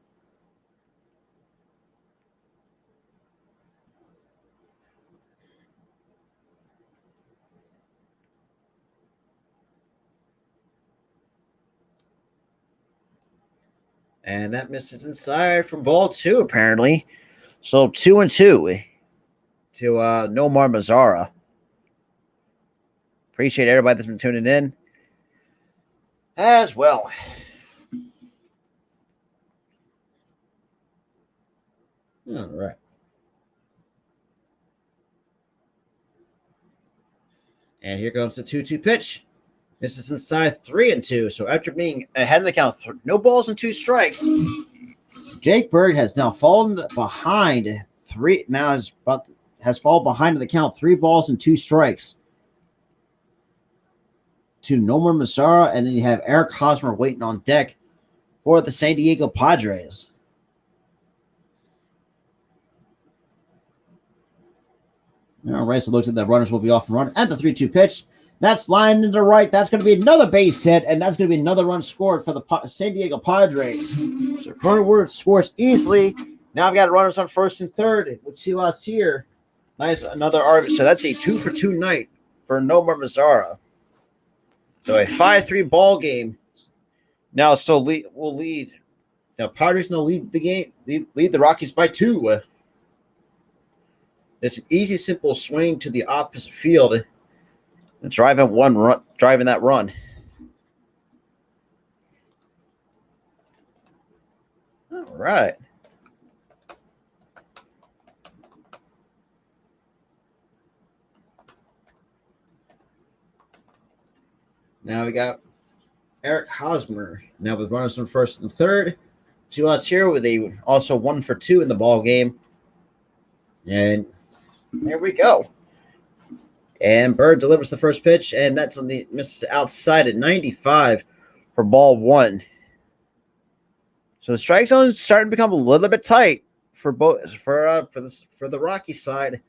A: And that misses inside for ball 2, apparently. So 2-2 to Nomar Mazara. Appreciate everybody that's been tuning in as well. All right. And here comes the 2-2 pitch. This is inside 3-2. So after being ahead of the count, no balls and 2 strikes, Jake Bird has now fallen behind 3. Now has fallen behind in the count, 3 balls and 2 strikes. to Nomar Mazara, and then you have Eric Hosmer waiting on deck for the San Diego Padres. All right, so looks like the runners will be off and running at the 3-2 pitch. That's lined into right. That's going to be another base hit, and that's going to be another run scored for the San Diego Padres. So Cronenworth scores easily. Now I've got runners on first and third with 2 outs here. Nice, another RBI. So that's a 2-for-2 night for Nomar Mazara. So a 5-3 ball game. Now still will lead. Now Padres now lead the game. Lead the Rockies by 2. It's an easy, simple swing to the opposite field. And driving that run. All right. Now we got Eric Hosmer. Now with runners on first and third. 2 outs here with a also 1-for-2 in the ball game. And there we go. And Bird delivers the first pitch, and that's on the misses outside at 95 for ball 1. So the strike zone is starting to become a little bit tight for the Rocky side.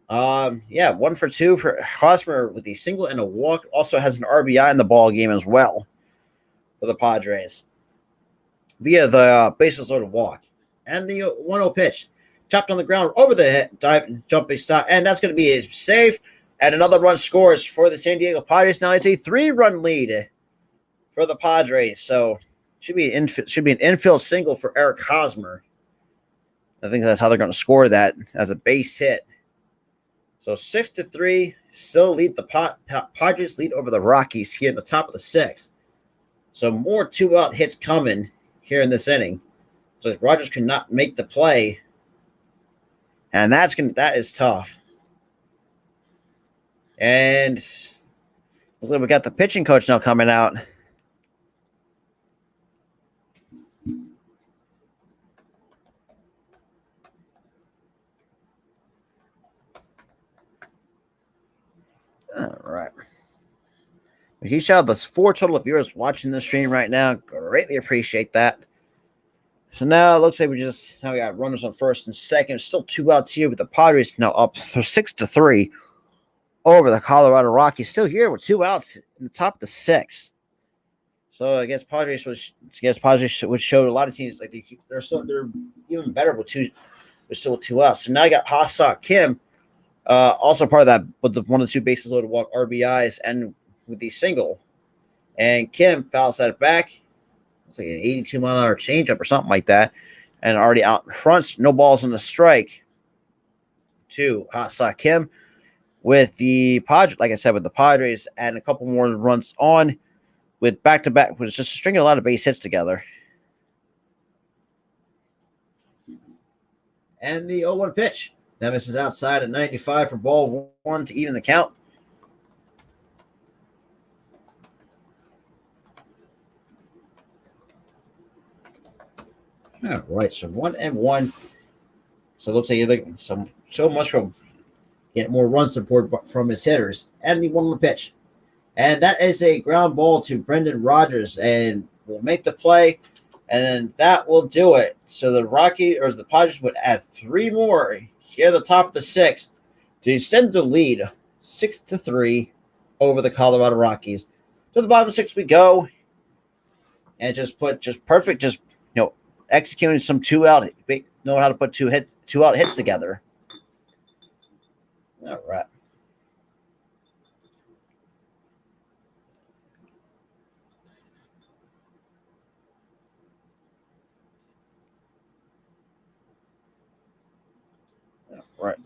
A: 1-for-2 for Hosmer with a single and a walk. Also has an RBI in the ball game as well for the Padres via the bases loaded walk. And the 1-0 pitch. Chopped on the ground over the head, diving, jumping stop, and that's going to be a save. And another run scores for the San Diego Padres. Now it's a 3-run lead for the Padres. So should be an infield single for Eric Hosmer. I think that's how they're going to score that as a base hit. So 6-3, still lead the Padres lead over the Rockies here in the top of the 6th. So more 2-out hits coming here in this inning. So Rogers cannot make the play. And that is tough. And we got the pitching coach now coming out. All right. He shout out the 4 total viewers watching the stream right now. Greatly appreciate that. So now it looks like we got runners on first and second. Still 2 outs here with the Padres now up 6-3 over the Colorado Rockies. Still here with 2 outs in the top of the 6th. So I guess Padres would show a lot of teams like they're even better with still 2 outs. So now you got Ha-Seok Kim, also part of that with one of the 2 bases loaded walk RBIs and with the single. And Kim fouls that back. It's like an 82-mile-an-hour changeup or something like that. And already out in front, no balls on the strike to Ha-Seok Kim with the Padres, like I said, with the Padres, and a couple more runs on with back-to-back, was just stringing a lot of base hits together. And the 0-1 pitch. That misses outside at 95 for ball 1 to even the count. All right, so 1-1. So it looks like so Musgrove get more run support from his hitters. And the 1-1 pitch. And that is a ground ball to Brendan Rodgers, and will make the play, and then that will do it. So the Padres would add 3 more here at the top of the 6th to extend the lead 6-3 over the Colorado Rockies. To the bottom of the 6th we go, and just perfect, executing some 2-out, know how to put 2-out hits together. All right. Right.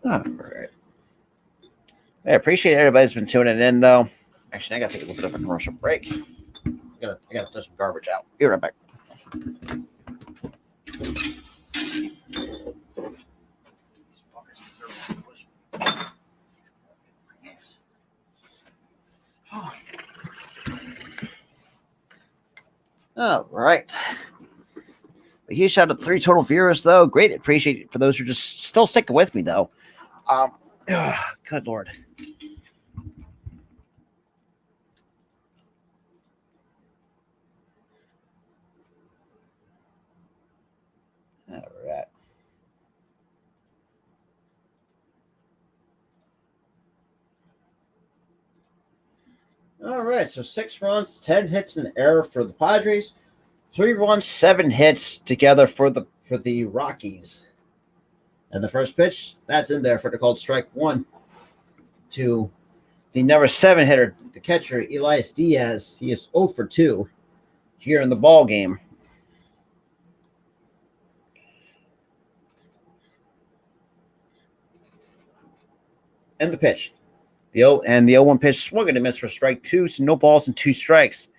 A: All right. I appreciate everybody's been tuning in, though. Actually, I gotta take a little bit of a commercial break. I gotta throw some garbage out. Be right back. All right. A huge shout out to 3 total viewers, though. Great, appreciate it for those who are just still sticking with me, though. Good Lord. All right. All right. So 6 runs, 10 hits, and an error for the Padres. 3 runs, 7 hits together for the Rockies. And the first pitch, that's in there for the called strike 1 to the number 7 hitter, the catcher, Elias Diaz. He is 0 for 2 here in the ball game. And the pitch. The 0-1 pitch swung and a miss for strike 2, so no balls and 2 strikes.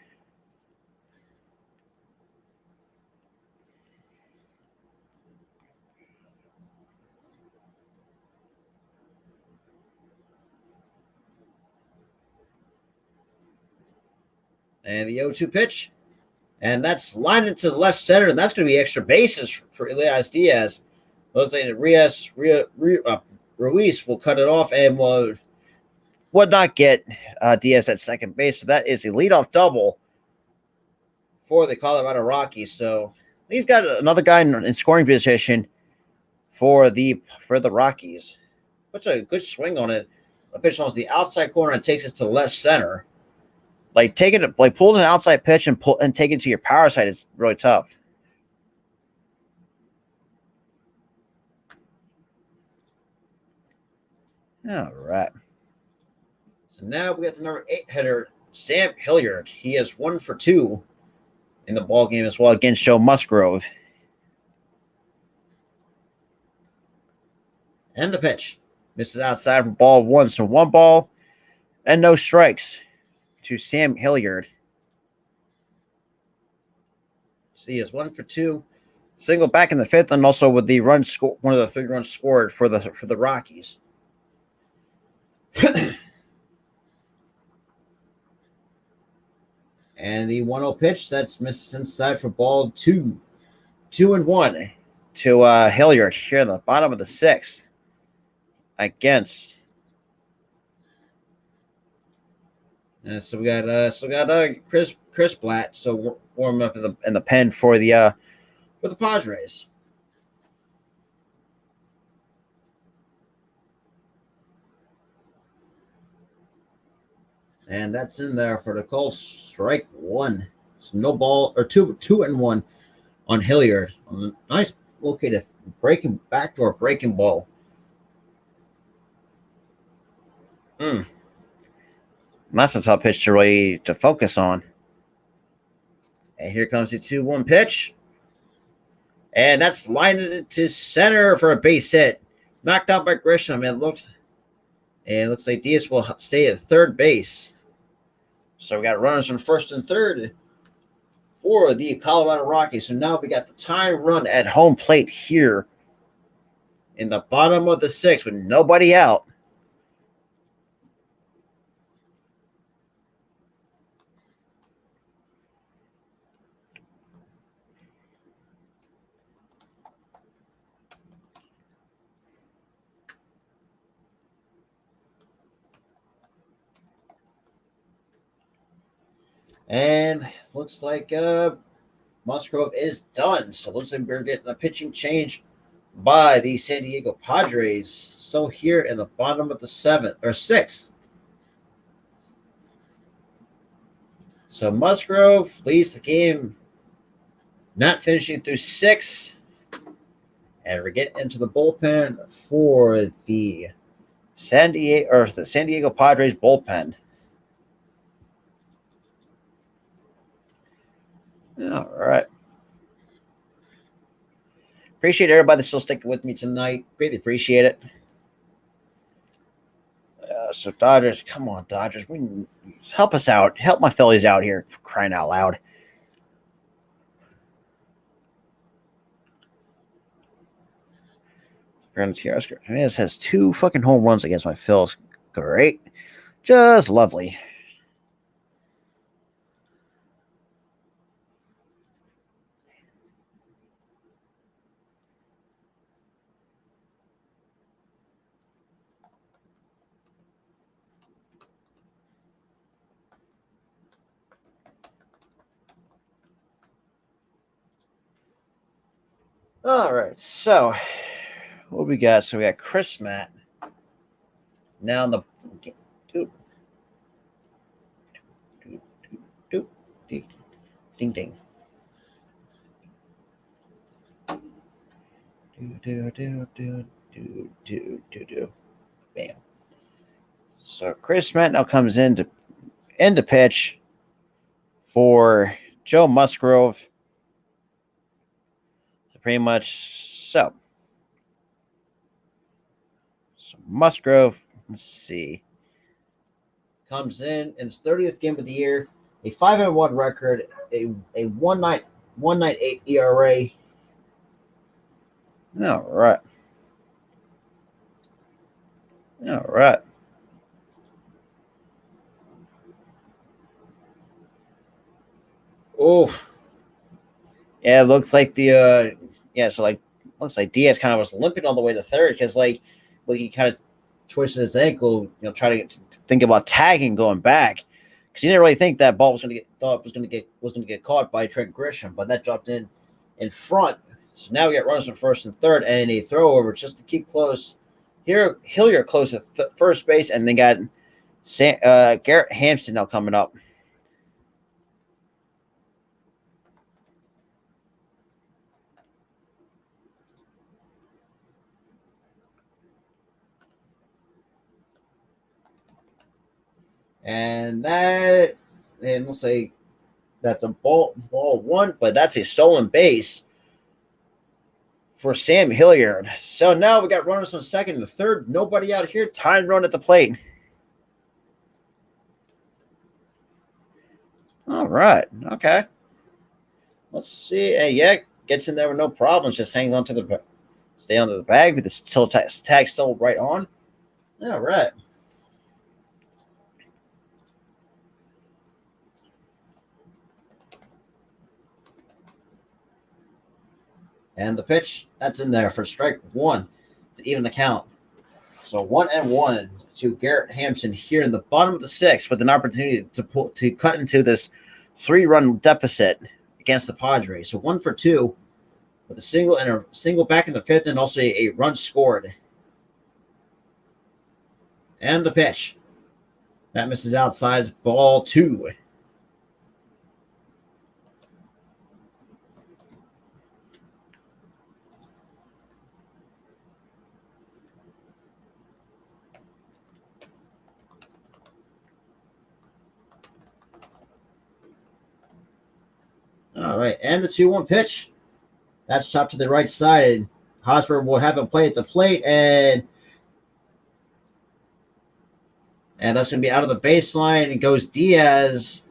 A: And the 0-2 pitch. And that's lined into the left center, and that's going to be extra bases for Elias Diaz. Looks like Ruiz will cut it off and would not get Diaz at second base. So that is a leadoff double for the Colorado Rockies. So he's got another guy in scoring position for the Rockies. Puts a good swing on it. The pitch on the outside corner and takes it to left center. Pulling an outside pitch and taking it to your power side is really tough. All right. So now we got the number 8 hitter, Sam Hilliard. He is 1 for 2 in the ball game as well against Joe Musgrove. And the pitch misses outside for ball 1. So 1 ball and no strikes to Sam Hilliard. So he is 1 for 2. Single back in the 5th, and also with the run score, one of the 3 runs scored for the Rockies. And the 1-0 pitch that's missed inside for ball 2. 2-1 to Hilliard here in the bottom of the 6th against. So we got Chris Blatt. So we're warming up in the pen for the Padres. And that's in there for the call strike 1. So no ball or 2-1 on Hilliard. Nice located backdoor breaking ball. That's a tough pitch to focus on. And here comes the 2-1 pitch. And that's lined into center for a base hit. Knocked out by Grisham. It looks like Diaz will stay at third base. So we got runners from first and third for the Colorado Rockies. So now we got the tying run at home plate here in the bottom of the 6th with nobody out. And looks like Musgrove is done. So looks like we're getting a pitching change by the San Diego Padres. So here in the bottom of the 6th. So Musgrove leads the game, not finishing through 6. And we're getting into the bullpen for the San Diego Padres bullpen. All right. Appreciate everybody that's still sticking with me tonight. Greatly appreciate it. So Dodgers, come on, Dodgers, help us out. Help my Phillies out here, for crying out loud. Hernandez has 2 fucking home runs against my Phils. Great. Just lovely. All right, so what we got? So we got Chris Matt. Now in the ding ding. Bam. So Chris Matt now comes in to pitch for Joe Musgrove. So pretty much so. So Musgrove, let's see, comes in his 30th game of the year, a 5-1 record, a 1.98 ERA. All right. All right. Oof. Yeah, it looks like looks like Diaz kind of was limping all the way to third because he kind of twisted his ankle, trying to think about tagging going back because he didn't really think that ball was going to get caught by Trent Grisham, but that dropped in front. So now we got runners on first and third, and a throw over just to keep close. Here, Hilliard close to first base, and they got Garrett Hampson now coming up. And we'll say that's a ball one, but that's a stolen base for Sam Hilliard. So now we got runners on second and third. Nobody out here. Time run at the plate. All right. Okay. Let's see. Hey, gets in there with no problems. Just hangs on to stay under the bag with the tag still right on. All right. And the pitch, that's in there for strike one to even the count. So 1-1 to Garrett Hampson here in the bottom of the sixth with an opportunity to cut into this 3-run deficit against the Padres. So 1 for 2 with a single and a single back in the fifth and also a run scored. And the pitch. That misses outside, ball 2. All right, and the 2-1 pitch. That's chopped to the right side. Hosmer will have him play at the plate, and that's going to be out of the baseline. And goes Diaz.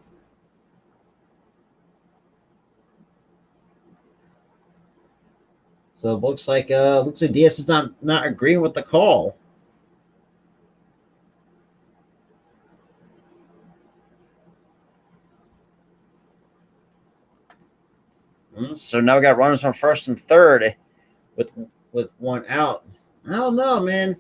A: So it looks like Diaz is not agreeing with the call. So now we got runners on first and third with 1 out. I don't know, man.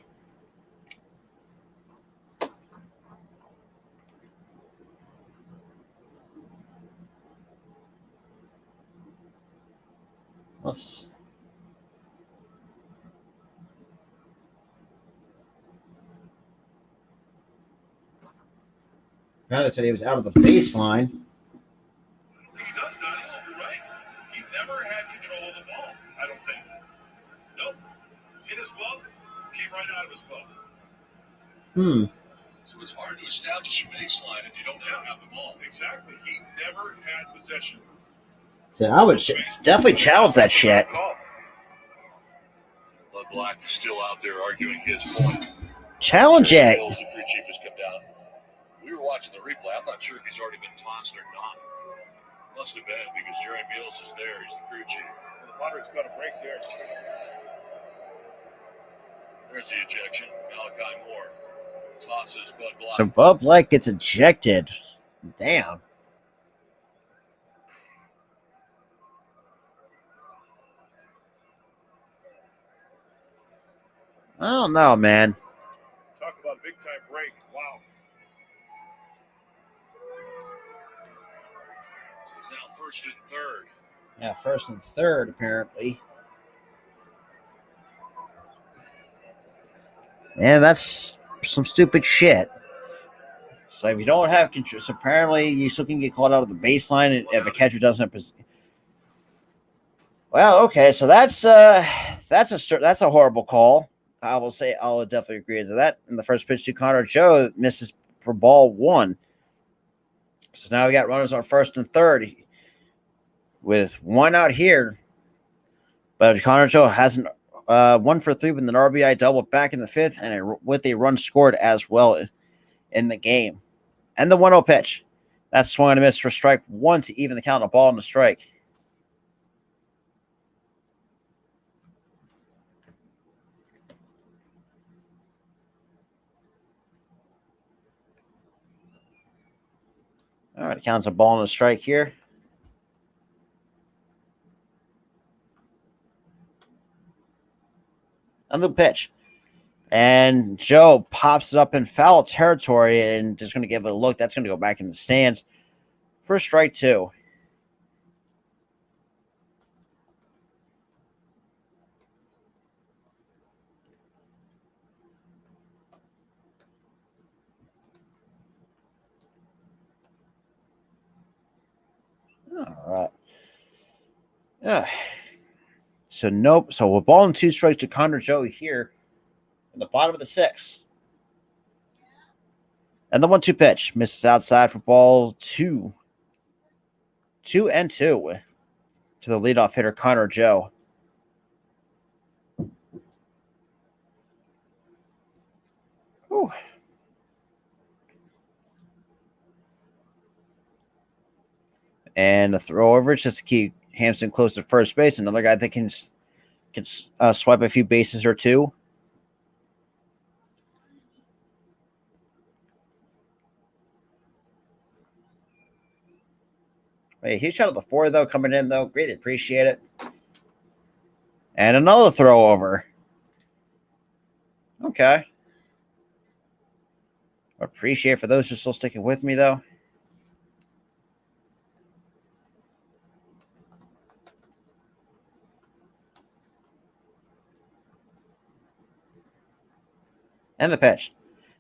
A: Now they said he was out of the baseline.
B: He does not. You're right. He never had control of the ball, I don't think. Nope. Hit his glove, came right out of his glove. So it's hard to establish a baseline if you don't have the ball. Exactly. He never had possession.
A: So I would definitely challenge that shit.
B: Bud Black is still out there arguing his point.
A: Challenge it.
B: Mills, the crew chief, has come down. We were watching the replay. I'm not sure if he's already been tossed or not. Must have been because Jerry Mills is there. He's the crew chief. The Padres got a break there. There's the ejection. Malachi Moore tosses Bud Black.
A: So Bud Black gets ejected. Damn. I don't know, man.
B: Talk about a big time break. Wow. So it's now first and third.
A: Yeah, first and third, apparently. And that's some stupid shit. So if you don't have control, so apparently you still can get called out of the baseline if a catcher doesn't have. Well, okay, so that's a horrible call. I will say I'll definitely agree to that. And the first pitch to Connor Joe misses for ball one. So now we got runners on first and third with one out here. But Connor Joe hasn't 1 for 3 with an RBI double back in the fifth and with a run scored as well in the game. And the 1-0 pitch. That's swung and a miss for strike one to even the count of ball and a strike. All right, counts a ball and a strike here. And the pitch. And Joe pops it up in foul territory and just going to give it a look. That's going to go back in the stands for strike two. All right. Yeah. So nope. So we're ball and 2 strikes to Connor Joe here in the bottom of the sixth. And the 1-2 pitch misses outside for ball 2. 2-2 to the leadoff hitter Connor Joe. Whew. And a throw over just to keep Hampson close to first base. Another guy that can swipe a few bases or two. Hey, huge shot of the 4, though, coming in, though. Greatly appreciate it. And another throw over. Okay. Appreciate for those who are still sticking with me, though. And the pitch.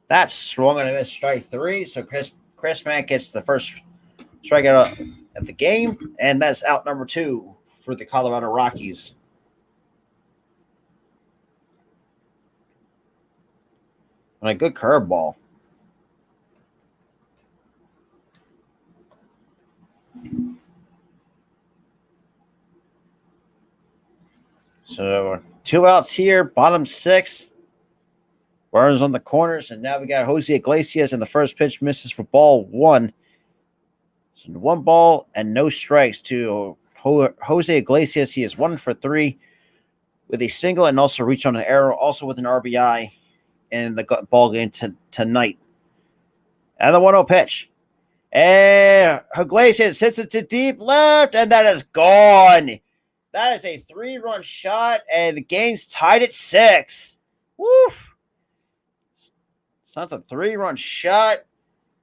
A: That's swung and a miss, strike 3. So Chris Mack gets the first strikeout of the game, and that's out number 2 for the Colorado Rockies. And a good curveball. So 2 outs here, bottom 6. Runners on the corners, and now we got Jose Iglesias, and the first pitch misses for ball 1. So 1 ball and no strikes to Jose Iglesias. He is 1 for 3 with a single and also reached on an arrow, also with an RBI in the ball game tonight. And the 1-0 pitch. And Iglesias hits it to deep left, and that is gone. That is a 3-run shot, and the game's tied at 6. Woof. So that's a 3-run shot.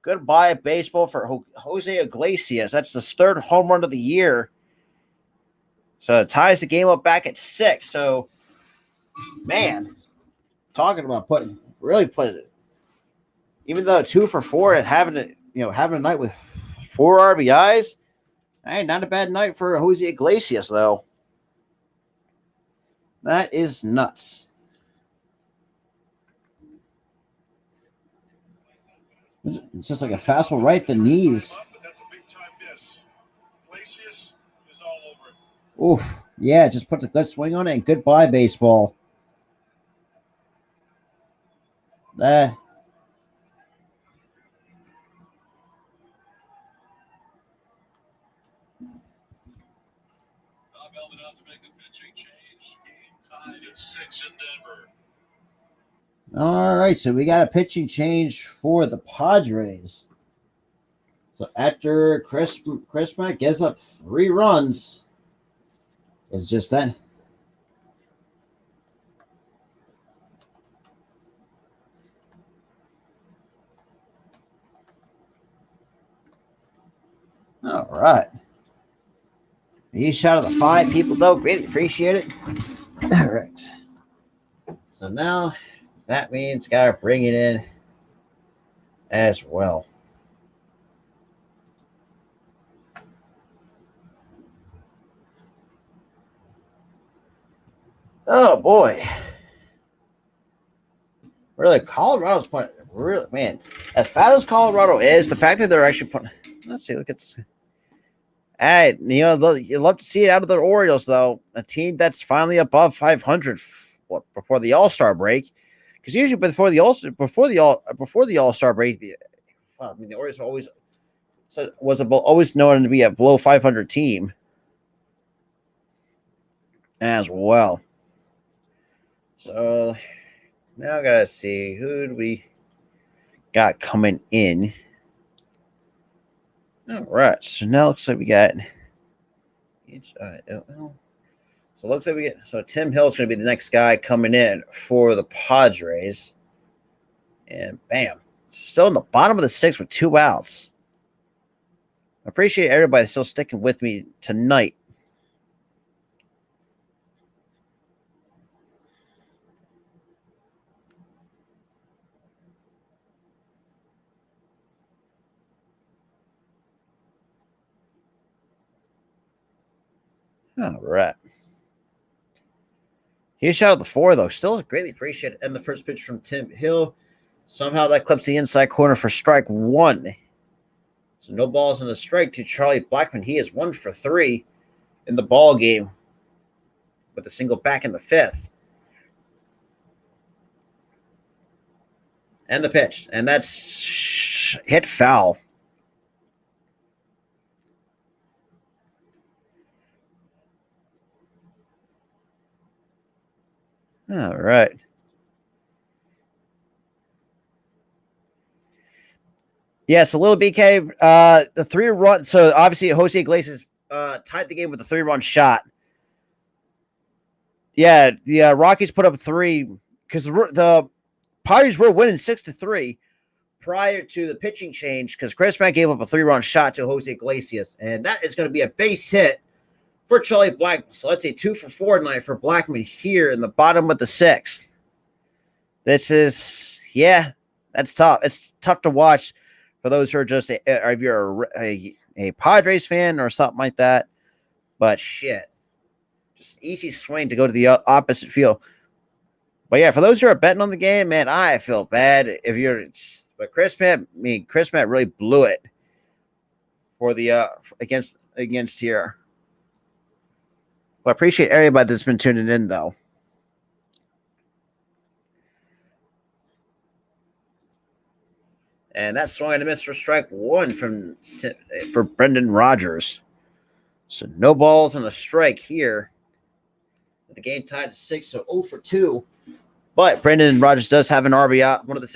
A: Goodbye baseball for Jose Iglesias. That's the 3rd home run of the year. So it ties the game up back at 6. So, man, talking about putting it. Even though 2 for 4 and having a night with 4 RBIs, hey, not a bad night for Jose Iglesias though. That is nuts. It's just like a fastball right at the knees.
B: That's a big time miss. Iglesias is all over it.
A: Oof. Yeah, just put the good swing on it and goodbye, baseball. That.
B: Melvin out to make a pitching change. Game tied at 6 in Denver.
A: All right, so we got a pitching change for the Padres. So after Chris Mack gives up 3 runs, it's just that. All right. Each out of the 5 people, though, really appreciate it. All right. So now that means got to bring it in as well. Oh boy. Really, Colorado's putting really, man, as bad as Colorado is, the fact that they're actually putting, let's see, look at this. Hey, you know, you love to see it out of the Orioles, though. A team that's finally above 500 before the All-Star break. Because usually before the All-Star break, the Orioles always always known to be a below 500 team as well. So now I gotta see who do we got coming in. All right, so now it looks like we got HILL. So it looks like Tim Hill's going to be the next guy coming in for the Padres. And bam, still in the bottom of the 6th with 2 outs. I appreciate everybody still sticking with me tonight. All right. He shot out the 4, though. Still greatly appreciated. And the first pitch from Tim Hill. Somehow that clips the inside corner for strike 1. So no balls on the strike to Charlie Blackmon. He is 1 for 3 in the ball game with a single back in the 5th. And the pitch. And that's hit foul. All right. Yes, a little BK. The 3-run. So obviously, Jose Iglesias tied the game with a 3-run shot. Yeah, the Rockies put up 3 because the Padres were winning 6-3 prior to the pitching change because Chris Mack gave up a 3-run shot to Jose Iglesias, and that is going to be a base hit for Charlie Blackmon. So let's say 2 for 4 tonight for Blackmon here in the bottom of the 6th. This is, that's tough. It's tough to watch for those who are just, if you're a Padres fan or something like that. But shit, just easy swing to go to the opposite field. But yeah, for those who are betting on the game, man, I feel bad if you're. But Chris Matt really blew it for the against here. But I appreciate everybody that's been tuning in, though. And that's swung and a miss for strike 1 for Brendan Rodgers. So no balls and a strike here. The game tied at 6, so 0 for 2. But Brendan Rodgers does have an RBI, one of the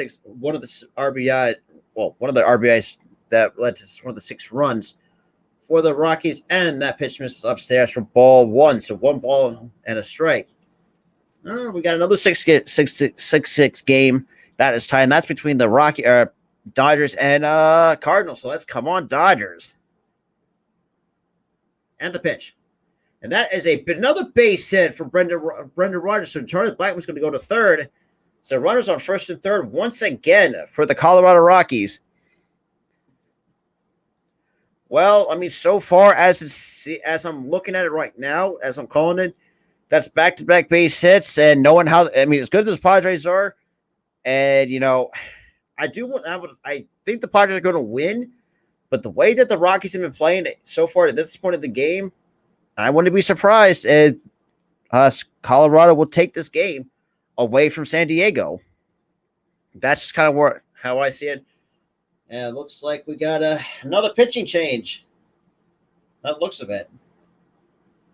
A: RBIs that led to one of the 6 runs for the Rockies, and that pitch misses upstairs for ball 1. So 1 ball and a strike. We got another 6-6 game that is tied, and that's between the Dodgers and Cardinals. So let's come on, Dodgers. And the pitch. And that is another base hit for Brendan Rodgers. So Charlie Blackmon's going to go to 3rd. So runners on 1st and 3rd once again for the Colorado Rockies. Well, I mean, so far as I'm looking at it right now, as I'm calling it, that's back-to-back base hits, and knowing how, I mean, as good as the Padres are, and I think the Padres are going to win, but the way that the Rockies have been playing so far at this point of the game, I wouldn't be surprised if Colorado will take this game away from San Diego. That's just kind of how I see it. And it looks like we got another pitching change. That looks of it.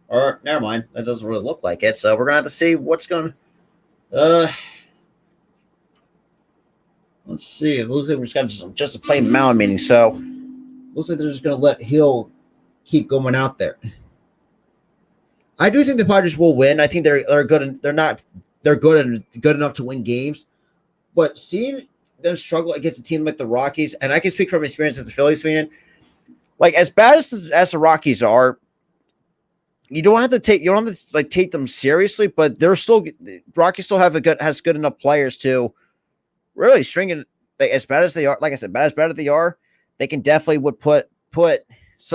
A: Or never mind, that doesn't really look like it. So we're gonna have to see what's going. Let's see. It looks like we just got just a plain mound meeting. So looks like they're just gonna let Hill keep going out there. I do think the Padres will win. I think they're good. They're good enough to win games. But seeing them struggle against a team like the Rockies, and I can speak from experience as a Phillies fan, like as bad as the Rockies are, you don't have to take them seriously. But they're still Rockies still has good enough players to really string it. Like, as bad as they are, like I said, as bad as they are, they can definitely would put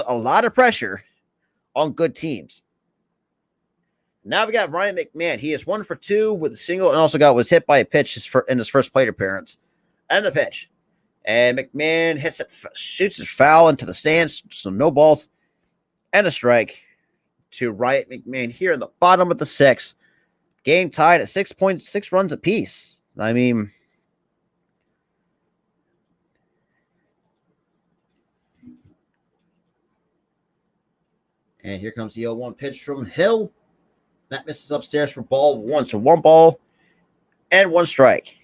A: a lot of pressure on good teams. Now we got Ryan McMahon. He is 1 for 2 with a single, and also was hit by a pitch in his first plate appearance. And the pitch, and McMahon shoots it foul into the stands. So no balls, and a strike to Ryan McMahon here in the bottom of the 6th. Game tied at 6.6 runs apiece. I mean, and here comes the 0-1 pitch from Hill. That misses upstairs for ball 1. So 1 ball and 1 strike.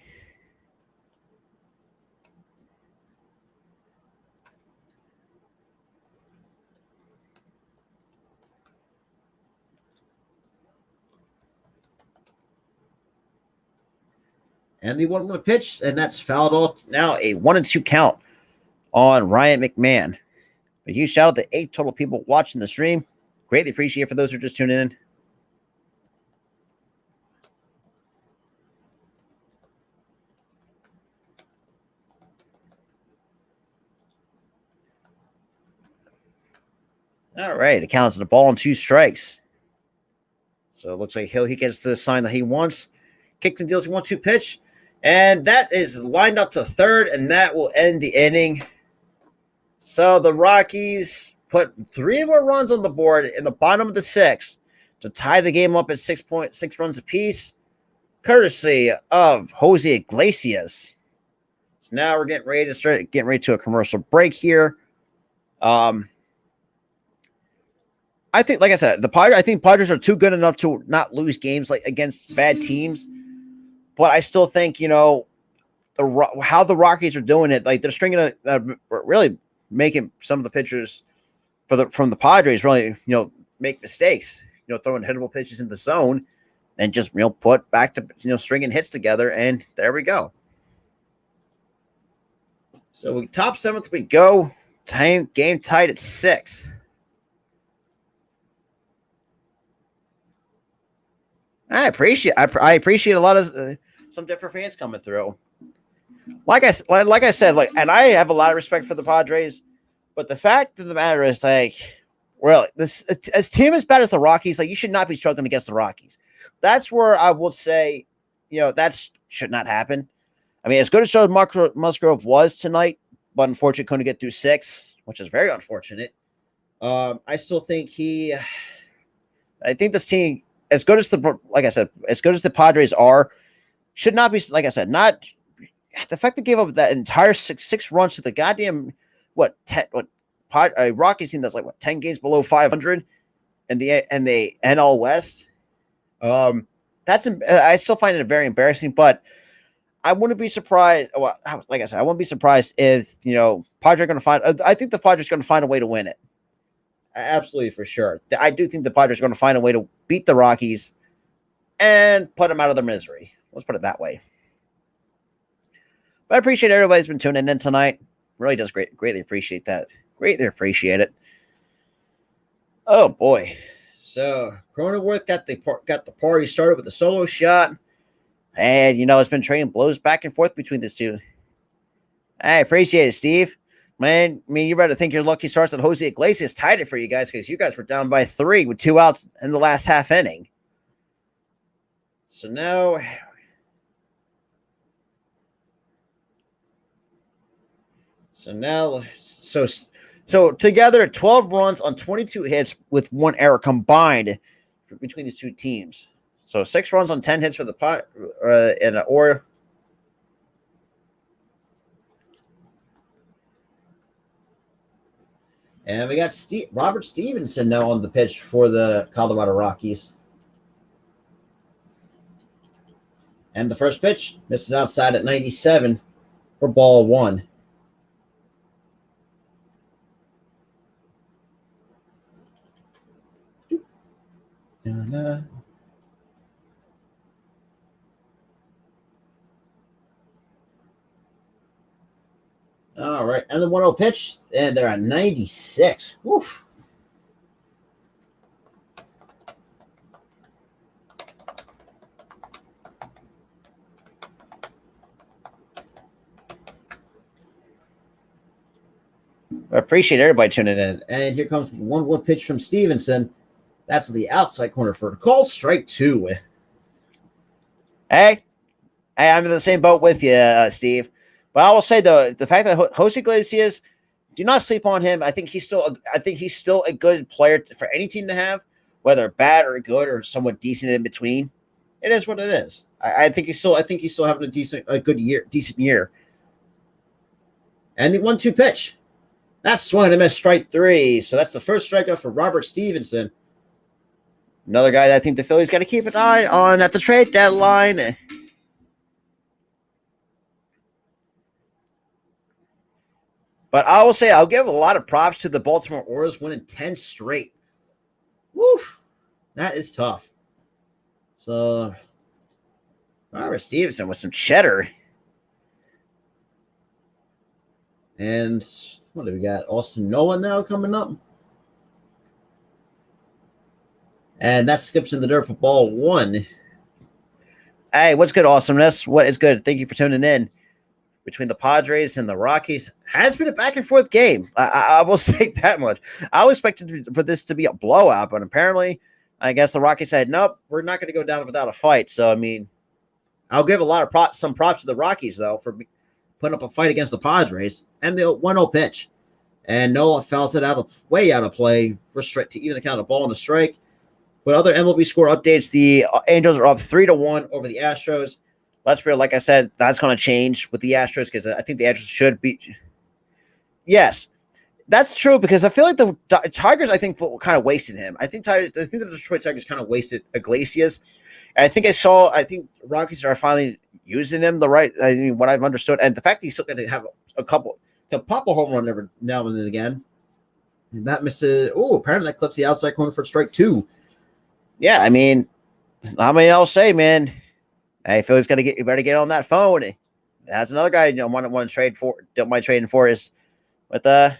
A: And the 1-1 pitch, and that's fouled off. Now a 1-2 count on Ryan McMahon. A huge shout out to 8 total people watching the stream. Greatly appreciate it for those who are just tuning in. All right, the count's the ball and 2 strikes. So it looks like he gets the sign that he wants. Kicks and deals 1-2 pitch. And that is lined up to third, and that will end the inning. So the Rockies put 3 more runs on the board in the bottom of the 6th to tie the game up at 6.6 runs apiece, courtesy of Jose Iglesias. So now we're getting ready to a commercial break here. I think, like I said, I think Padres are too good enough to not lose games like against bad teams. But I still think, how the Rockies are doing it, like they're stringing really making some of the pitchers from the Padres really, make mistakes, throwing hittable pitches in the zone and just, put back to, stringing hits together. And there we go. So top 7th we go. Game tied at 6. I appreciate a lot of some different fans coming through. Like I said, and I have a lot of respect for the Padres, but the fact of the matter is, really, this as team as bad as the Rockies, you should not be struggling against the Rockies. That's where I will say, that should not happen. I mean, as good as Joe Musgrove was tonight, but unfortunately couldn't get through 6, which is very unfortunate. I still think I think this team, as good as the Padres are, should not be, like I said, not the fact they gave up that entire six runs to the goddamn Rockies team that's 10 games below 500 and the NL West. I still find it very embarrassing, but I wouldn't be surprised. Well, like I said, I wouldn't be surprised if Padres are going to find. I think the Padres are going to find a way to win it. Absolutely, for sure. I do think the Padres are going to find a way to beat the Rockies and put them out of their misery. Let's put it that way. But I appreciate everybody's been tuning in tonight. Really does greatly appreciate that. Greatly appreciate it. Oh boy. So Cronenworth got the party started with a solo shot. And it's been trading blows back and forth between these two. I appreciate it, Steve. Man, you better think your lucky starts that Jose Iglesias tied it for you guys, because you guys were down by 3 with 2 outs in the last half inning. So now, so together 12 runs on 22 hits with 1 error combined between these two teams. So 6 runs on 10 hits for the And we got Robert Stevenson now on the pitch for the Colorado Rockies. And the first pitch misses outside at 97 for ball one. All right, and the 1-0 pitch, and they're at 96. Woof. I appreciate everybody tuning in. And here comes the 1-1 pitch from Stevenson. That's the outside corner for a call. Strike two. Hey, I'm in the same boat with you, Steve. But I will say though, the fact that Jose Iglesias, do not sleep on him. I think he's still a good player for any team to have, whether bad or good or somewhat decent in between. It is what it is. I think he's still having a decent year. And the 1-2 pitch. That's swung and a miss, strike three. So that's the first strikeout for Robert Stevenson. Another guy that I think the Phillies got to keep an eye on at the trade deadline. But I will say I'll give a lot of props to the Baltimore Orioles winning 10 straight. Woof. That is tough. So Robert Stevenson with some cheddar. And what do we got? Austin Nolan now coming up. And that skips in the dirt for ball one. Hey, what's good, awesomeness? What is good? Thank you for tuning in. Between the Padres and the Rockies has been a back and forth game. I will say that much. I was expecting for this to be a blowout, but apparently, I guess the Rockies said, nope, we're not going to go down without a fight. So, I mean, I'll give a lot of some props to the Rockies, though, for putting up a fight against the Padres and the 1-0 pitch. And Noah fouls it way out of play for strike to even the count of ball and a strike. But other MLB score updates, the Angels are up 3-1 over the Astros. Let's be real, like I said, that's going to change with the Astros because I think the Astros should be. Yes, that's true because I feel like the Tigers, kind of wasted him. I think the Detroit Tigers kind of wasted Iglesias. And I think Rockies are finally using him the right. I mean, what I've understood, and the fact that he's still going to have a couple to pop a home run every now and then again. And that misses. Oh, apparently that clips the outside corner for strike two. Yeah, I mean, I'll say, man. Hey, Philly's got to you better get on that phone. That's another guy don't mind trading for is with all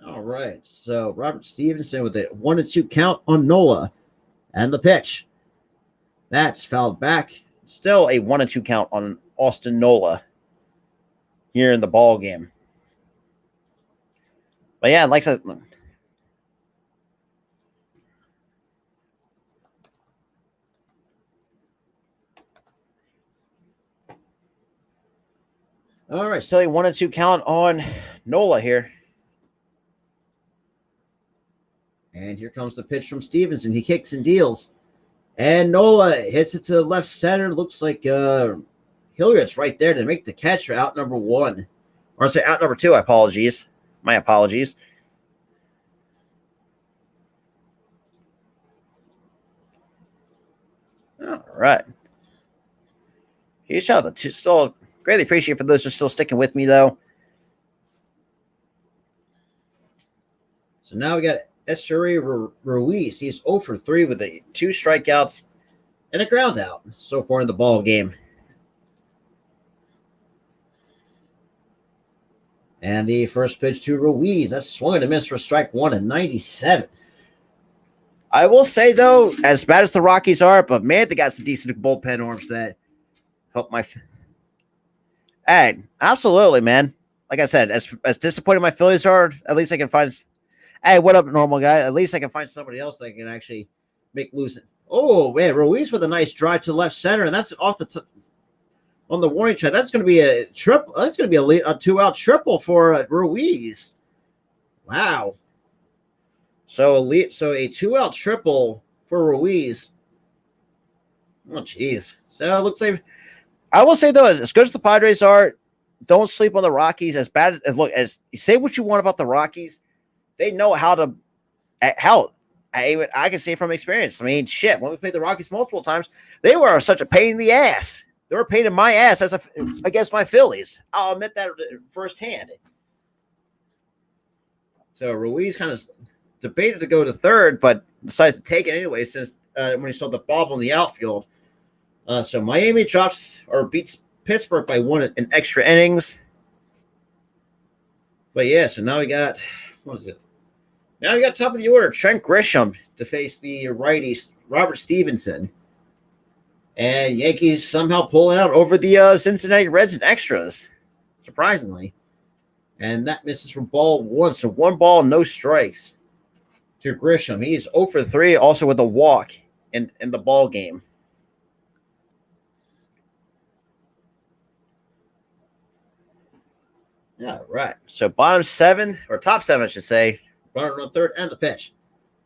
A: right. So Robert Stevenson with a 1-2 count on Nola and the pitch. That's fouled back. Still a 1-2 count on Austin Nola here in the ball game. But yeah, like I said. All right, still a 1-2 count on Nola here. And here comes the pitch from Stevenson. He kicks and deals. And Nola hits it to left center. Looks like Hilliard's right there to make the catch for out number one. Or I say out number two, My apologies. All right. He's shot the two. Still greatly appreciate for those who are still sticking with me, though. So now we got Esteury Ruiz. He's 0 for 3 with 2 strikeouts and a ground out so far in the ball game. And the first pitch to Ruiz. That's swung and a miss for strike one at 97. I will say, though, as bad as the Rockies are, but man, they got some decent bullpen arms that help my. Hey, absolutely, man. Like I said, as disappointed my Phillies are, at least I can find. Hey, what up, normal guy? At least I can find somebody else that can actually make loose. Oh man, Ruiz with a nice drive to left center, and that's off the on the warning track. That's going to be a triple. That's going to be a 2-out triple for Ruiz. Wow. So a 2-out triple for Ruiz. Oh, jeez. So it looks like I will say though, as good as the Padres are, don't sleep on the Rockies. As bad as look, as you say what you want about the Rockies, they know how to how. I can say from experience. I mean, shit. When we played the Rockies multiple times, they were such a pain in the ass. They were a pain in my ass against my Phillies. I'll admit that firsthand. So Ruiz kind of debated to go to third, but decides to take it anyway since when he saw the bobble in the outfield. So Miami drops or beats Pittsburgh by 1 in extra innings. But yeah, so now we got, what is it? Now we got top of the order, Trent Grisham to face the righties, Robert Stevenson. And Yankees somehow pull out over the Cincinnati Reds in extras, surprisingly. And that misses from ball 1, so 1 ball, no strikes to Grisham. He's 0 for 3, also with a walk in the ball game. All right. So bottom 7, or top 7, I should say. Runner on third and the pitch.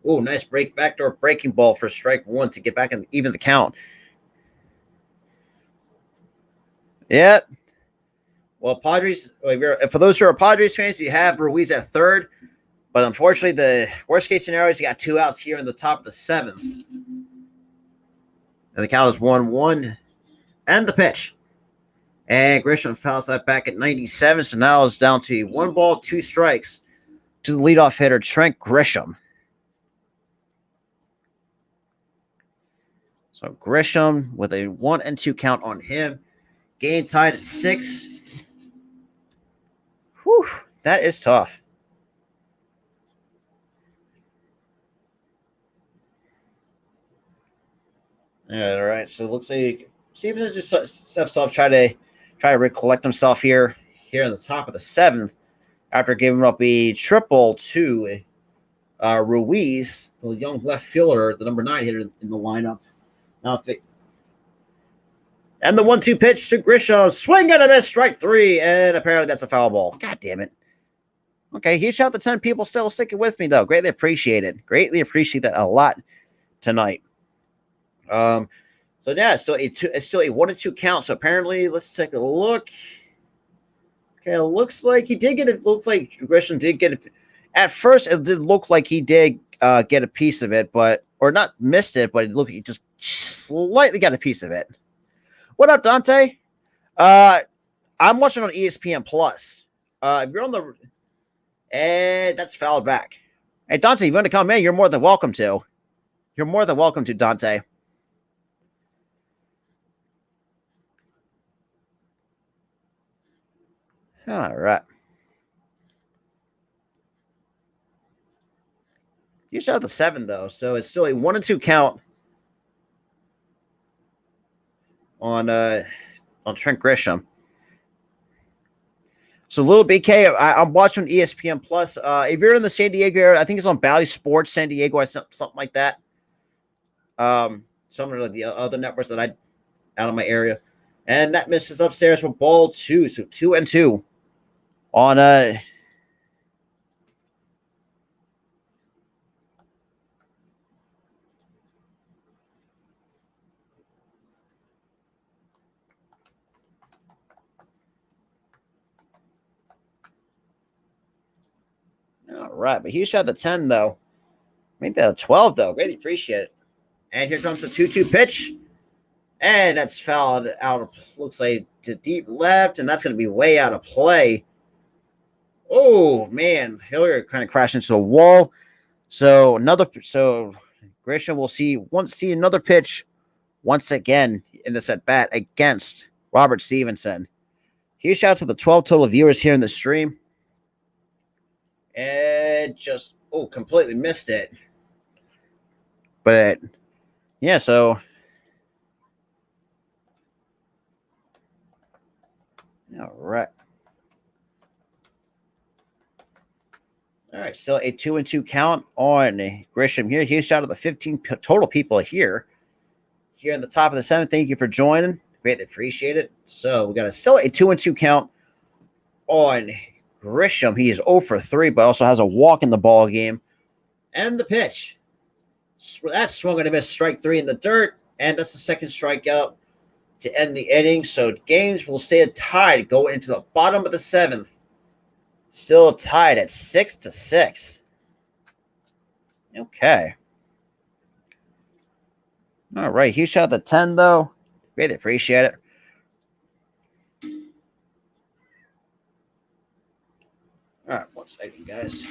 A: Oh, nice backdoor breaking ball for strike 1 to get back and even the count. Yeah. Well, Padres, for those who are Padres fans, you have Ruiz at third. But unfortunately, the worst case scenario is you got 2 outs here in the top of the 7th. And the count is 1-1. And the pitch. And Grisham fouls that back at 97. So now it's down to 1 ball, 2 strikes to the leadoff hitter, Trent Grisham. So Grisham with a 1-2 count on him. Game tied at 6. Whew, that is tough. All right, so it looks like Stevenson just steps off, try to recollect himself here in the top of the 7th after giving up a triple to Ruiz, the young left fielder, the number 9 hitter in the lineup. And the 1-2 pitch to Grisham, swing and a miss, strike 3, and apparently that's a foul ball. God damn it. Okay, huge shout out to 10 people still sticking with me, though. Greatly appreciate it. Greatly appreciate that a lot tonight. So yeah, it's still a 1-2 count. So apparently, let's take a look. Okay, it looks like he did get it. Looks like Grisham did get it. At first, it did look like he did get a piece of it, or not missed it, but it looked like he just slightly got a piece of it. What up, Dante? I'm watching on ESPN Plus. If you're on the, and that's fouled back. Hey, Dante, if you want to come in, you're more than welcome to. You're more than welcome to, Dante. All right. You shot the 7 though, so it's still a 1-2 count on Trent Grisham. So little BK, I'm watching ESPN Plus. If you're in the San Diego area, I think it's on Bally Sports San Diego or something like that. Some of the other networks that I out of my area, and that misses upstairs for ball 2. So 2-2 on All right, but he shot the 10 though. Make that a 12 though. Greatly appreciate it. And here comes the 2-2 pitch. And that's fouled out. Looks like to deep left, and that's going to be way out of play. Oh man, Hilliard kind of crashed into the wall. So Grisham will see another pitch once again in this at bat against Robert Stevenson. Huge shout out to the 12 total viewers here in the stream. And just completely missed it. But yeah, so all right. All right, still a 2-2 count on Grisham here. Huge shout out to the 15 total people here in the top of the 7th. Thank you for joining. Greatly appreciate it. So we got still a 2-2 count on Grisham. He is 0 for 3, but also has a walk in the ball game. And the pitch. That's swung and a miss, strike 3 in the dirt. And that's the second strikeout to end the inning. So games will stay tied going into the bottom of the 7th. Still tied at 6-6. Okay. All right. Huge shout out to 10, though. Really appreciate it. All right. 1 second, guys.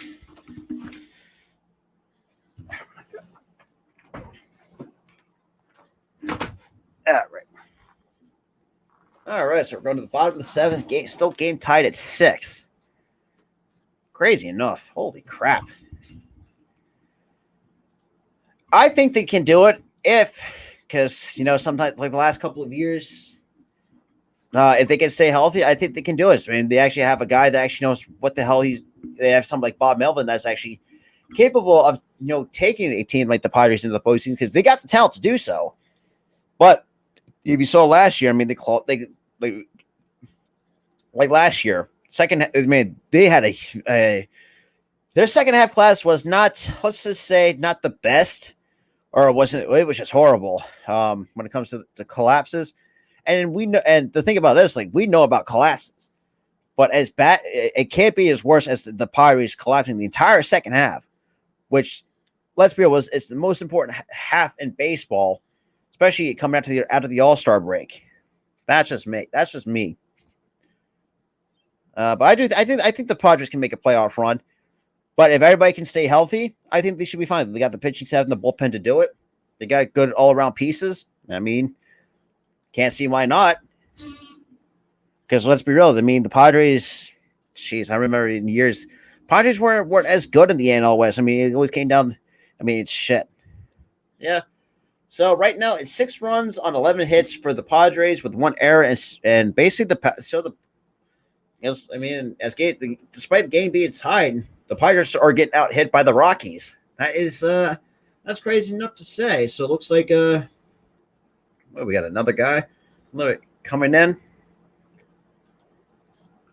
A: All right. All right. So we're going to the bottom of the 7th. Game, still game tied at 6. Crazy enough. Holy crap. I think they can do it because, sometimes like the last couple of years, if they can stay healthy, I think they can do it. I mean, they actually have a guy that actually knows what the hell they have somebody like Bob Melvin that's actually capable of, taking a team like the Padres into the postseason because they got the talent to do so. But if you saw last year, I mean, they like last year, they had their second half class was not, let's just say, not the best, or it was just horrible when it comes to collapses. And we know, and the thing about this, like, we know about collapses, but as bad, it can't be as worse as the Padres collapsing the entire second half, which, let's be honest, it's the most important half in baseball, especially coming out of the All-Star break. That's just me. But I think the Padres can make a playoff run. But if everybody can stay healthy, I think they should be fine. They got the pitching staff and the bullpen to do it. They got good all-around pieces. I mean, can't see why not. Because let's be real. I mean, the Padres, I remember in years, Padres weren't as good in the NL West. I mean, it always came down. I mean, it's shit. Yeah. So right now, it's 6 runs on 11 hits for the Padres with 1 error, and basically despite the game being tied, the Padres are getting out hit by the Rockies. That's crazy enough to say. So it looks like we got another guy coming in.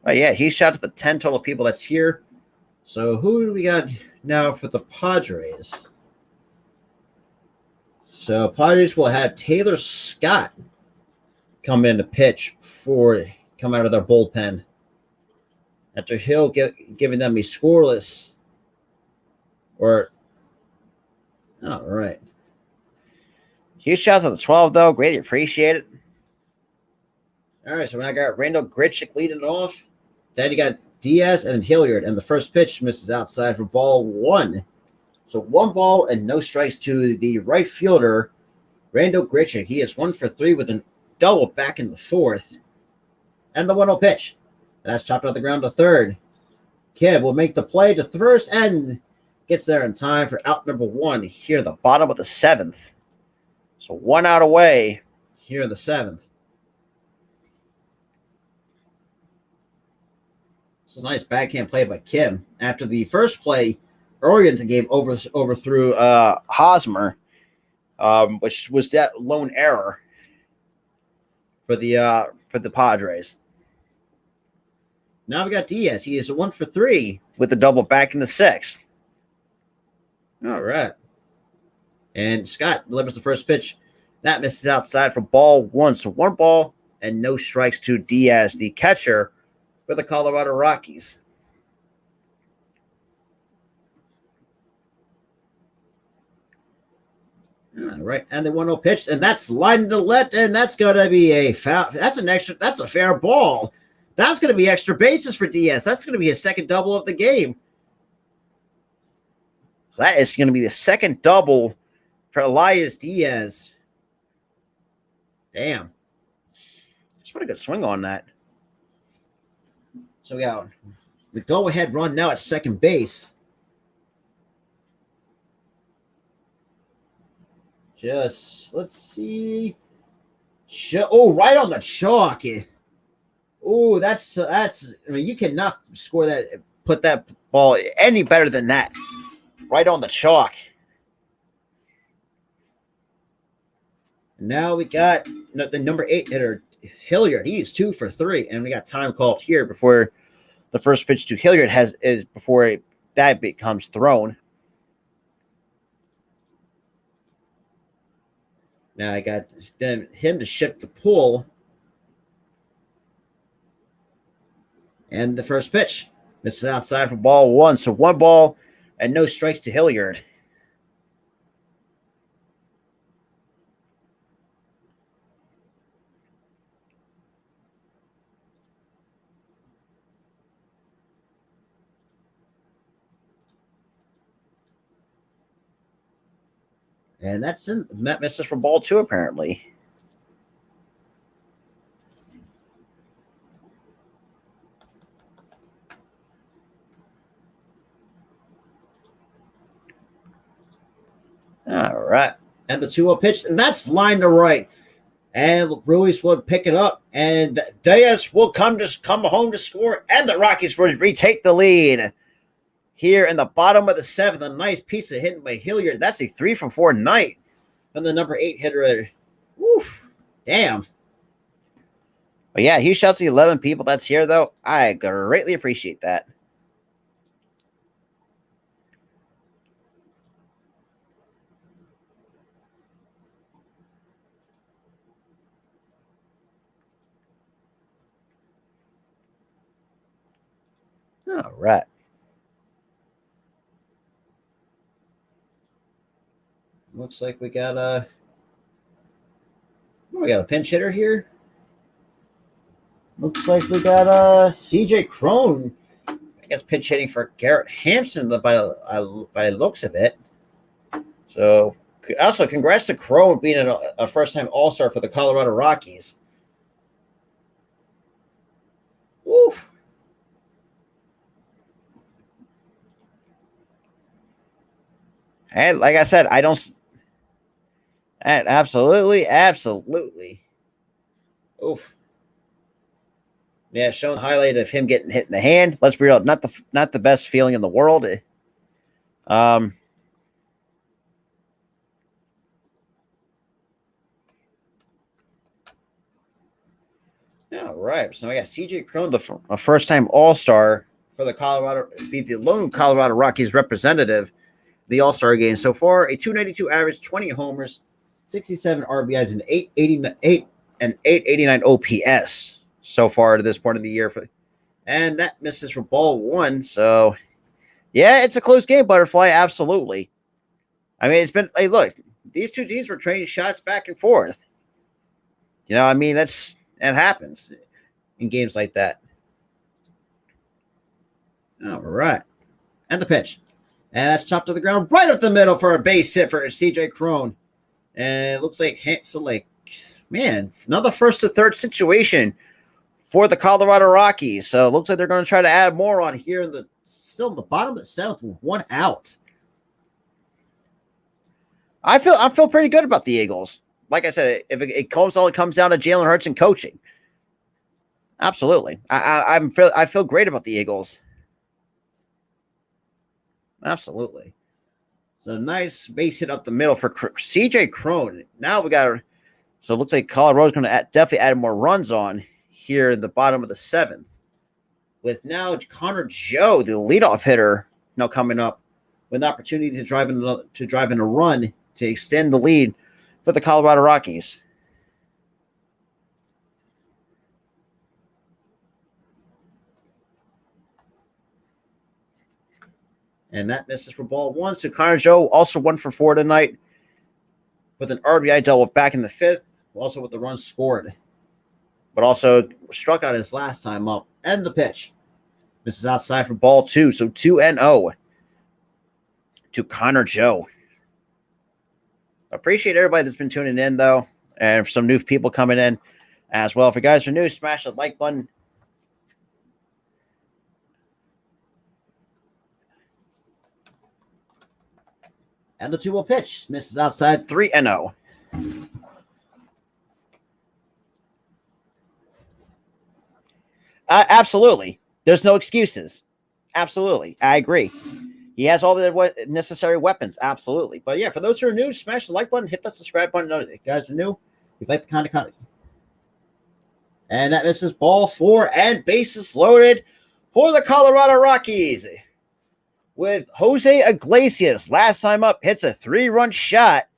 A: Oh yeah, he shot at the 10 total people that's here. So who do we got now for the Padres? So Padres will have Taylor Scott come in to pitch come out of their bullpen after Hill giving them a scoreless. All right. Huge shout out to the 12, though. Greatly appreciate it. All right, so when I got Randall Grichuk leading off, then you got Diaz and Hilliard, and the first pitch misses outside for ball 1. So 1 ball and no strikes to the right fielder, Randall Grichuk. He is 1 for 3 with a double back in the 4th. And the 1-0 pitch. That's chopped out the ground to third. Kidd will make the play to first and gets there in time for out number 1 here at the bottom of the 7th. So 1 out away here in the 7th. This is a nice backhand play by Kim. After the first play earlier in the game overthrew Hosmer, which was that lone error for the Padres. Now we got Diaz. He is 1 for 3 with the double back in the 6th. All right. And Scott delivers the first pitch. That misses outside for ball 1. So 1 ball and no strikes to Diaz, the catcher for the Colorado Rockies. All right. And the 1-0 pitch. And that's lined to left. And that's going to be a foul. That's a fair ball. That's going to be extra bases for Diaz. That's going to be his second double of the game. So that is going to be the second double for Elias Diaz. Damn. Just put a good swing on that. So we got the go-ahead run now at second base. Just, let's see. Right on the chalk. Oh, that's. I mean, you cannot score that, put that ball any better than that. Right on the chalk. Now we got the number 8 hitter, Hilliard. He's 2 for 3, and we got time called here before the first pitch to Hilliard before that becomes thrown. Now I got him to shift the pull. And the first pitch misses outside for ball one. So 1 ball and no strikes to Hilliard. And that misses for ball two, apparently. All right. And the 2-0 pitch, and that's line to right. And Ruiz will pick it up, and Diaz will come home to score, and the Rockies will retake the lead. Here in the bottom of the 7th, a nice piece of hitting by Hilliard. That's a 3-for-4 night from the number 8 hitter. Woof. Damn. But yeah, huge shout out to the 11 people that's here, though. I greatly appreciate that. All right. Looks like we got a pinch hitter here. Looks like we got CJ Crone. I guess pinch hitting for Garrett Hampson by the looks of it. So also congrats to Crone being a first-time All-Star for the Colorado Rockies. Woof. And like I said, I don't. And absolutely. Oof. Yeah, showing the highlight of him getting hit in the hand. Let's be real, not the best feeling in the world. All right. So I got CJ Crone, a first-time All-Star for the Colorado, be the lone Colorado Rockies representative, the All-Star game so far. A 292 average, 20 homers, 67 RBIs, and 889 OPS so far to this point of the year. And that misses for ball one. So, yeah, it's a close game, Butterfly. Absolutely. I mean, it's been, hey, look, these two teams were trading shots back and forth. You know, I mean, it happens in games like that. All right. And the pitch. And that's chopped to the ground right up the middle for a base hit for CJ Crone. And it looks like man, another first to third situation for the Colorado Rockies. So it looks like they're going to try to add more on here still in the bottom of the 7th with 1 out. I feel pretty good about the Eagles. Like I said, if it comes down to Jalen Hurts and coaching. Absolutely. I feel great about the Eagles. Absolutely. So nice base hit up the middle for CJ Crone. Now so it looks like Colorado's going to definitely add more runs on here in the bottom of the 7th. With now Connor Joe, the leadoff hitter, now coming up with an opportunity to drive in a run to extend the lead for the Colorado Rockies. And that misses for ball one. So Connor Joe also 1 for 4 tonight with an RBI double back in the 5th, also with the run scored. But also struck out his last time up. And the pitch. Misses outside for ball 2. So 2-0 to Connor Joe. Appreciate everybody that's been tuning in, though. And for some new people coming in as well. If you guys are new, smash the like button. And the 2-0 pitch misses outside 3-0. Absolutely. There's no excuses. Absolutely. I agree. He has all the necessary weapons. Absolutely. But yeah, for those who are new, smash the like button, hit that subscribe button. If you guys are new, if you like the content. And that misses ball 4 and bases loaded for the Colorado Rockies. With Jose Iglesias, last time up, hits a 3-run shot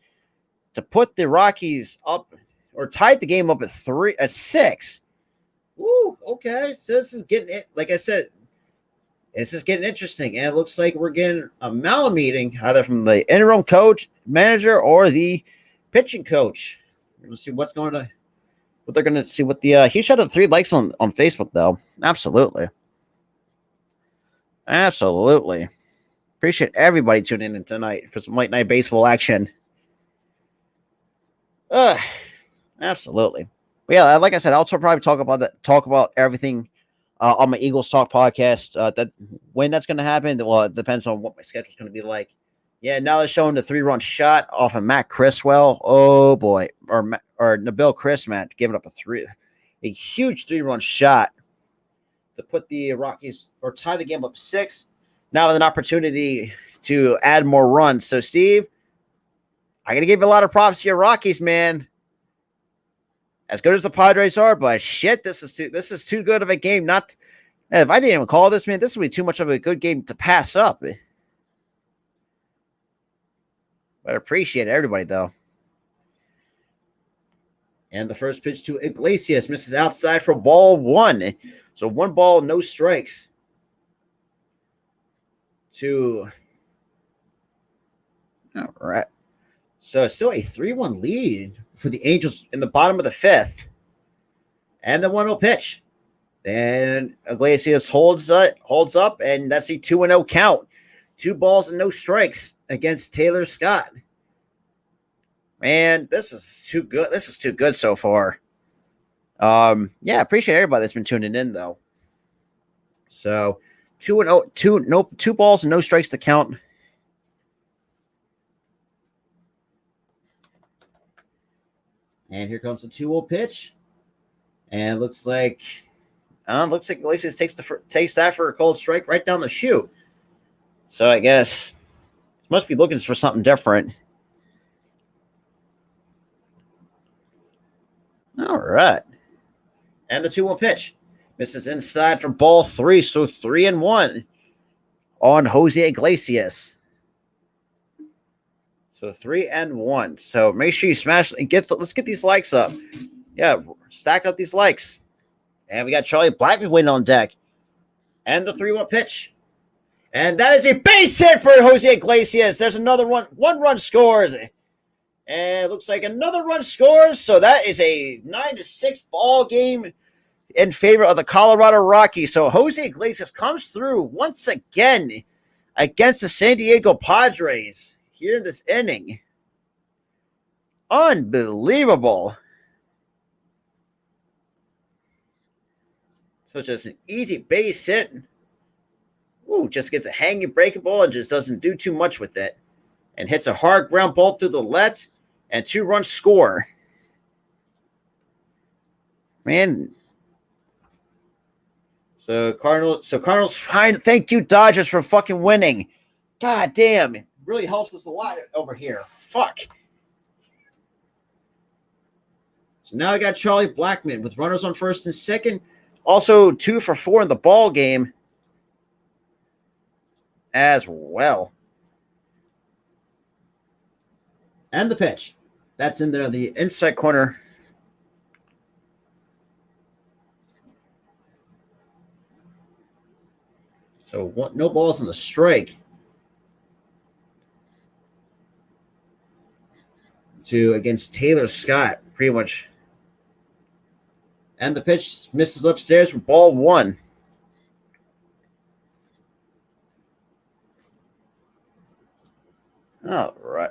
A: to put the Rockies up or tied the game up at 6. Woo, okay. So this is getting it. Like I said, this is getting interesting. And it looks like we're getting a Malum meeting either from the interim coach, manager, or the pitching coach. Let's see what's going on. What they're going to see what the he shot 3 likes on Facebook though. Absolutely. Absolutely. Appreciate everybody tuning in tonight for some late night baseball action. Absolutely. But yeah, like I said, I'll probably talk about everything on my Eagles Talk podcast. That when that's going to happen, well, it depends on what my schedule's going to be like. Yeah, now they're showing the 3-run shot off of Matt Criswell. Oh boy, or Nabil Chrismat giving up a huge 3-run shot to put the Rockies or tie the game up 6. Now with an opportunity to add more runs. So Steve, I got to give you a lot of props to your Rockies, man. As good as the Padres are, but shit, this is too good of a game. Not if I didn't even call this, man, this would be too much of a good game to pass up. But I appreciate everybody though. And the first pitch to Iglesias misses outside for ball 1. So 1 ball, no strikes. All right. So it's still a 3-1 lead for the Angels in the bottom of the 5th. And the 1-0 pitch. Then Iglesias holds up, and that's a 2-0 count. 2 balls and no strikes against Taylor Scott. Man, this is too good. This is too good so far. Yeah, appreciate everybody that's been tuning in though. So 2-0, 2 balls and no strikes to count. And here comes the 2-0 pitch. And it looks like Iglesias takes that for a cold strike right down the chute. So I guess must be looking for something different. All right. And the 2-1 pitch. Misses inside for ball 3. So 3-1 on Jose Iglesias. So 3-1. So make sure you smash and let's get these likes up. Yeah, stack up these likes. And we got Charlie Blackmon waiting on deck. And the 3-1 pitch. And that is a base hit for Jose Iglesias. There's another one. 1 run scores. And it looks like another run scores. So that is a 9-6 ball game in favor of the Colorado Rockies. So Jose Iglesias comes through once again against the San Diego Padres here in this inning. Unbelievable. So just an easy base hit. Ooh, just gets a hanging breaking ball and just doesn't do too much with it. And hits a hard ground ball through the let and 2-run score. Man. So Cardinals fine. Thank you, Dodgers, for fucking winning. God damn. It really helps us a lot over here. Fuck. So now I got Charlie Blackmon with runners on first and second. Also 2 for 4 in the ball game as well. And the pitch. That's in there, the inside corner. So no balls on the strike. Against Taylor Scott, pretty much. And the pitch misses upstairs for ball 1. All right.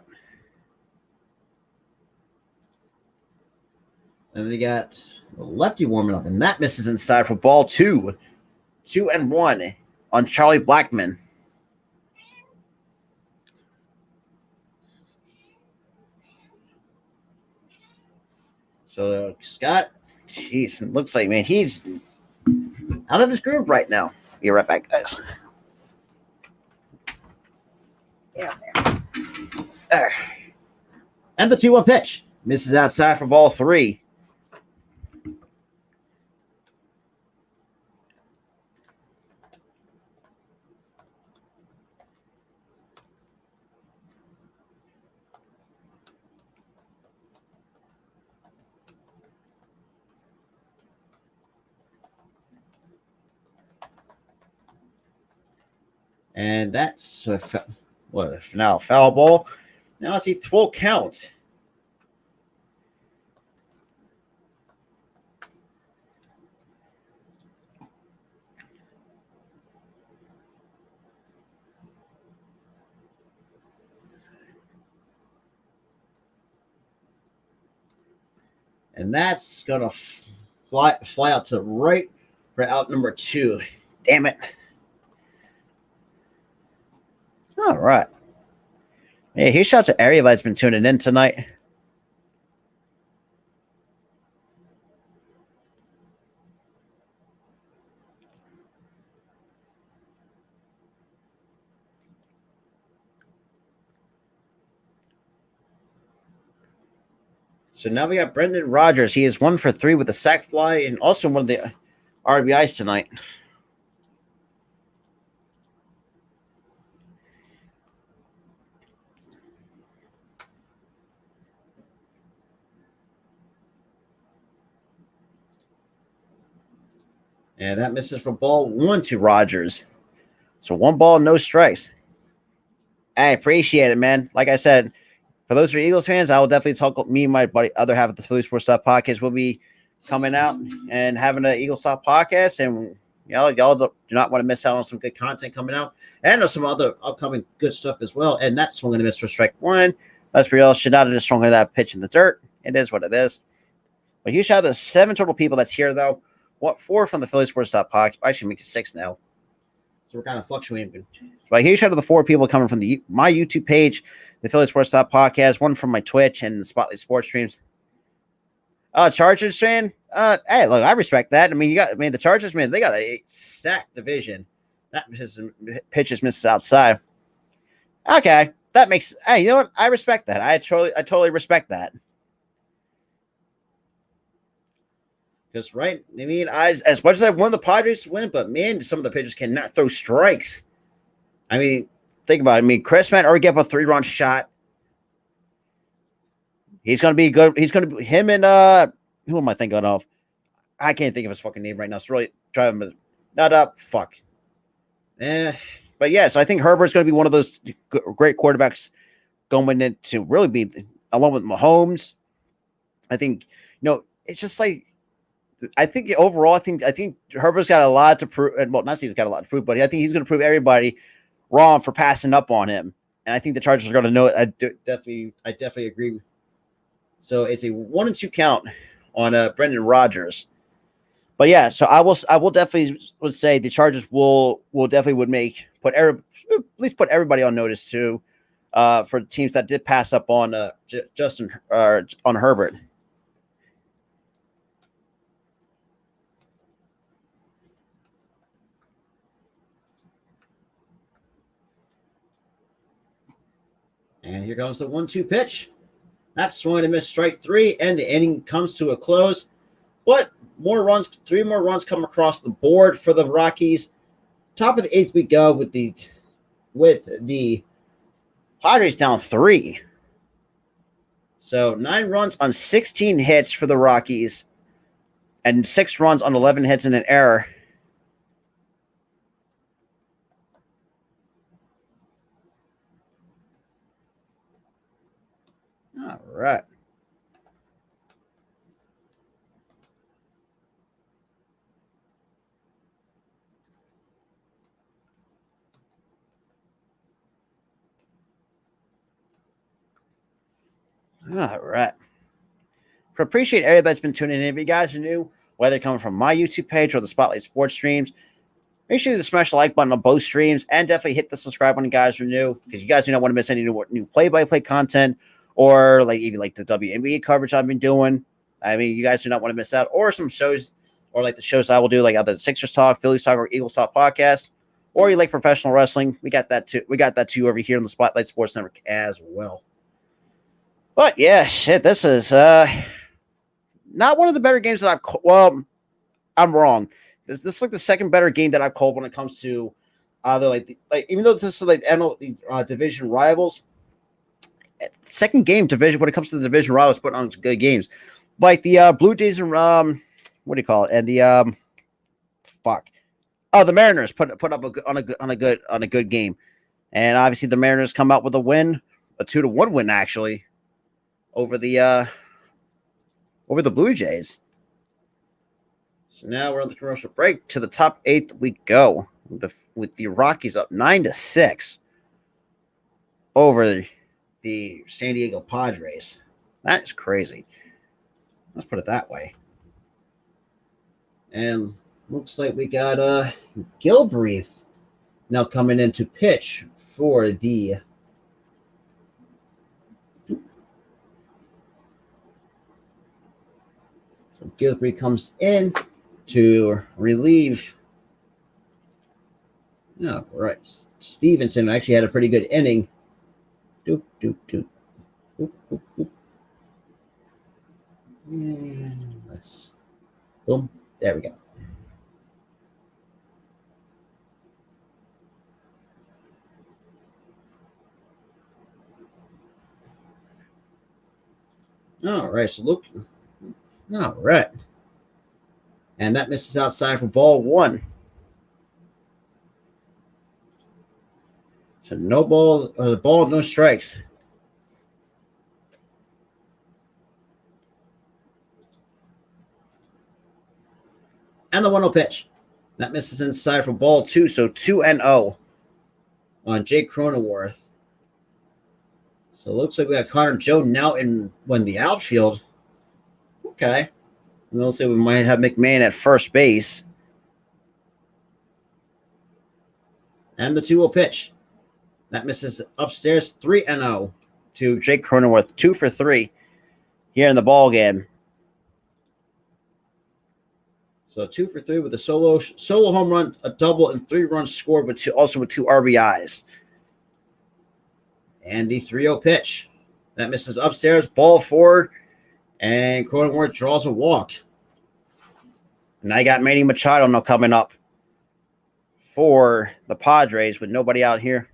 A: And they got the lefty warming up, and that misses inside for ball 2. 2-1 on Charlie Blackmon. So Scott, jeez, it looks like, man, he's out of his groove right now. Be right back, guys. Yeah. And the 2-1 pitch misses outside for ball 3. And that's now foul ball. Now I see full count. And that's gonna fly out to right for out number 2. Damn it. All right. Hey, huge shout out to everybody that's been tuning in tonight. So now we got Brendan Rodgers. He is 1 for 3 with a sac fly and also one of the RBIs tonight. And that misses for ball 1 to Rodgers. So 1 ball, no strikes. I appreciate it, man. Like I said, for those who are Eagles fans, I will definitely talk. Me and my buddy, other half of the Philly Sports Stop podcast, will be coming out and having an Eagle Stop podcast. And y'all do not want to miss out on some good content coming out, and there's some other upcoming good stuff as well. And that's swinging and a miss for strike 1. Let's be real, should not have just swung at that pitch in the dirt. It is what it is. But you shout out the 7 total people that's here, though. 4 from the Philly Sports Stop podcast. I should make it 6 now. So we're kind of fluctuating. But huge shout out to the 4 people coming from my YouTube page, the Philly Sports Stop podcast, 1 from my Twitch and the Spotlight Sports streams. Chargers fan. Hey, look, I respect that. I mean, the Chargers, man, they got a stacked division. That pitches misses outside. Okay, that makes. Hey, you know what? I respect that. I totally respect that. Because, right, I mean, as much as I want the Padres to win, but, man, some of the pitchers cannot throw strikes. I mean, think about it. I mean, Chris Matt already gave up a 3-run shot. He's going to be good. He's going to be him and, who am I thinking of? I can't think of his fucking name right now. It's really driving me. Not up. Fuck. But, yes, I think Herbert's going to be one of those great quarterbacks going into really be, along with Mahomes. I think, it's just like, I think overall, I think Herbert's got a lot to prove. Well, not saying he's got a lot to prove, but I think he's going to prove everybody wrong for passing up on him. And I think the Chargers are going to know it. I definitely agree. So it's a 1 and 2 count on Brendan Rodgers. But yeah, so I will definitely would say the Chargers will definitely at least put everybody on notice too, for teams that did pass up on Justin on Herbert. And here comes the 1-2 pitch. That's swung and a miss, strike 3, and the inning comes to a close. But 3 more runs come across the board for the Rockies. Top of the 8th we go with the Padres down 3. So 9 runs on 16 hits for the Rockies, and 6 runs on 11 hits and an error. All right. All right. Appreciate everybody that's been tuning in. If you guys are new, whether coming from my YouTube page or the Spotlight Sports streams, make sure you smash the like button on both streams and definitely hit the subscribe button, guys, are new, because you guys do not want to miss any new play-by-play content or even the WNBA coverage I've been doing. I mean, you guys do not want to miss out, or some shows, or like the shows I will do, like either the Sixers Talk, Phillies Talk, or Eagles Talk podcast, or you like professional wrestling. We got that too over here on the Spotlight Sports Network as well. But yeah, shit, this is not one of the better games that I've called. Well, I'm wrong. This is like the second better game that I've called when it comes to even though this is like division rivals, second game division when it comes to the division rivals putting on some good games, like the Blue Jays and what do you call it? And the Oh, the Mariners put up on a good game, and obviously the Mariners come out with a win, a 2-1 win actually over the Blue Jays. So now we're on the commercial break. To the top 8 we go with the Rockies up 9-6 over the San Diego Padres. That is crazy. Let's put it that way. And looks like we got Gilbreth now coming in to pitch for the Gilbreth comes in to relieve. Oh, right. Stevenson actually had a pretty good inning. Doop, doop, doop. Oop, oop, oop. Let's boom. There we go. All right. So look. All right. And that misses outside for ball 1. So no ball, no strikes. And the 1-0 pitch. That misses inside for ball 2. So 2-0 on Jake Cronenworth. So it looks like we got Connor Joe now in the outfield. Okay. And looks like we might have McMahon at first base. And the 2-0 pitch. That misses upstairs 3-0 to Jake Cronenworth. 2 for 3 here in the ball game. So 2 for 3 with a solo home run, a double, and 3 runs scored, but also with 2 RBIs. And the 3-0 pitch. That misses upstairs, ball 4, and Cronenworth draws a walk. And I got Manny Machado now coming up for the Padres with nobody out here.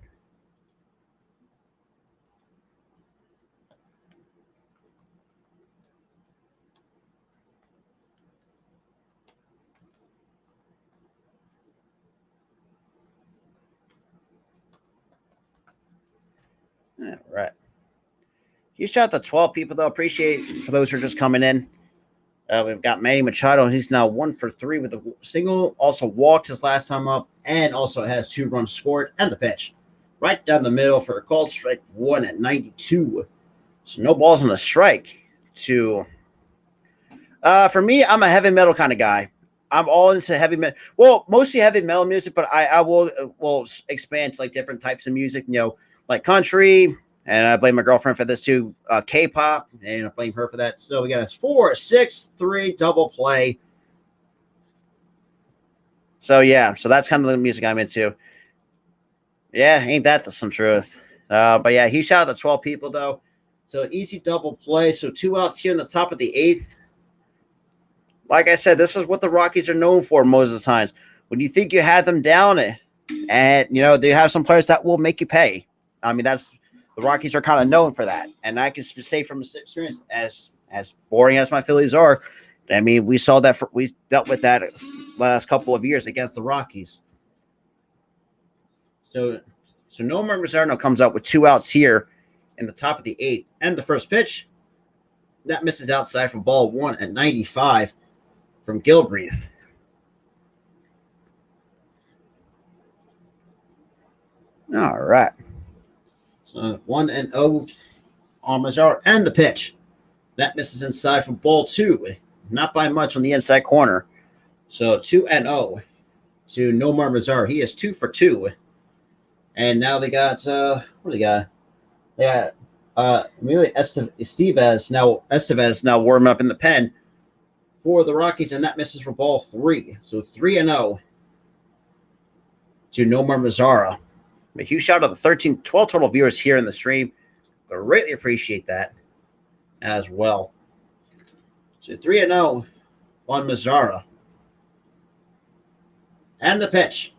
A: All right. He shot the 12 people, though. Appreciate for those who are just coming in. We've got Manny Machado. He's now 1 for 3 with a single. Also walked his last time up, and also has 2 runs scored. And the pitch right down the middle for a called strike 1 at 92. So no balls on the strike. For me, I'm a heavy metal kind of guy. I'm all into heavy metal. Well, mostly heavy metal music, but I will expand to like different types of music. Like country. And I blame my girlfriend for this too. K-pop, and I blame her for that. So we got a 4-6-3 double play. So yeah, so that's kind of the music I'm into. Yeah, ain't that some truth? But yeah, he shot at the 12 people though. So easy double play. So 2 outs here in the top of the 8th. Like I said, this is what the Rockies are known for most of the times. When you think you have them down, and they have some players that will make you pay. I mean, the Rockies are kind of known for that. And I can say from experience, as boring as my Phillies are, I mean, we saw that we dealt with that last couple of years against the Rockies. So Nomar Mazarno comes out with 2 outs here in the top of the 8th. And the first pitch, that misses outside for ball 1 at 95 from Gilbreth. All right. So 1-0 on Mazar, and the pitch. That misses inside from ball 2. Not by much on the inside corner. So 2-0 to Nomar Mazar. He is 2 for 2. And now they got what do they got? They got Emilio Estevez now warming up in the pen for the Rockies, and that misses for ball 3. So 3-0 to Nomar Mazara. A huge shout out to 12 total viewers here in the stream. Greatly appreciate that as well. So 3-0 on Mazara. And the pitch.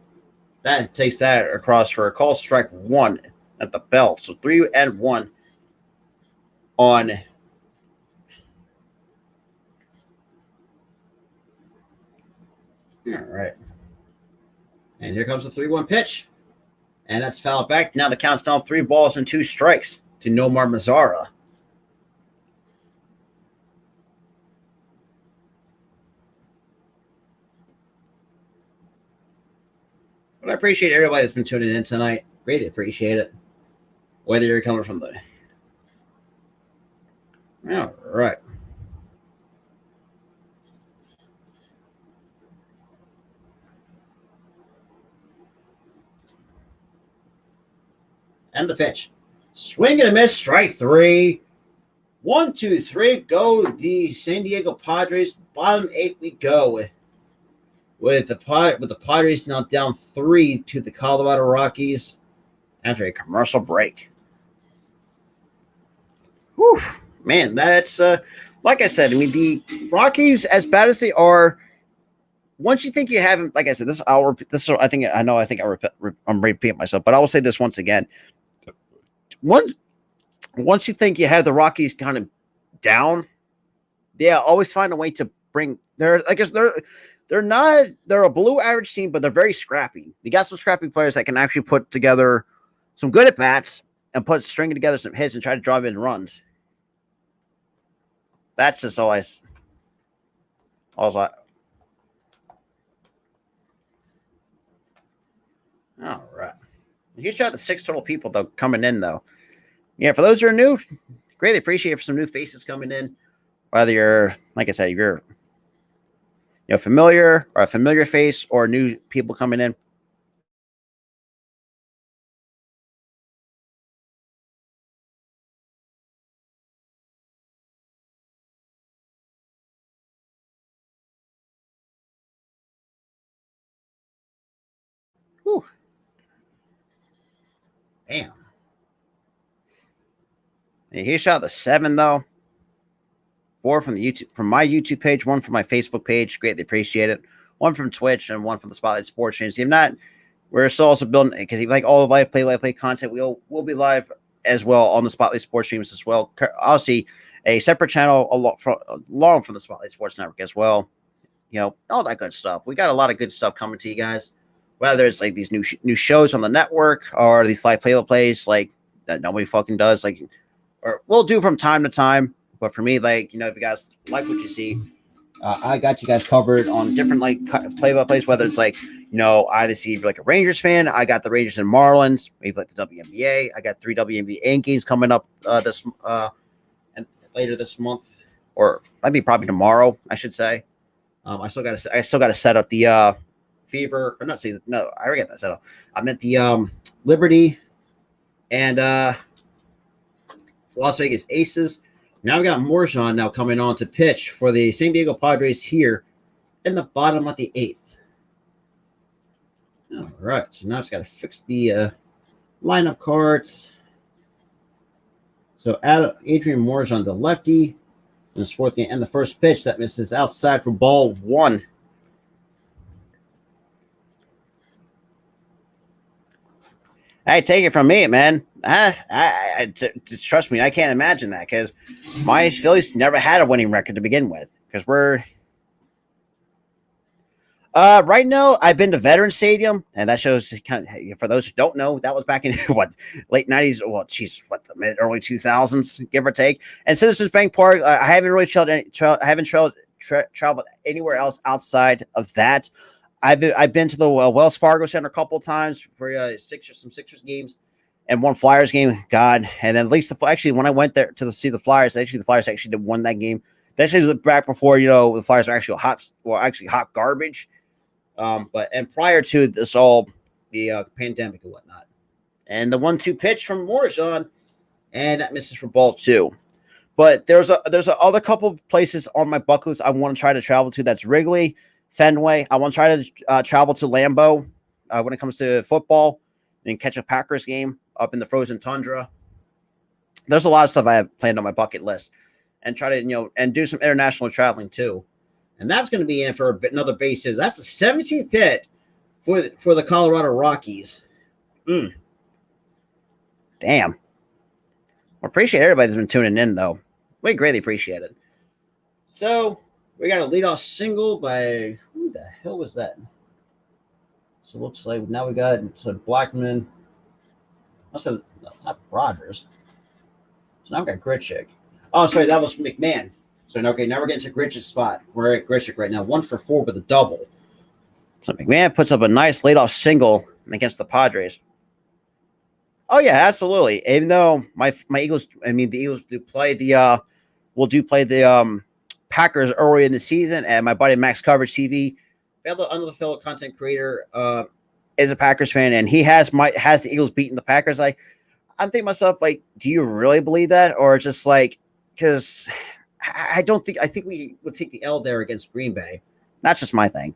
A: That takes that across for a call strike 1 at the belt. So 3-1 on all right. And here comes the 3-1 pitch. And that's fouled back. Now the count's down 3 balls and 2 strikes to Nomar Mazara. But I appreciate everybody that's been tuning in tonight. Greatly appreciate it. Whether you're coming from the... All right. And the pitch. Swing and a miss. Strike 3. 1, 2, 3. Go the San Diego Padres. Bottom 8 we go. With the Padres now down 3 to the Colorado Rockies after a commercial break. Whew, man, that's like I said. I mean, the Rockies, as bad as they are, once you think you have them, like I said, I'm repeating myself, but I will say this once again. Once you think you have the Rockies kind of down, they always find a way to bring. They're a below average team, but they're very scrappy. They got some scrappy players that can actually put together some good at bats and stringing together some hits and try to drive in runs. That's just always. All right. Huge shout out to 6 total people though coming in though. Yeah, for those who are new, greatly appreciate it for some new faces coming in. Whether you're, like I said, you're familiar or a familiar face or new people coming in. Whew. Damn. And here's shout out to 7 though. 4 from my YouTube page, 1 from my Facebook page. Greatly appreciate it. 1 from Twitch and 1 from the Spotlight Sports Streams. If not, we're still also building because if you like all the live play content, we'll be live as well on the Spotlight Sports Streams as well. Obviously, a separate channel along from the Spotlight Sports Network as well. All that good stuff. We got a lot of good stuff coming to you guys. Whether it's like these new shows on the network or these live plays like that nobody fucking does, or we'll do from time to time. But for me, if you guys like what you see, I got you guys covered on different play-by-plays. Whether it's obviously if you're like a Rangers fan, I got the Rangers and Marlins. Maybe like the WNBA. I got 3 WNBA games coming up and later this month, or I think probably tomorrow. I should say. I still got to set up the Fever, or not see. No, I already got that set up. I meant the Liberty and Las Vegas Aces. Now we got Morjan now coming on to pitch for the San Diego Padres here in the bottom of the 8th. All right, so now it's got to fix the lineup cards. So Adrian Morjan, the lefty, in his 4th game, and the first pitch that misses outside for ball 1. Hey, take it from me, man. Trust me, I can't imagine that because my Phillies never had a winning record to begin with. Because we're right now, I've been to Veterans Stadium, and that shows kind of for those who don't know, that was back in late 90s. Well, the early 2000s, give or take. And Citizens Bank Park, I haven't really traveled anywhere else outside of that. I've been to the Wells Fargo Center a couple of times for some Sixers games and one Flyers game. God, and then at least when I went there to see the Flyers, the Flyers actually did won that game. That actually was back before the Flyers are actually hot garbage. But prior to this all the pandemic and whatnot, and the 1-2 pitch from Morjan, and that misses for ball 2. But there's other couple places on my bucket list I want to try to travel to. That's Wrigley, Fenway. I want to try to travel to Lambeau when it comes to football and catch a Packers game up in the frozen tundra. There's a lot of stuff I have planned on my bucket list, and try to and do some international traveling too. And that's going to be in for another bases. That's the 17th hit for the Colorado Rockies. Damn. I appreciate everybody that's been tuning in though. We greatly appreciate it. So we got a leadoff single by who the hell was that? So it looks like now we got Blackman. I said that's not Rogers. So now we got Grichuk. Oh, sorry, that was McMahon. So okay, now we're getting to Grichuk's spot. We're at Grichuk right now, 1-for-4 with a double. So McMahon puts up a nice leadoff single against the Padres. Oh yeah, absolutely. Even though my Eagles, the Eagles do play the Packers early in the season, and my buddy Max Coverage TV, another fellow content creator, is a Packers fan, and he has the Eagles beating the Packers. I'm thinking to myself, like, do you really believe that, or just like because I think we would take the L there against Green Bay. That's just my thing.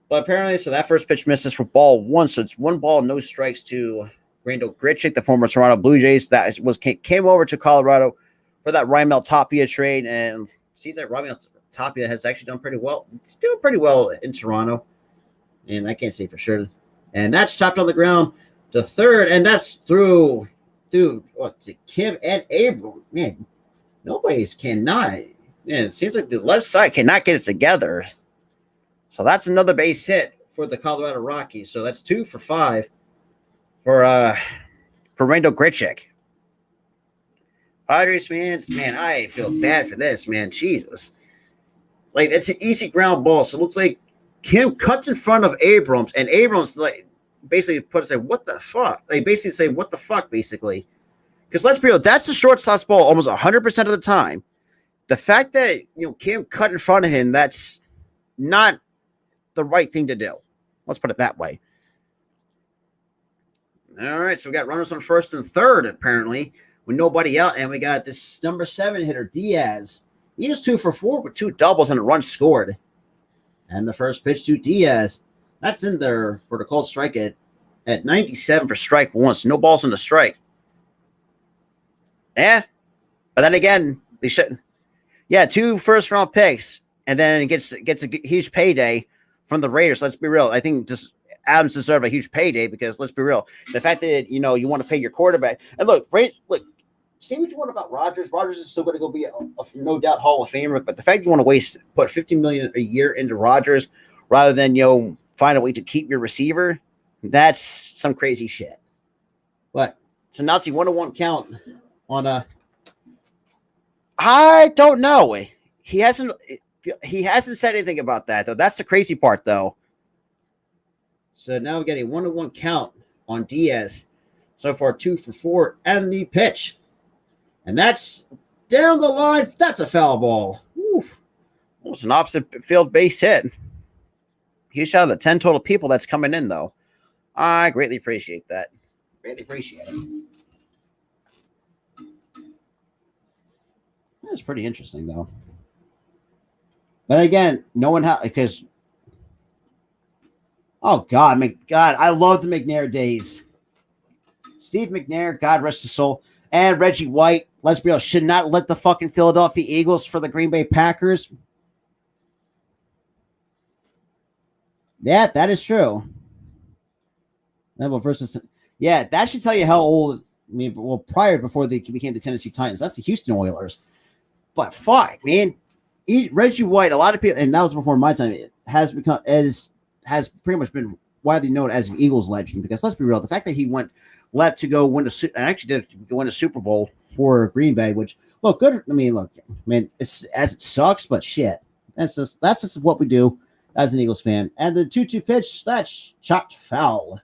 A: But apparently, so that first pitch misses for ball one, so it's 1 ball, no strikes to Randall Grichuk, the former Toronto Blue Jays, that came over to Colorado for that Raimel Tapia trade, and seems like Raimel Tapia has actually done pretty well. It's doing pretty well in Toronto, and I can't say for sure. And that's chopped on the ground to third, and that's through, to Kim and Abram. Man, nobody's cannot. Man, it seems like the left side cannot get it together. So that's another base hit for the Colorado Rockies. So that's 2 for 5 for Randall Grichuk. Padres fans, man, I feel bad for this, man. Jesus. Like, it's an easy ground ball. So it looks like Kim cuts in front of Abrams, and Abrams like basically say, what the fuck? They basically say, what the fuck, basically. Because let's be real, that's the shortstop's ball almost 100% of the time. The fact that, Kim cut in front of him, that's not the right thing to do. Let's put it that way. All right, so we got runners on first and third, apparently, with nobody out, and we got this number 7 hitter, Diaz. He is 2 for 4 with 2 doubles and a run scored. And the first pitch to Diaz, that's in there for the called strike at 97 for strike 1, so no balls on the strike. Yeah, but then again, they shouldn't. Yeah, 2 first-round picks, and then it gets a huge payday from the Raiders. Let's be real. I think just Adams deserve a huge payday because let's be real. The fact that you want to pay your quarterback, and look, say what you want about Rodgers. Rodgers is still going to go be a no doubt Hall of Famer, but the fact you want to put $50 million a year into Rodgers rather than find a way to keep your receiver, that's some crazy shit. But so Nazi 1-1 count on I don't know. He hasn't said anything about that though. That's the crazy part though. So now we get a 1-1 count on Diaz. So far 2 for 4 and the pitch. And that's down the line. That's a foul ball. Oof. Almost an opposite field base hit. Huge out of the 10 total people that's coming in though. I greatly appreciate that. Greatly appreciate it. That's pretty interesting though. But again, no one because oh God, I love the McNair days. Steve McNair, God rest his soul, and Reggie White, let's be honest, should not let the fucking Philadelphia Eagles for the Green Bay Packers. Yeah, that is true. Yeah, that should tell you how old. Before they became the Tennessee Titans, that's the Houston Oilers. But fuck, man, Reggie White, a lot of people, and that was before my time, has pretty much been widely known as an Eagles legend. Because let's be real, the fact that he left to go win a Super Bowl for Green Bay, which look good. I mean, it's as it sucks, but shit, that's just what we do as an Eagles fan. And the 2-2 pitch, that's chopped foul.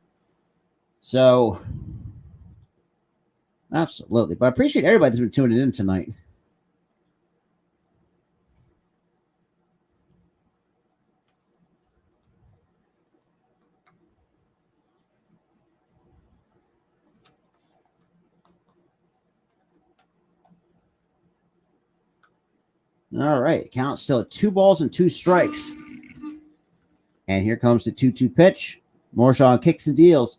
A: So absolutely, but I appreciate everybody that's been tuning in tonight. All right, count still at 2 balls and 2 strikes. And here comes the 2-2 pitch. Morshaw kicks and deals.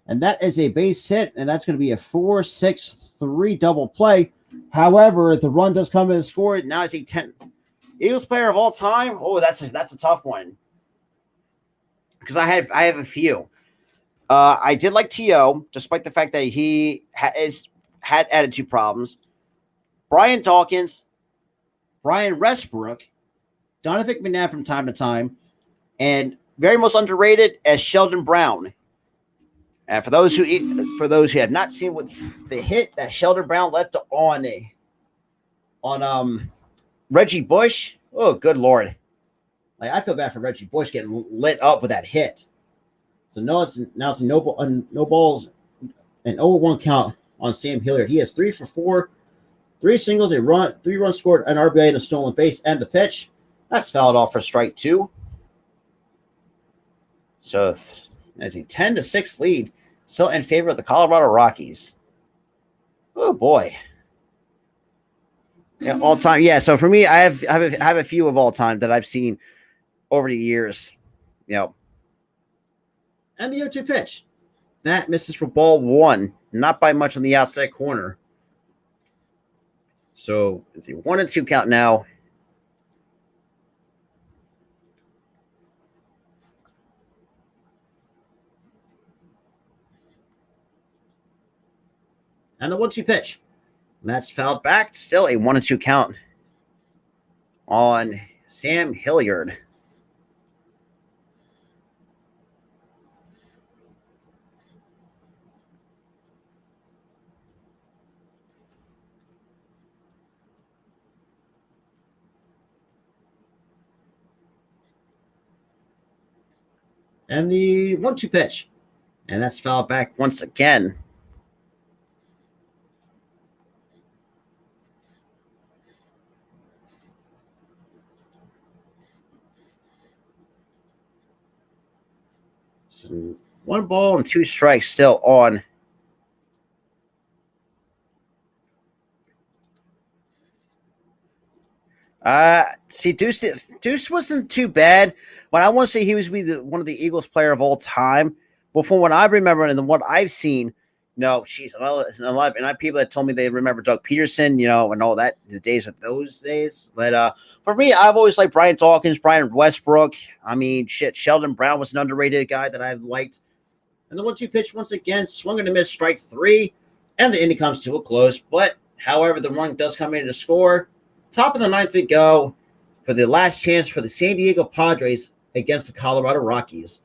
A: And that is a base hit, and that's going to be a 4-6-3 double play. However, the run does come in and score. Now it's a 10 Eagles player of all time. Oh, that's a tough one. Because I have a few. I did like T.O., despite the fact that he had attitude problems. Brian Dawkins, Brian Westbrook, Donovan McNabb from time to time, and very most underrated as Sheldon Brown. And for those who have not seen what the hit that Sheldon Brown let on Reggie Bush, oh good lord! Like I feel bad for Reggie Bush getting lit up with that hit. So now it's no balls, an 0-1 count on Sam Hilliard. He has 3 for 4, 3 singles, a run, 3 runs scored, an RBI, and a stolen base, and the pitch. That's fouled off for strike 2. So as a 10-6 lead, still in favor of the Colorado Rockies. Oh boy. Yeah, all time. Yeah, so for me, I have a few of all time that I've seen over the years. And the 0-2 pitch. That misses for ball 1. Not by much on the outside corner. So it's a 1-2 count now. And the 1-2 pitch. And that's fouled back. Still a 1-2 count on Sam Hilliard. And the 1-2 pitch. And that's fouled back once again. So 1 ball and 2 strikes still on. See, Deuce wasn't too bad, but I want to say he was one of the Eagles player of all time. But from what I remember and what I've seen, no, geez, a lot of people that told me they remember Doug Peterson, and all that, the days of those days. But for me, I've always liked Brian Dawkins, Brian Westbrook. I mean, shit, Sheldon Brown was an underrated guy that I liked. And the 1-2 pitch once again, swung and a miss, strike 3, and the inning comes to a close. But however, the run does come in to score. Top of the 9th we go for the last chance for the San Diego Padres against the Colorado Rockies.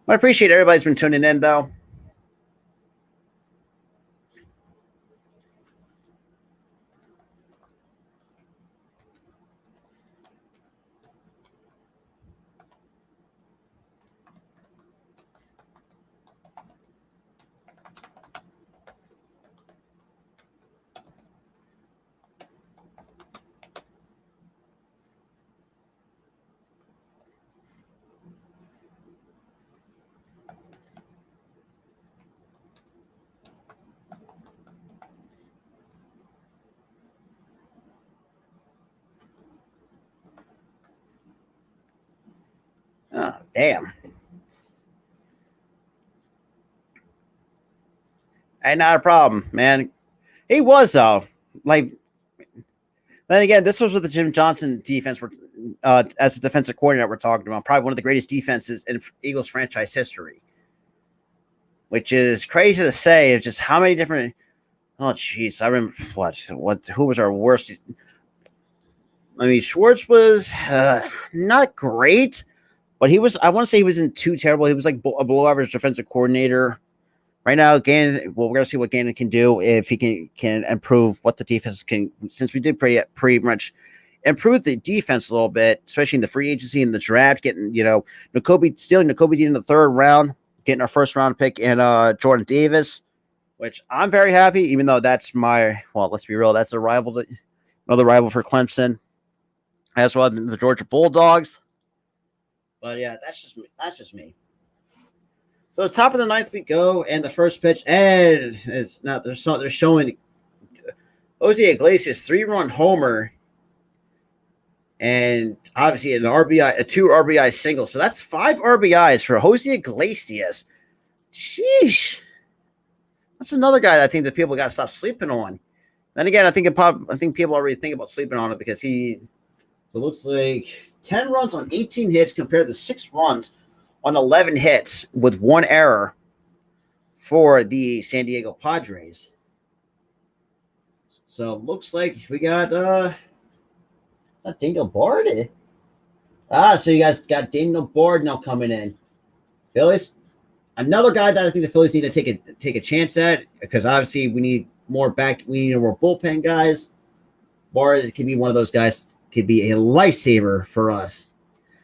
A: I appreciate everybody's been tuning in, though. Oh, damn. Ain't not a problem, man. He was, though. Like, then again, this was with the Jim Johnson defense as a defensive coordinator we're talking about. Probably one of the greatest defenses in Eagles franchise history. Which is crazy to say. It's just how many different... Oh, jeez. I remember... Who was our worst... I mean, Schwartz was not great, but he was... I want to say he wasn't too terrible. He was like a below-average defensive coordinator. Right now, Gannon, we're going to see what Gannon can do if he can improve what the defense can, since we did pretty much improve the defense a little bit, especially in the free agency and the draft, getting, stealing Nakobe Dean in the 3rd round, getting our 1st round pick in Jordan Davis, which I'm very happy, even though that's let's be real, that's another rival for Clemson, as well as the Georgia Bulldogs. But yeah, that's just me. So top of the 9th we go, and the first pitch, and it's not. They're showing Jose Iglesias 3-run homer, and obviously a 2 RBI single. So that's 5 RBIs for Jose Iglesias. Sheesh, that's another guy that I think that people got to stop sleeping on. Then again, I think people already think about sleeping on it because it looks like 10 runs on 18 hits compared to 6 runs on 11 hits with 1 error for the San Diego Padres. So looks like we got Daniel Bard. So you guys got Daniel Board now coming in. Phillies, another guy that I think the Phillies need to take a chance at, because obviously we need more bullpen guys. Board could be one of those guys, could be a lifesaver for us.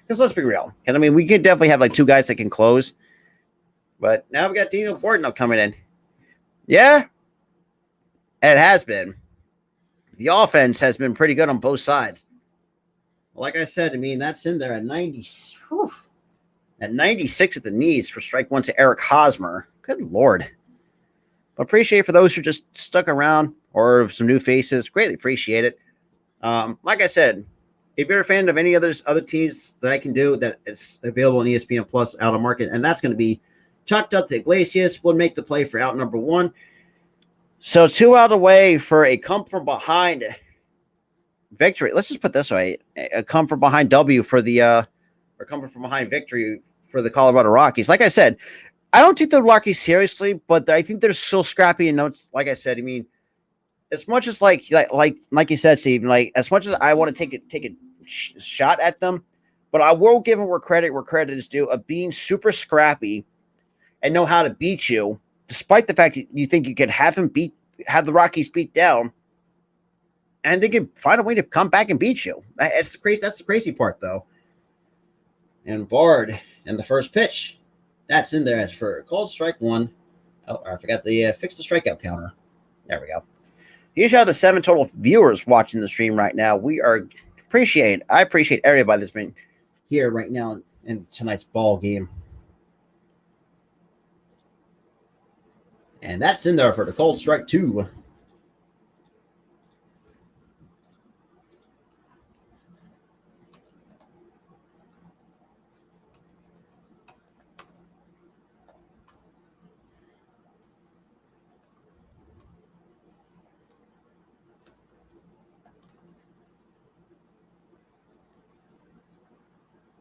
A: Because let's be real. Because I mean, we could definitely have like two guys that can close. But now we got Daniel Board now coming in. Yeah, it has been. The offense has been pretty good on both sides. Like I said, I mean, that's in there at 90. Whew, at 96 at the knees for strike one to Eric Hosmer. Good Lord. But appreciate for those who just stuck around or some new faces. Greatly appreciate it. Like I said, if you're a fan of any other teams that I can do that is available on ESPN Plus out of market, and that's going to be chalked up to Iglesias, will make the play for out number one. So 2 out away for a come from behind victory. Let's just put it this way: a come from behind W for the or come from behind victory for the Colorado Rockies. Like I said, I don't take the Rockies seriously, but I think they're still scrappy. And notes, like I said, I mean, as much as like you said, Steve, like as much as I want to take a shot at them, but I will give them where credit is due of being super scrappy and know how to beat you, despite the fact that you think you could have the Rockies beat down, and they could find a way to come back and beat you. That's the crazy part, though. And Bard and the first pitch, that's in there as for called strike one. Oh, I forgot to fix the strikeout counter. There we go. Huge out of the 7 total viewers watching the stream right now. I appreciate everybody that's been here right now in tonight's ball game. And that's in there for the cold strike 2.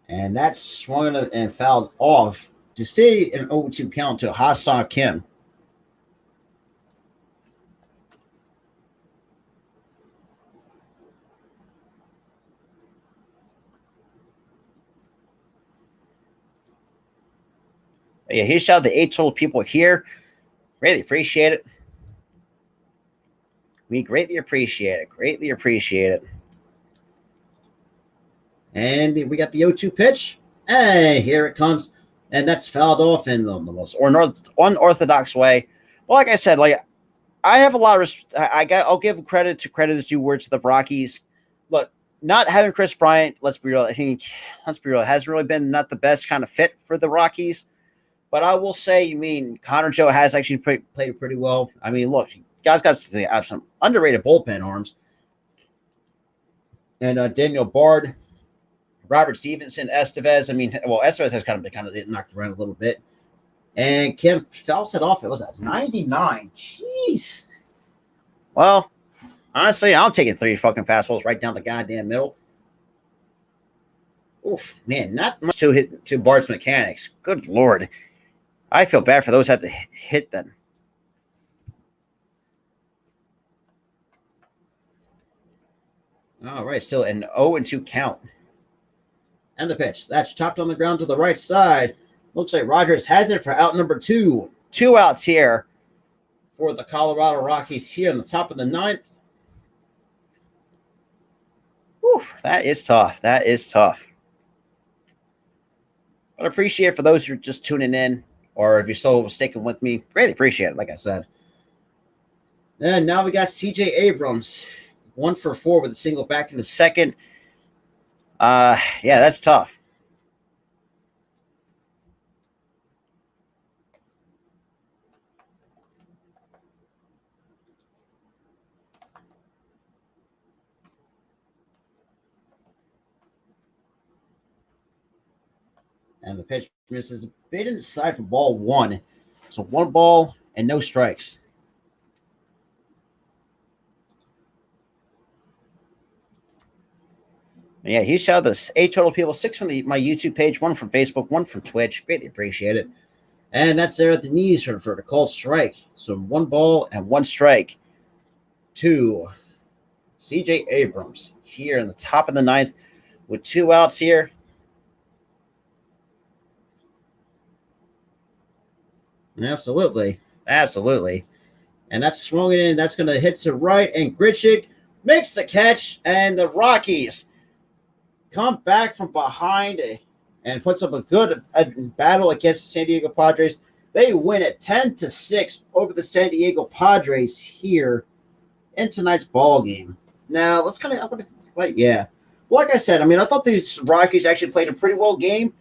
A: And that's swung and fouled off to stay an 0-2 count to Ha-Seong Kim. Yeah, he shouted the 8 total people here. Really appreciate it. We greatly appreciate it. Greatly appreciate it. And we got the 0-2 pitch. Hey, here it comes. And that's fouled off in the most unorthodox way. Well, like I said, like I have a lot of I'll give credit as due words to the Rockies. Look, not having Chris Bryant, let's be real, hasn't really been not the best kind of fit for the Rockies. But I will say, you mean Connor Joe has actually played pretty well. I mean, look, guys got some underrated bullpen arms. And Daniel Bard, Robert Stevenson, Estevez. I mean, well, Estevez has kind of knocked around a little bit. And Kim fouls it off. It was at 99. Jeez. Well, honestly, I'm taking 3 fucking fastballs right down the goddamn middle. Oof, man, not much to Bard's mechanics. Good Lord. I feel bad for those who have to hit them. All right, still an 0-2 count. And the pitch. That's chopped on the ground to the right side. Looks like Rogers has it for out number 2. 2 outs here for the Colorado Rockies here in the top of the 9th. Whew, that is tough. That is tough. But I appreciate it for those who are just tuning in, or if you're still sticking with me. Really appreciate it, like I said. And now we got C.J. Abrams. 1 for 4 with a single back to the second. Yeah, that's tough. And the pitch misses a bit inside for ball 1. So 1 ball and no strikes. Yeah, he shouted this 8 total people, 6 from my YouTube page, 1 from Facebook, 1 from Twitch. Greatly appreciate it. And that's there at the knees for the called strike. So 1 ball and 1 strike to C.J. Abrams here in the top of the 9th with 2 outs here. Absolutely. Absolutely. And that's swung it in. That's going to hit to right. And Gritchik makes the catch. And the Rockies come back from behind and puts up a good battle against the San Diego Padres. They win it 10-6 over the San Diego Padres here in tonight's ball game. Now, let's kind of, yeah. Like I said, I mean, I thought these Rockies actually played a pretty well game,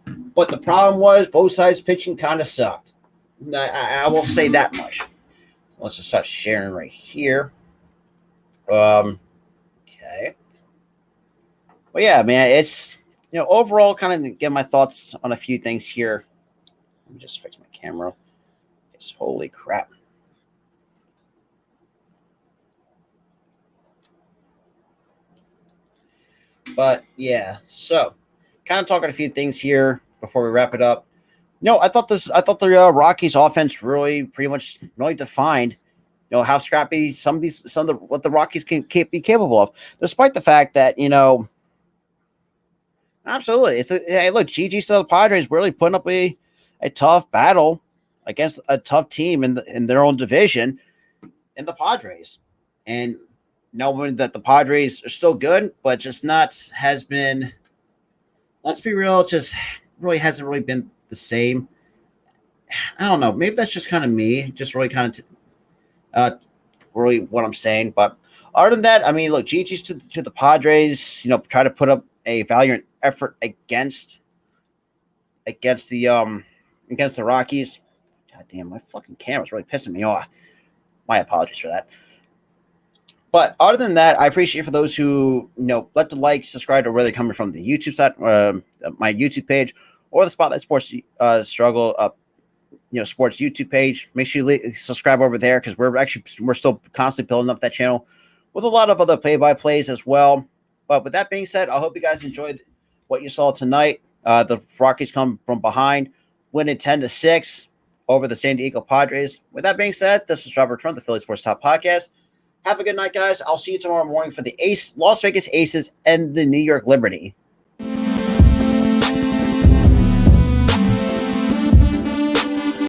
A: but the problem was both sides pitching kind of sucked. I will say that much. So let's just start sharing right here. Okay. Well, yeah, man, it's, overall kind of get my thoughts on a few things here. Let me just fix my camera. It's holy crap. But yeah, so kind of talking a few things here before we wrap it up. I thought the Rockies offense really pretty much really defined, how scrappy some of what the Rockies can be capable of, despite the fact that, absolutely. Hey, look, GG to the Padres really putting up a tough battle against a tough team in their own division in the Padres. And knowing that the Padres are still good, but just has been, let's be real, just really hasn't really been the same. I don't know. Maybe that's just kind of me, just really kind of really what I'm saying. But other than that, I mean, look, GG's to the Padres, try to put up a valiant effort against the Rockies. God damn, my fucking camera's really pissing me off. My apologies for that. But other than that, I appreciate for those who let the like, subscribe to where they're coming from, the YouTube site, my YouTube page, or the Spotlight Sports Struggle sports YouTube page. Make sure you subscribe over there because we're still constantly building up that channel with a lot of other play-by-plays as well. But with that being said, I hope you guys enjoyed what you saw tonight. The Rockies come from behind, winning 10-6 over the San Diego Padres. With that being said, this is Robert from the Philly Sports Top Podcast. Have a good night, guys. I'll see you tomorrow morning for the Las Vegas Aces and the New York Liberty.